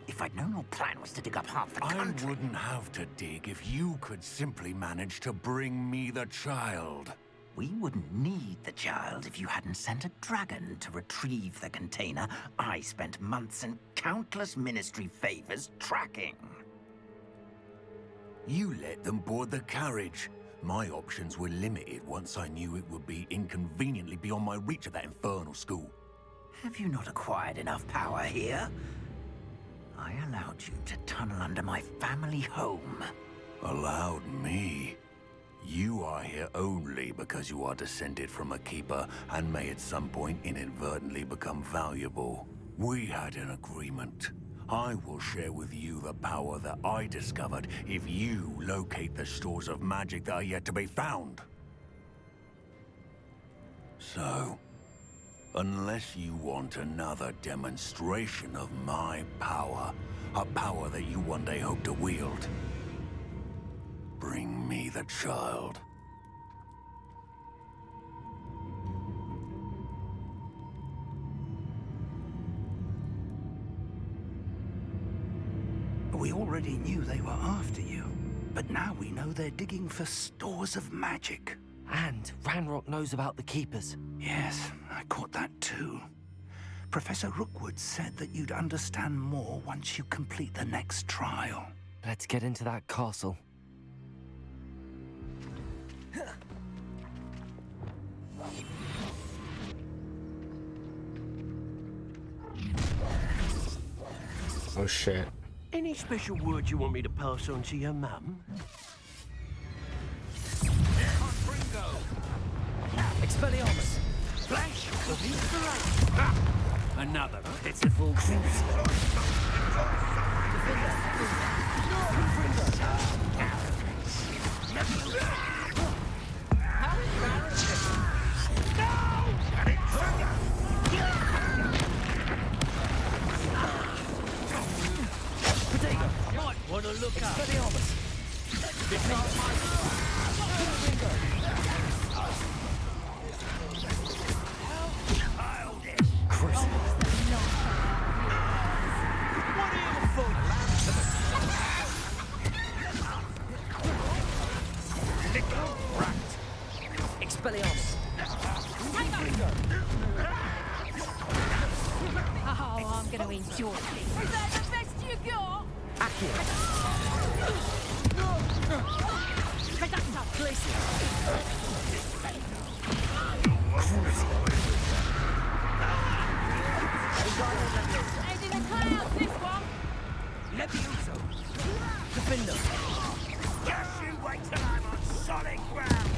[SPEAKER 20] If I'd known your plan was to dig up half the country...
[SPEAKER 15] I wouldn't have to dig if you could simply manage to bring me the child.
[SPEAKER 20] We wouldn't need the child if you hadn't sent a dragon to retrieve the container I spent months and countless ministry favors tracking.
[SPEAKER 15] You let them board the carriage. My options were limited once I knew it would be inconveniently beyond my reach at that infernal school.
[SPEAKER 20] Have you not acquired enough power here? I allowed you to tunnel under my family home.
[SPEAKER 15] Allowed me? You are here only because you are descended from a keeper and may at some point inadvertently become valuable. We had an agreement. I will share with you the power that I discovered if you locate the stores of magic that are yet to be found. So, unless you want another demonstration of my power, a power that you one day hope to wield, bring me the child.
[SPEAKER 17] We already knew they were after you, but now we know they're digging for stores of magic.
[SPEAKER 3] And Ranrock knows about the Keepers.
[SPEAKER 17] Yes, I caught that too. Professor Rookwood said that you'd understand more once you complete the next trial.
[SPEAKER 3] Let's get into that castle.
[SPEAKER 1] Oh shit.
[SPEAKER 23] Any special word you want me to pass on to your mum?
[SPEAKER 12] Expelliarmus.
[SPEAKER 23] Flash of inspiration. Another pitiful
[SPEAKER 12] How embarrassing. Potato.
[SPEAKER 23] Might want to look up.
[SPEAKER 12] Expelliarmus. Expelliarmus.
[SPEAKER 24] Oh, I'm gonna enjoy this.
[SPEAKER 2] Is that the best you got?
[SPEAKER 12] Accio.
[SPEAKER 2] Head in the clouds, this one.
[SPEAKER 23] Levioso.
[SPEAKER 12] Gryffindor.
[SPEAKER 23] Just you wait till I'm on solid ground.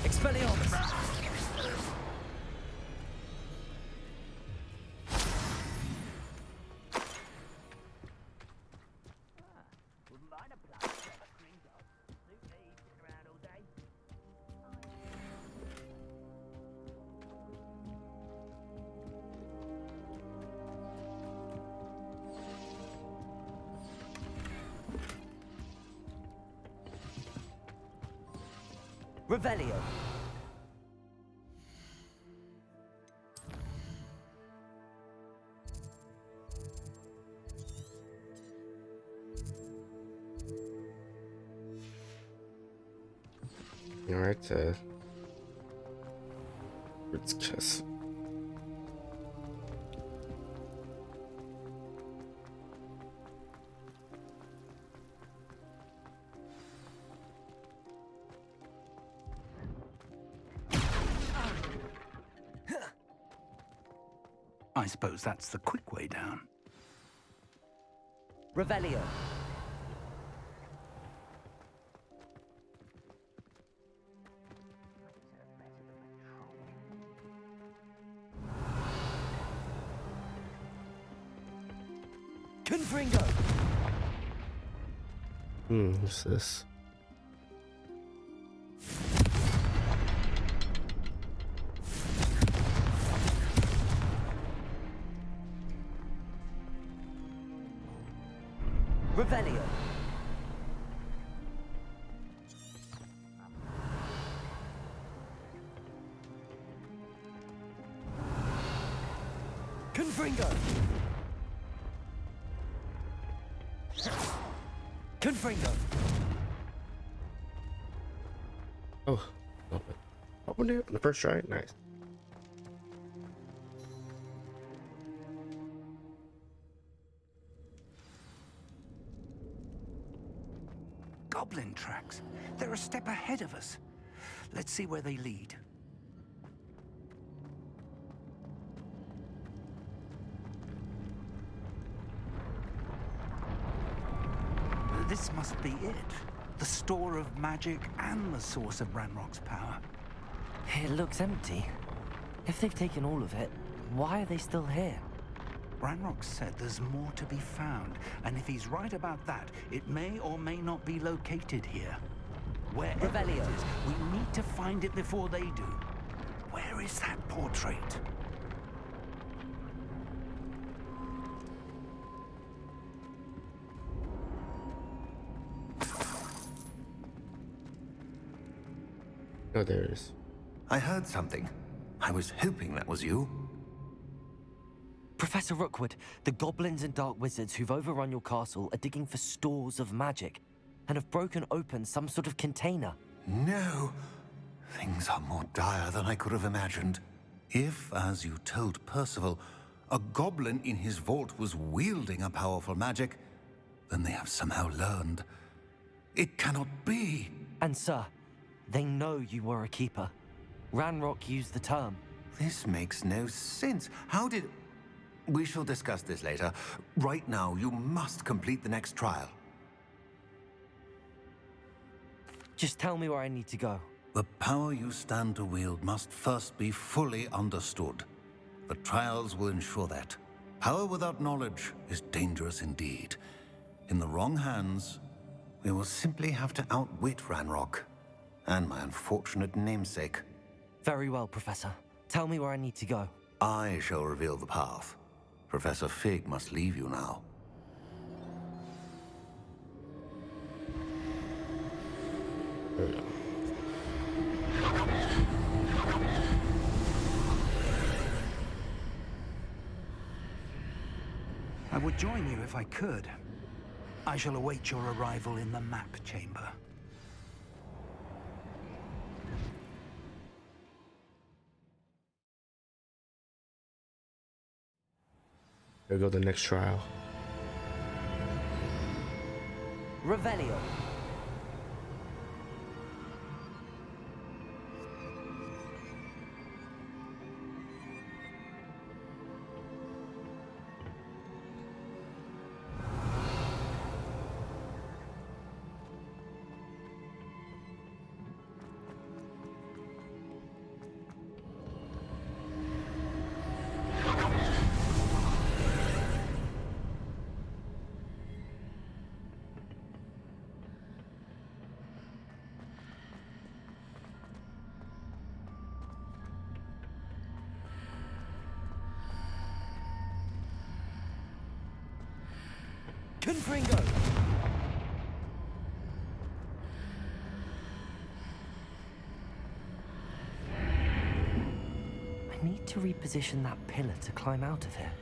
[SPEAKER 12] Expelliarmus. Revelio.
[SPEAKER 1] Alright, it's just
[SPEAKER 17] I suppose that's the quick way down.
[SPEAKER 12] Revelio. Confringo!
[SPEAKER 1] What's this?
[SPEAKER 12] Revelio. Confringo. Confringo.
[SPEAKER 1] Oh, opened it on the first try. Nice.
[SPEAKER 17] Goblin tracks. They're a step ahead of us. Let's see where they lead. This must be it. The store of magic and the source of Ranrock's power.
[SPEAKER 3] It looks empty. If they've taken all of it, why are they still here?
[SPEAKER 17] Ranrock said there's more to be found, and if he's right about that, it may or may not be located here. Wherever it
[SPEAKER 12] Revelio.
[SPEAKER 17] is, we need to find it before they do. Where is that portrait?
[SPEAKER 1] Oh, there it is.
[SPEAKER 22] I heard something. I was hoping that was you.
[SPEAKER 3] Professor Rookwood, the goblins and dark wizards who've overrun your castle are digging for stores of magic and have broken open some sort of container.
[SPEAKER 22] No. Things are more dire than I could have imagined. If, as you told Percival, a goblin in his vault was wielding a powerful magic, then they have somehow learned. It cannot be.
[SPEAKER 3] And sir, they know you were a keeper. Ranrock used the term.
[SPEAKER 22] This makes no sense. How did... We shall discuss this later. Right now, you must complete the next trial.
[SPEAKER 3] Just tell me where I need to go.
[SPEAKER 22] The power you stand to wield must first be fully understood. The trials will ensure that. Power without knowledge is dangerous indeed. In the wrong hands, we will simply have to outwit Ranrock and my unfortunate namesake.
[SPEAKER 3] Very well, Professor. Tell me where I need to go.
[SPEAKER 22] I shall reveal the path. Professor Fig must leave you now.
[SPEAKER 17] I would join you if I could. I shall await your arrival in the map chamber.
[SPEAKER 1] Here go the next trial.
[SPEAKER 12] Revelio. Confringo.
[SPEAKER 3] I need to reposition that pillar to climb out of here.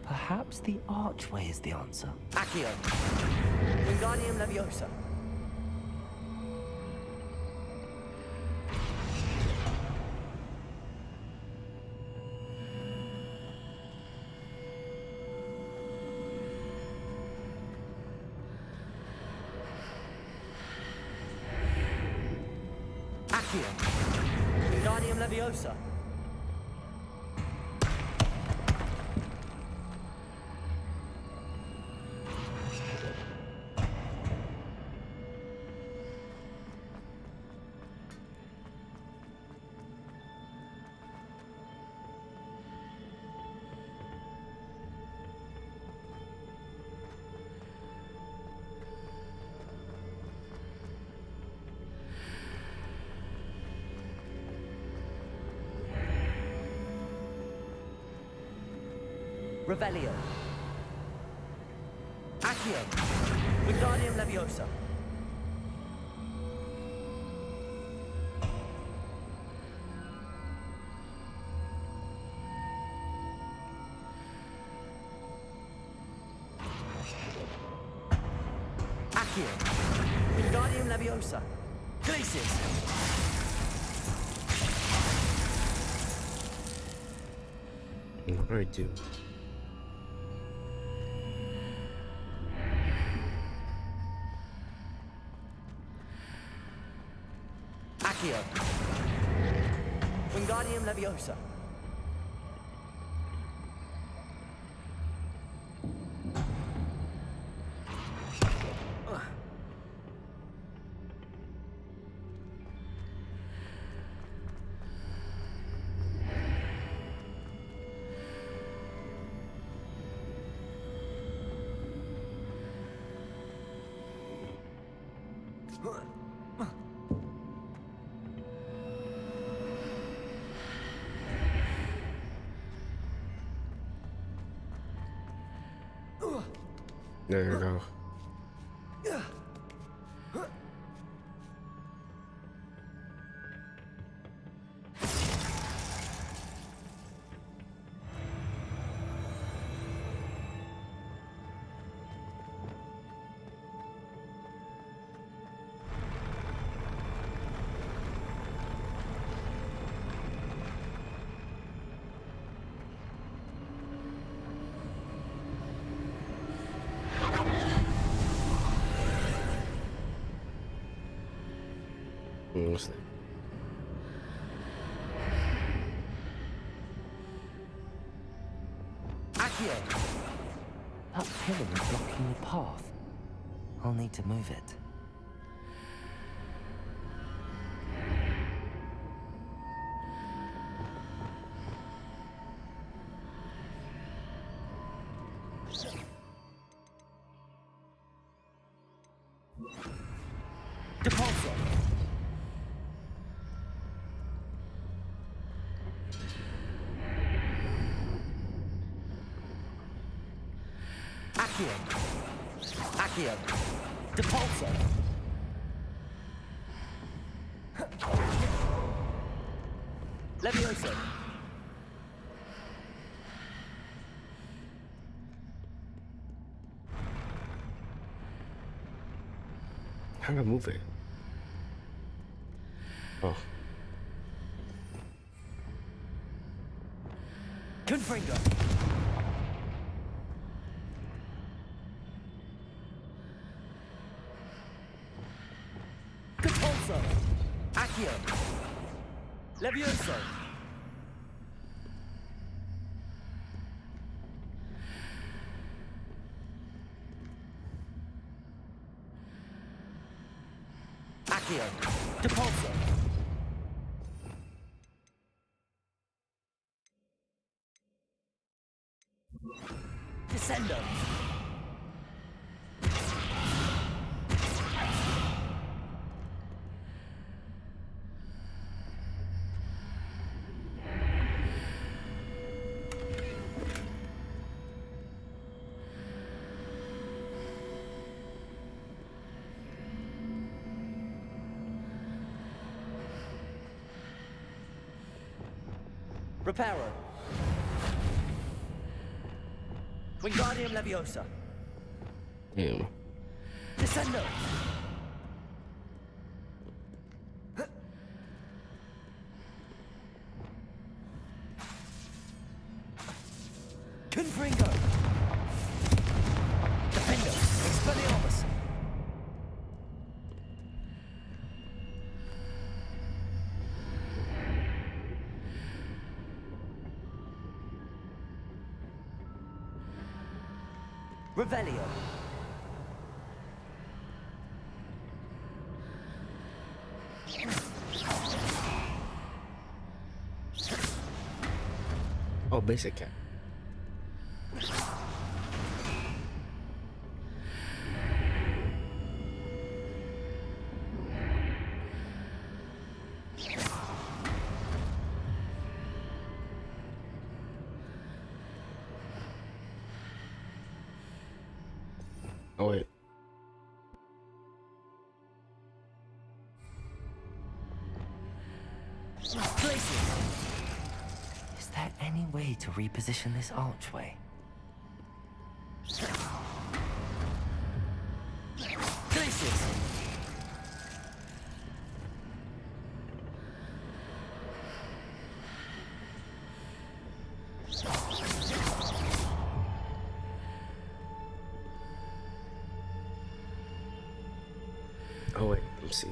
[SPEAKER 3] Perhaps the archway is the answer.
[SPEAKER 12] Accio. Wingardium Leviosa. Accio. Wingardium Leviosa. Revelio. Accio. Wingardium Leviosa. Accio. Wingardium Leviosa. Glacis.
[SPEAKER 1] What do I do?
[SPEAKER 12] Accio. Wingardium Leviosa.
[SPEAKER 1] There you go. What's that?
[SPEAKER 12] Accio.
[SPEAKER 3] That pillar is blocking the path. I'll need to move it.
[SPEAKER 12] Depulso. Accio. Accio. Depulso. Levioso.
[SPEAKER 1] How do I move it? Oh.
[SPEAKER 12] Confringo. Depulso. Accio. Levioso. Accio. Depulso. Descendo. Reparo. Wingardium Leviosa.
[SPEAKER 1] Damn.
[SPEAKER 12] Descendo. Confringo. Defendo. Expelliarmus. Revelio.
[SPEAKER 1] Oh, basic cat. Oh wait.
[SPEAKER 3] Places. Is there any way to reposition this archway? Places.
[SPEAKER 1] Oh wait, let me see.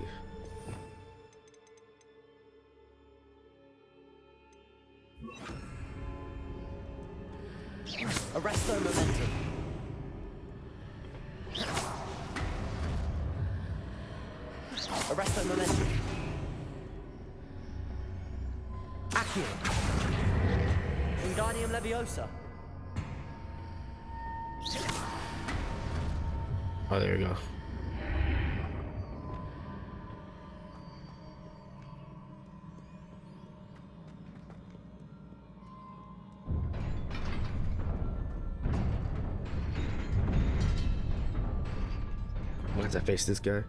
[SPEAKER 12] Arrest their momentum. Arrest their momentum. Accio. Wingardium Leviosa.
[SPEAKER 1] Oh, there we go. Once I face this guy.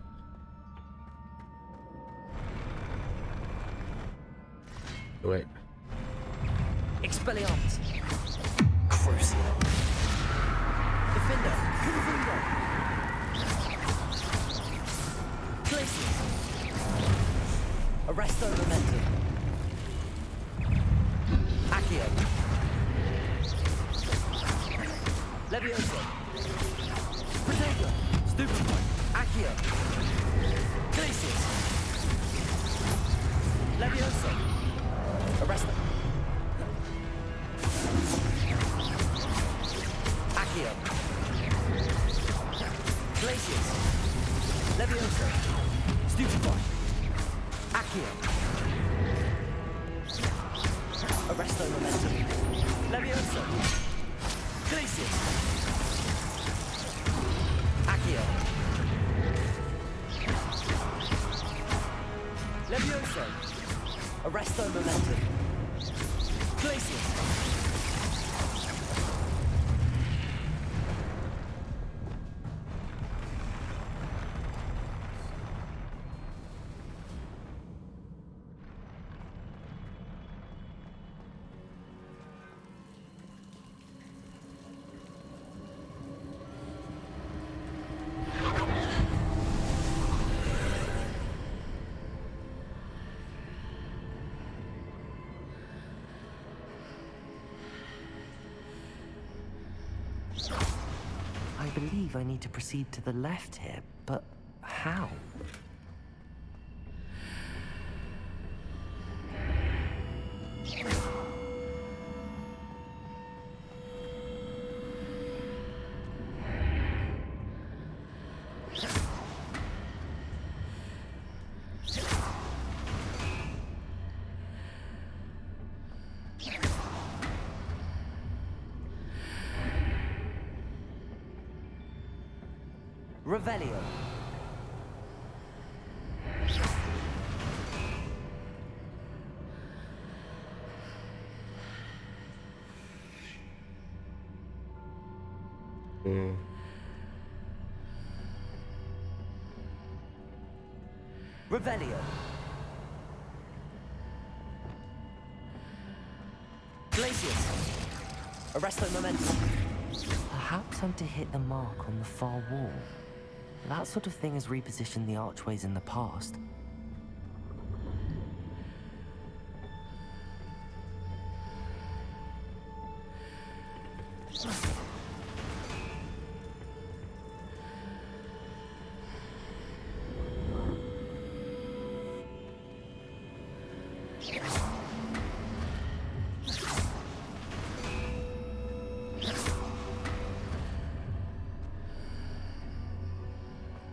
[SPEAKER 1] Wait.
[SPEAKER 12] Expelliarmus. Crucial. Defender. Gryffindor. Places. Arrest their momentum. Accio. Leviosa. Protego. Stupefy. Accio. Places. Leviosa. Arrest them. Accio. Glacius. Leviosa. Stupefy. Accio. Arrest their momentum. Leviosa. Glacius. Accio. Leviosa. Arrest their momentum. Glacius.
[SPEAKER 3] I believe I need to proceed to the left here, but how?
[SPEAKER 12] Revelio. Revelio. Glacius. Arrest their momentum.
[SPEAKER 3] Perhaps I'm to hit the mark on the far wall. That sort of thing has repositioned the archways in the past.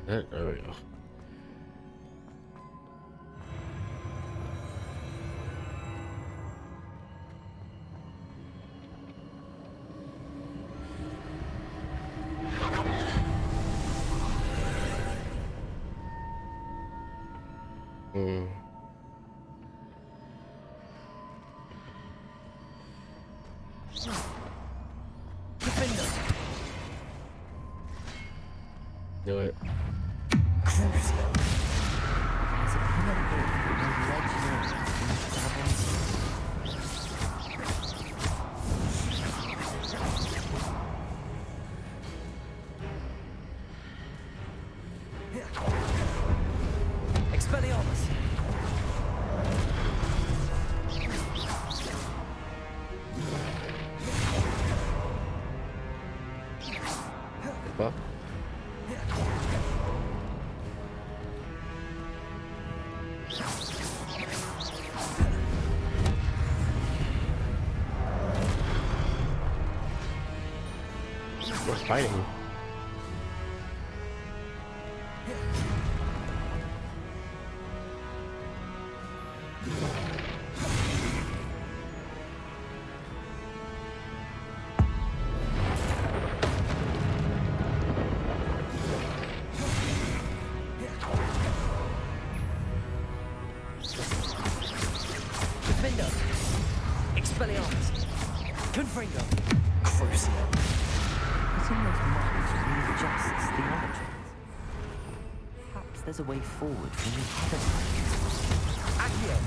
[SPEAKER 1] There we go. Do it.
[SPEAKER 3] Crucial. There's a pin and book that will let you know when you travel. Expelliarmus.
[SPEAKER 1] Well. We're fighting.
[SPEAKER 12] Gryffindor. Expelliarmus. Confringo.
[SPEAKER 3] Crucial. Putting those models readjusts the origins. Perhaps there's a way forward from the other side.
[SPEAKER 12] Accio.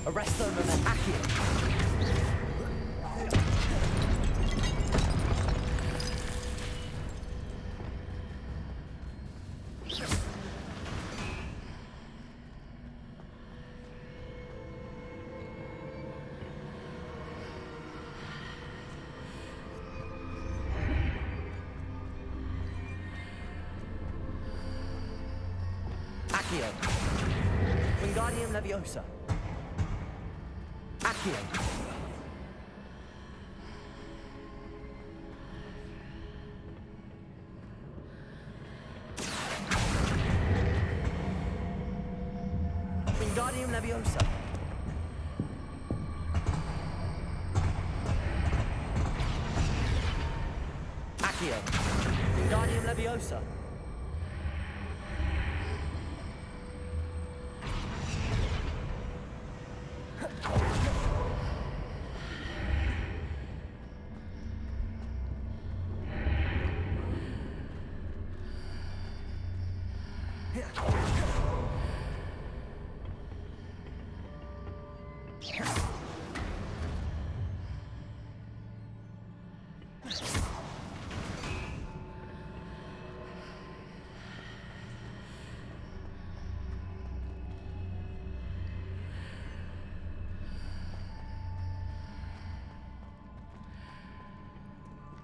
[SPEAKER 12] Arresto momentum. Accio. Accio. Wingardium Leviosa. Accio. Wingardium Leviosa. Accio. Wingardium Leviosa.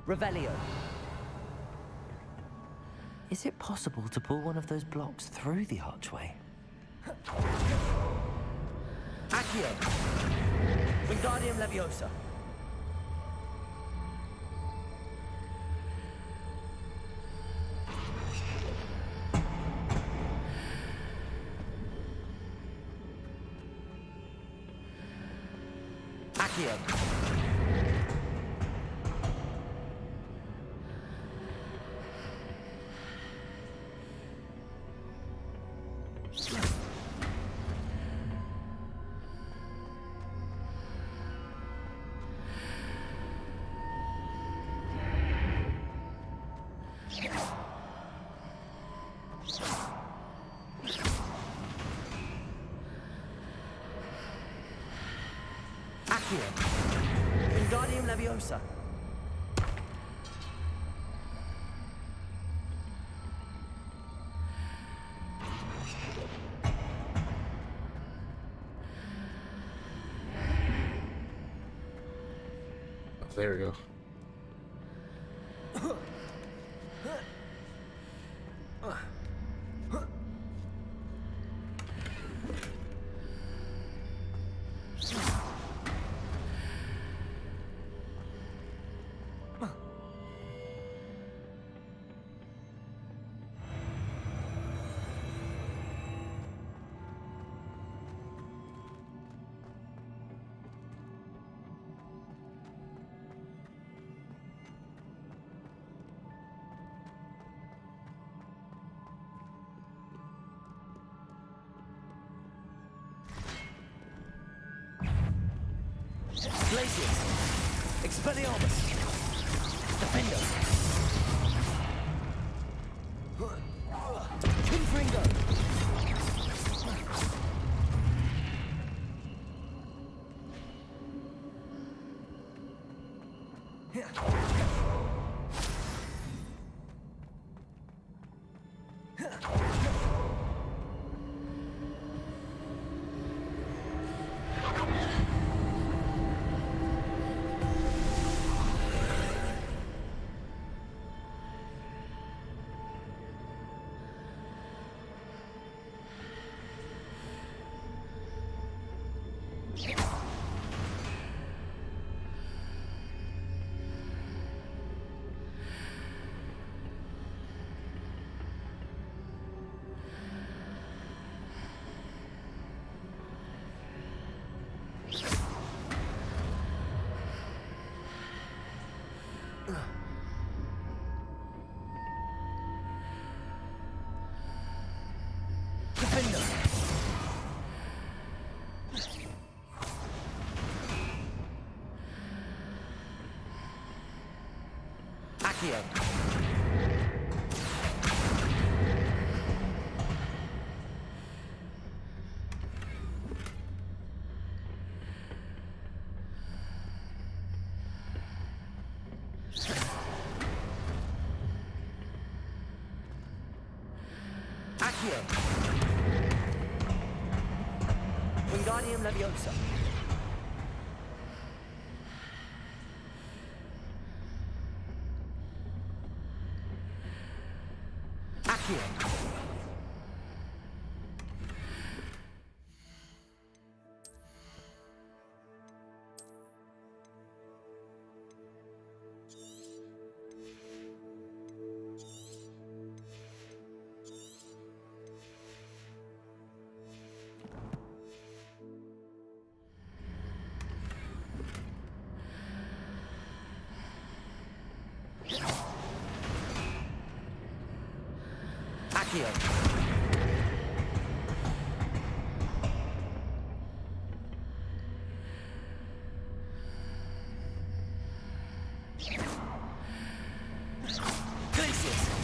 [SPEAKER 12] Revelio.
[SPEAKER 3] Is it possible to pull one of those blocks through the archway?
[SPEAKER 12] Accio. Wingardium Leviosa. Accio. Accio. Wingardium Leviosa.
[SPEAKER 1] There we go.
[SPEAKER 12] Glacius. Expelliarmus. Defender. Confringo. Defender. Accio. Accio. Wingardium Leviosa. Accio. Accio. Glacius.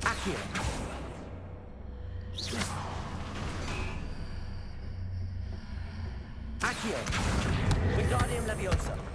[SPEAKER 12] Accio. Accio. Wingardium Leviosa.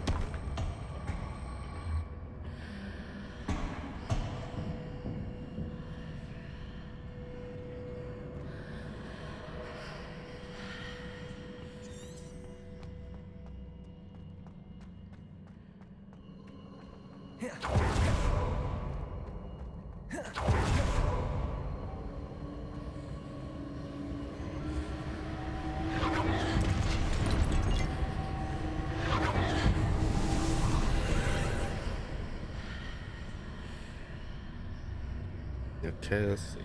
[SPEAKER 1] Okay, let's see.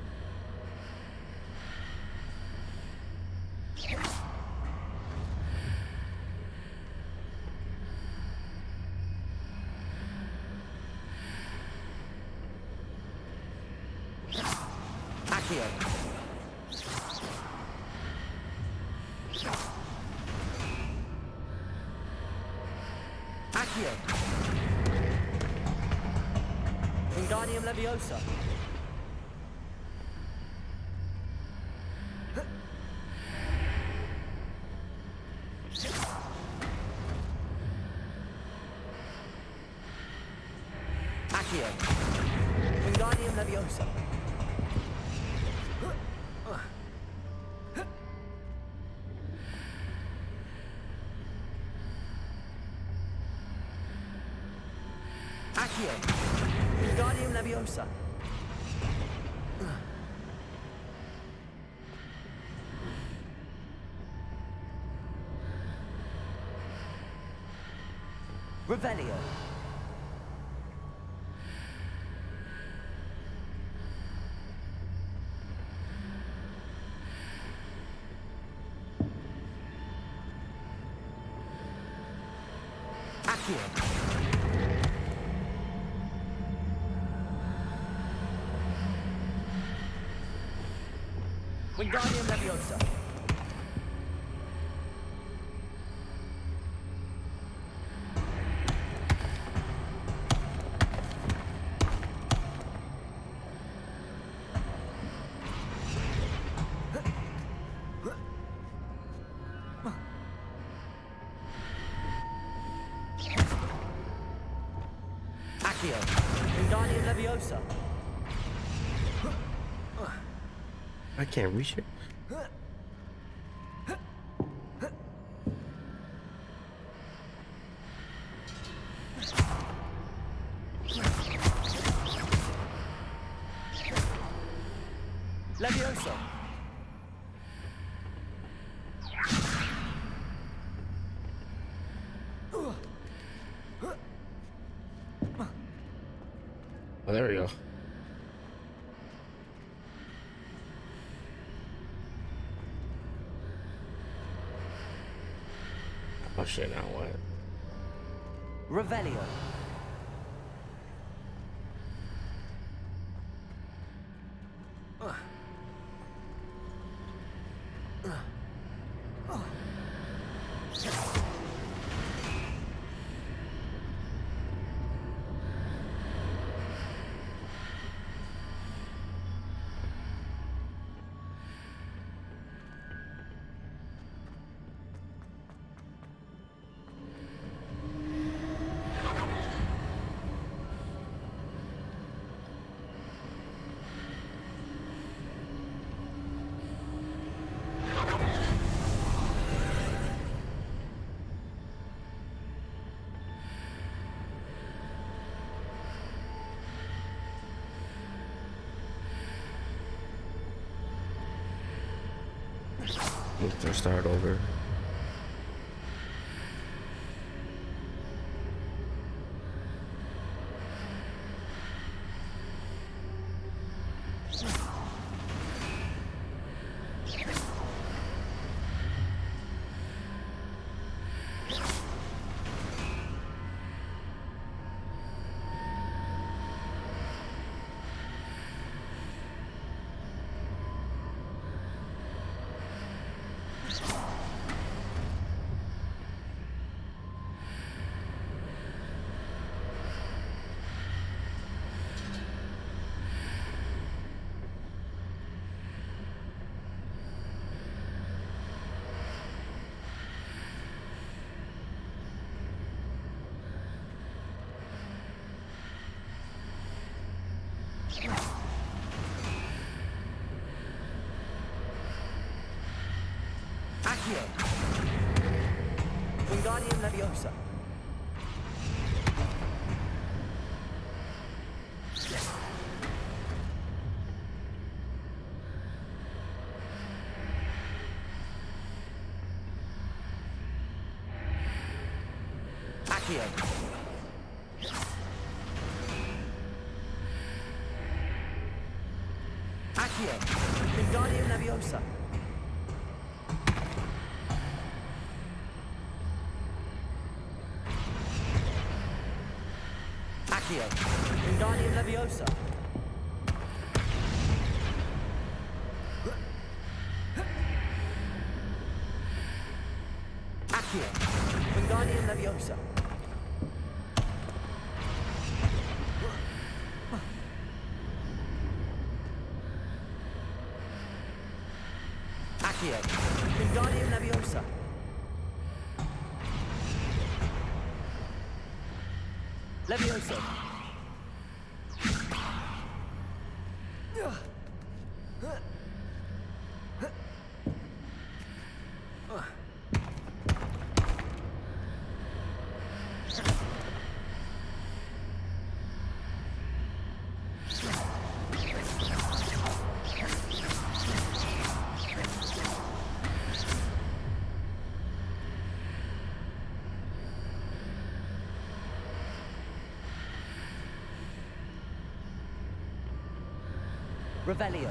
[SPEAKER 12] Accio. Accio. Wingardium Leviosa. Accio. Wingardium Leviosa. Accio. Wingardium Leviosa. Revelio. Accio. Wingardium Leviosa. Accio. Wingardium Leviosa.
[SPEAKER 1] I can't reach it.
[SPEAKER 12] Leviosa.
[SPEAKER 1] Oh, there we go. Oh shit, now what?
[SPEAKER 12] Revelio.
[SPEAKER 1] Need to start over.
[SPEAKER 12] Accio. Wingardium Leviosa. Accio. Accio. Wingardium Leviosa. Accio. Wingardium Leviosa. Accio. Wingardium Leviosa. Accio. Wingardium Leviosa. Leviosa. Revelio.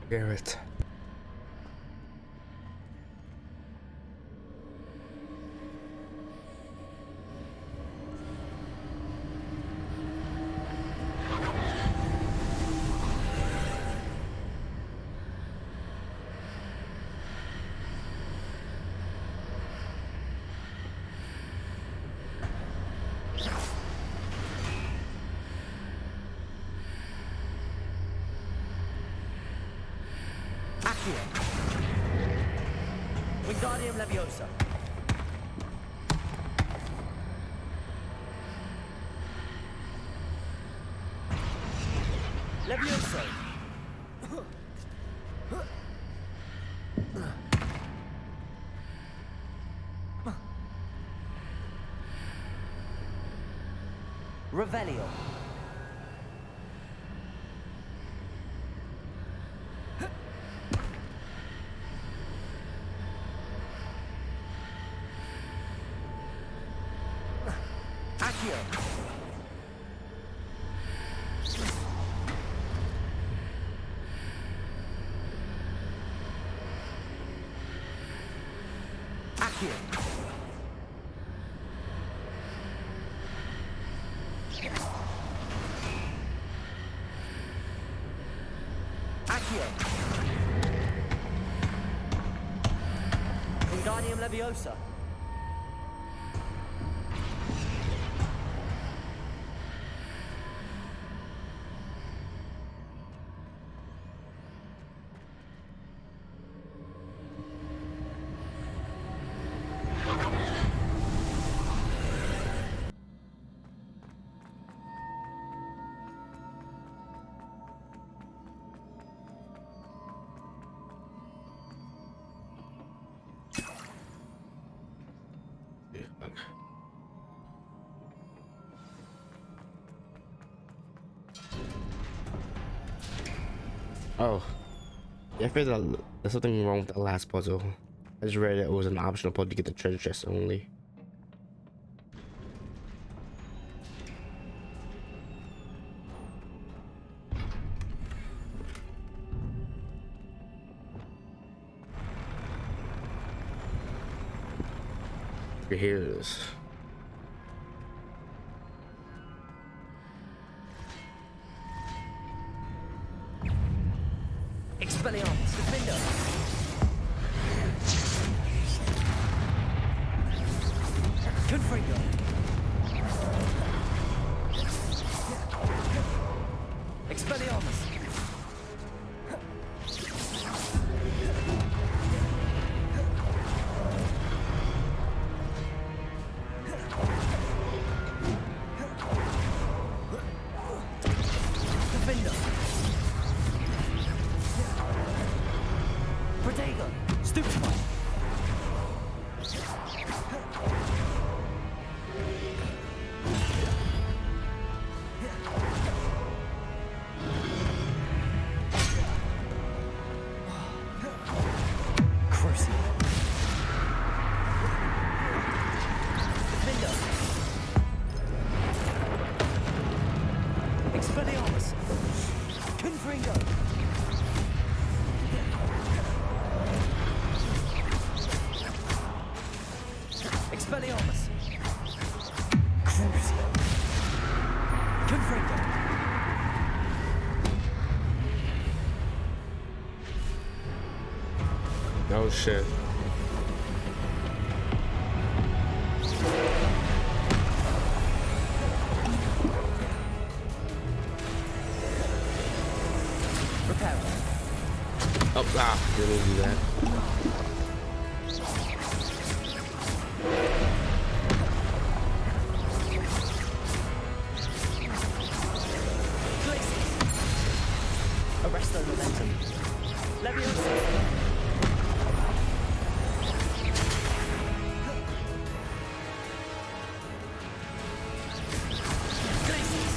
[SPEAKER 1] Garrett.
[SPEAKER 12] Accio. Wingardium Leviosa. Levioso. Revelio. Accio. Accio. Accio. Wingardium Leviosa.
[SPEAKER 1] Oh, yeah, I figured that there's something wrong with the last puzzle. I just read it was an optional puzzle to get the treasure chest only. Here's
[SPEAKER 12] Expelliarmus Defender. Confringo. Expelliarmus. Defender. Protego. Stupefy. Crucible. Defender. Expelliarmus. Confringo. Expelliarmus. Crucio. Confringo.
[SPEAKER 1] oh shit.
[SPEAKER 12] Repair.
[SPEAKER 1] Oh, didn't do that.
[SPEAKER 12] Arresto momentum. Leviosa. Glacius.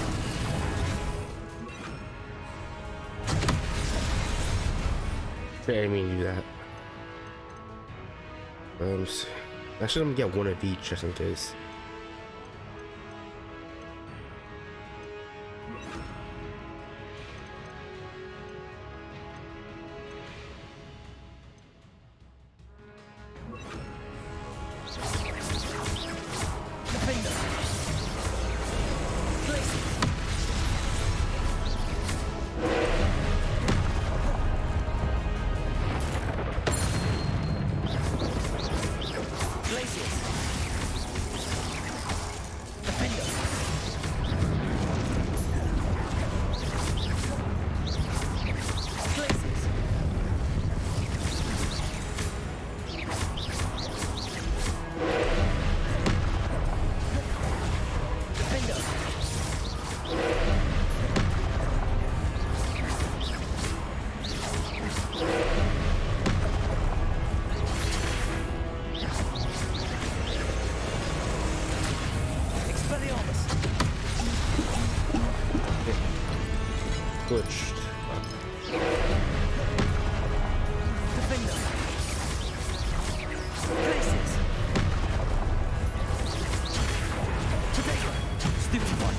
[SPEAKER 1] I didn't mean to do that. I should get one of each just in case. switched.
[SPEAKER 12] Defender. Places. Potato. Stupid one.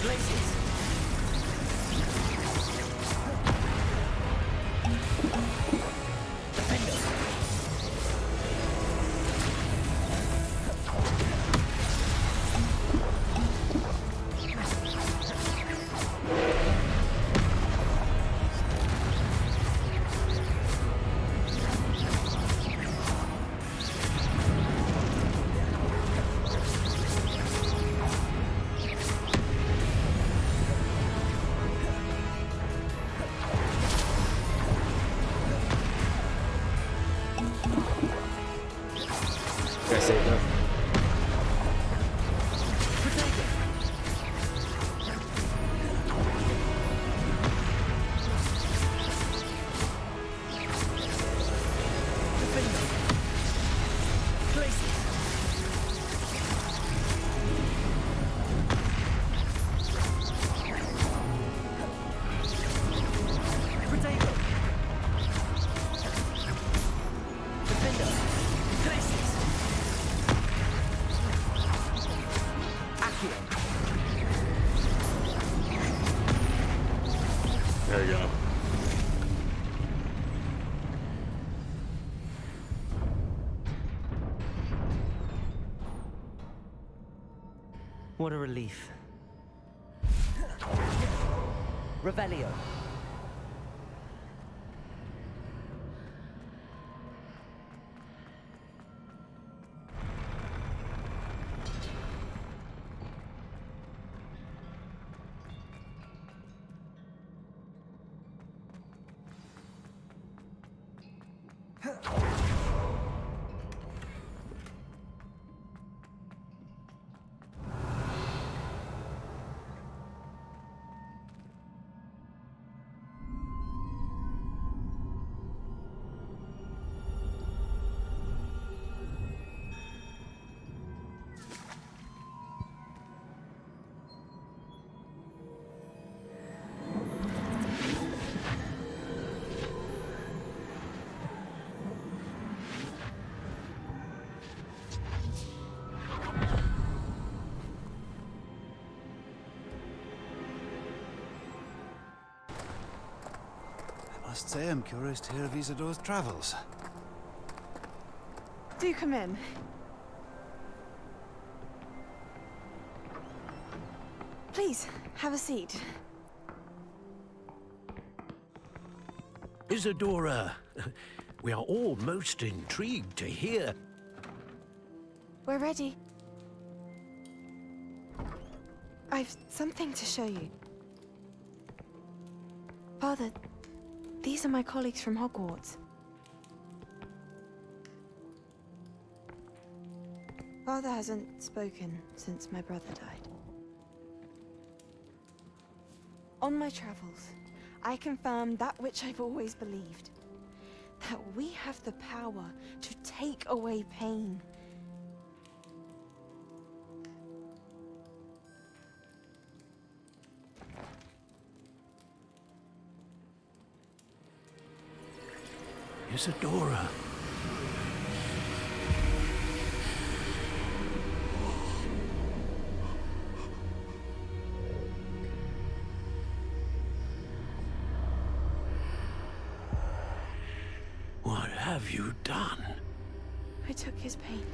[SPEAKER 12] Places.
[SPEAKER 1] I saved up. There you go.
[SPEAKER 12] What a relief. Revelio.
[SPEAKER 5] I must say I'm curious to hear of Isidor's travels.
[SPEAKER 14] Do come in. Please, have a seat.
[SPEAKER 6] Isadora, we are all most intrigued to hear.
[SPEAKER 14] We're ready. I've something to show you. Father, these are my colleagues from Hogwarts. Father hasn't spoken since my brother died. On my travels, I confirmed that which I've always believed. That we have the power to take away pain.
[SPEAKER 6] Isadora. What have you done?
[SPEAKER 14] I took his pain.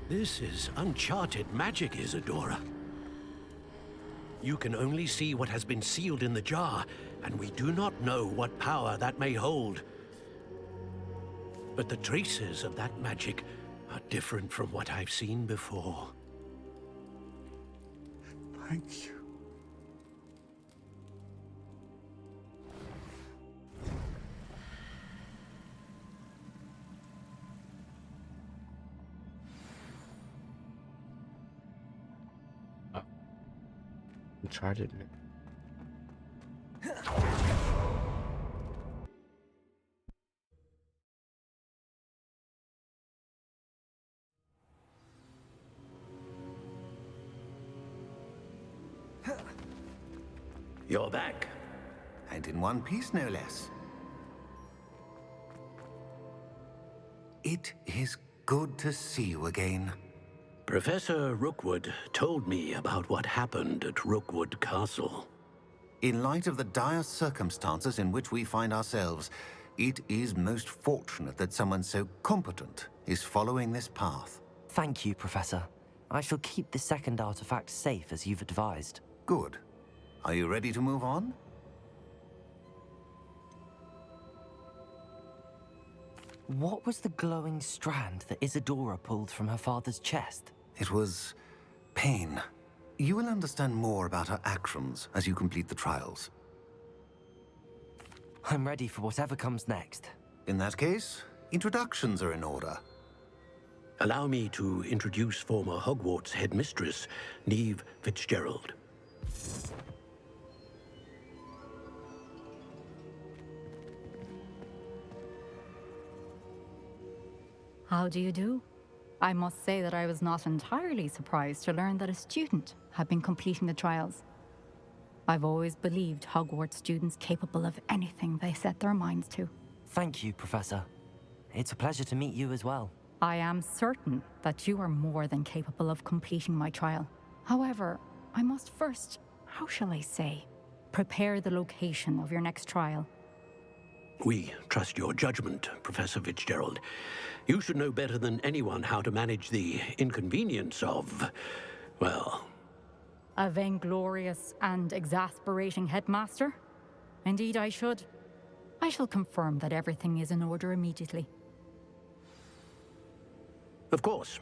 [SPEAKER 6] This is uncharted magic, Isadora. You can only see what has been sealed in the jar, and we do not know what power that may hold. But the traces of that magic are different from what I've seen before.
[SPEAKER 5] Thank you.
[SPEAKER 1] Uncharted.
[SPEAKER 8] You're back.
[SPEAKER 22] And in one piece, no less. It is good to see you again.
[SPEAKER 8] Professor Rookwood told me about what happened at Rookwood Castle.
[SPEAKER 22] In light of the dire circumstances in which we find ourselves, it is most fortunate that someone so competent is following this path.
[SPEAKER 3] Thank you, Professor. I shall keep the second artifact safe as you've advised.
[SPEAKER 22] Good. Are you ready to move on?
[SPEAKER 3] What was the glowing strand that Isadora pulled from her father's chest?
[SPEAKER 22] It was pain. You will understand more about her actions as you complete the trials.
[SPEAKER 3] I'm ready for whatever comes next.
[SPEAKER 22] In that case, introductions are in order.
[SPEAKER 8] Allow me to introduce former Hogwarts headmistress, Neve Fitzgerald.
[SPEAKER 11] How do you do? I must say that I was not entirely surprised to learn that a student had been completing the trials. I've always believed Hogwarts students capable of anything they set their minds to.
[SPEAKER 3] Thank you, Professor. It's a pleasure to meet you as well.
[SPEAKER 11] I am certain that you are more than capable of completing my trial. However, I must first, how shall I say, prepare the location of your next trial.
[SPEAKER 8] We trust your judgment, Professor Fitzgerald. You should know better than anyone how to manage the inconvenience of, well...
[SPEAKER 11] A vainglorious and exasperating headmaster? Indeed I should. I shall confirm that everything is in order immediately.
[SPEAKER 8] Of course.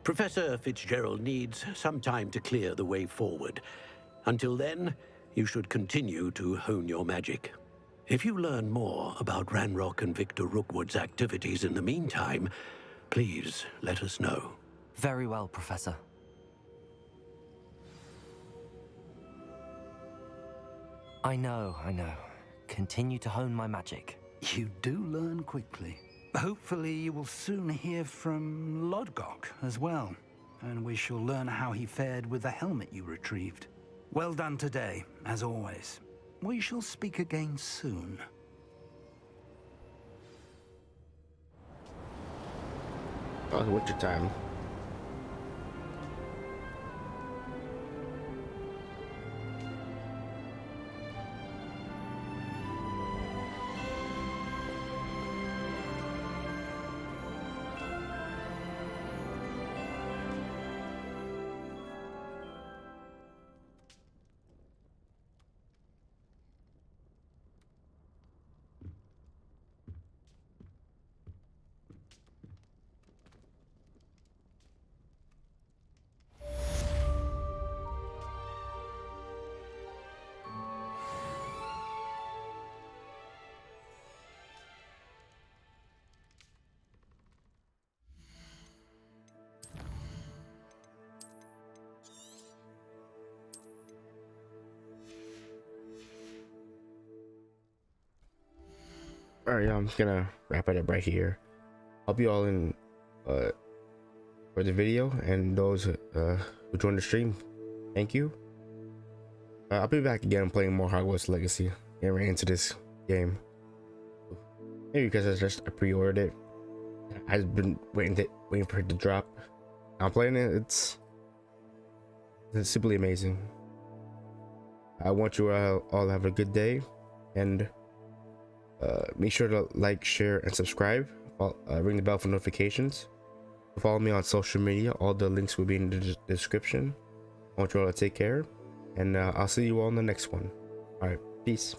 [SPEAKER 8] Professor Fitzgerald needs some time to clear the way forward. Until then, you should continue to hone your magic. If you learn more about Ranrock and Victor Rookwood's activities in the meantime, please let us know.
[SPEAKER 3] Very well, Professor. I know. Continue to hone my magic.
[SPEAKER 17] You do learn quickly. Hopefully you will soon hear from Lodgok as well, and we shall learn how he fared with the helmet you retrieved. Well done today, as always. We shall speak again soon.
[SPEAKER 1] Oh, it's winter time. Alright, I'm just gonna wrap it up right here. I'll be all in for the video, and those who joined the stream, thank you. I'll be back again playing more Hogwarts Legacy, getting right into this game. Maybe because I pre-ordered it. I've been waiting for it to drop. I'm playing it. It's simply amazing. I want you all to have a good day, and make sure to like, share, and subscribe. Ring the bell for notifications. Follow me on social media. All the links will be in the description. I want you all to take care, and I'll see you all in the next one. All right, peace.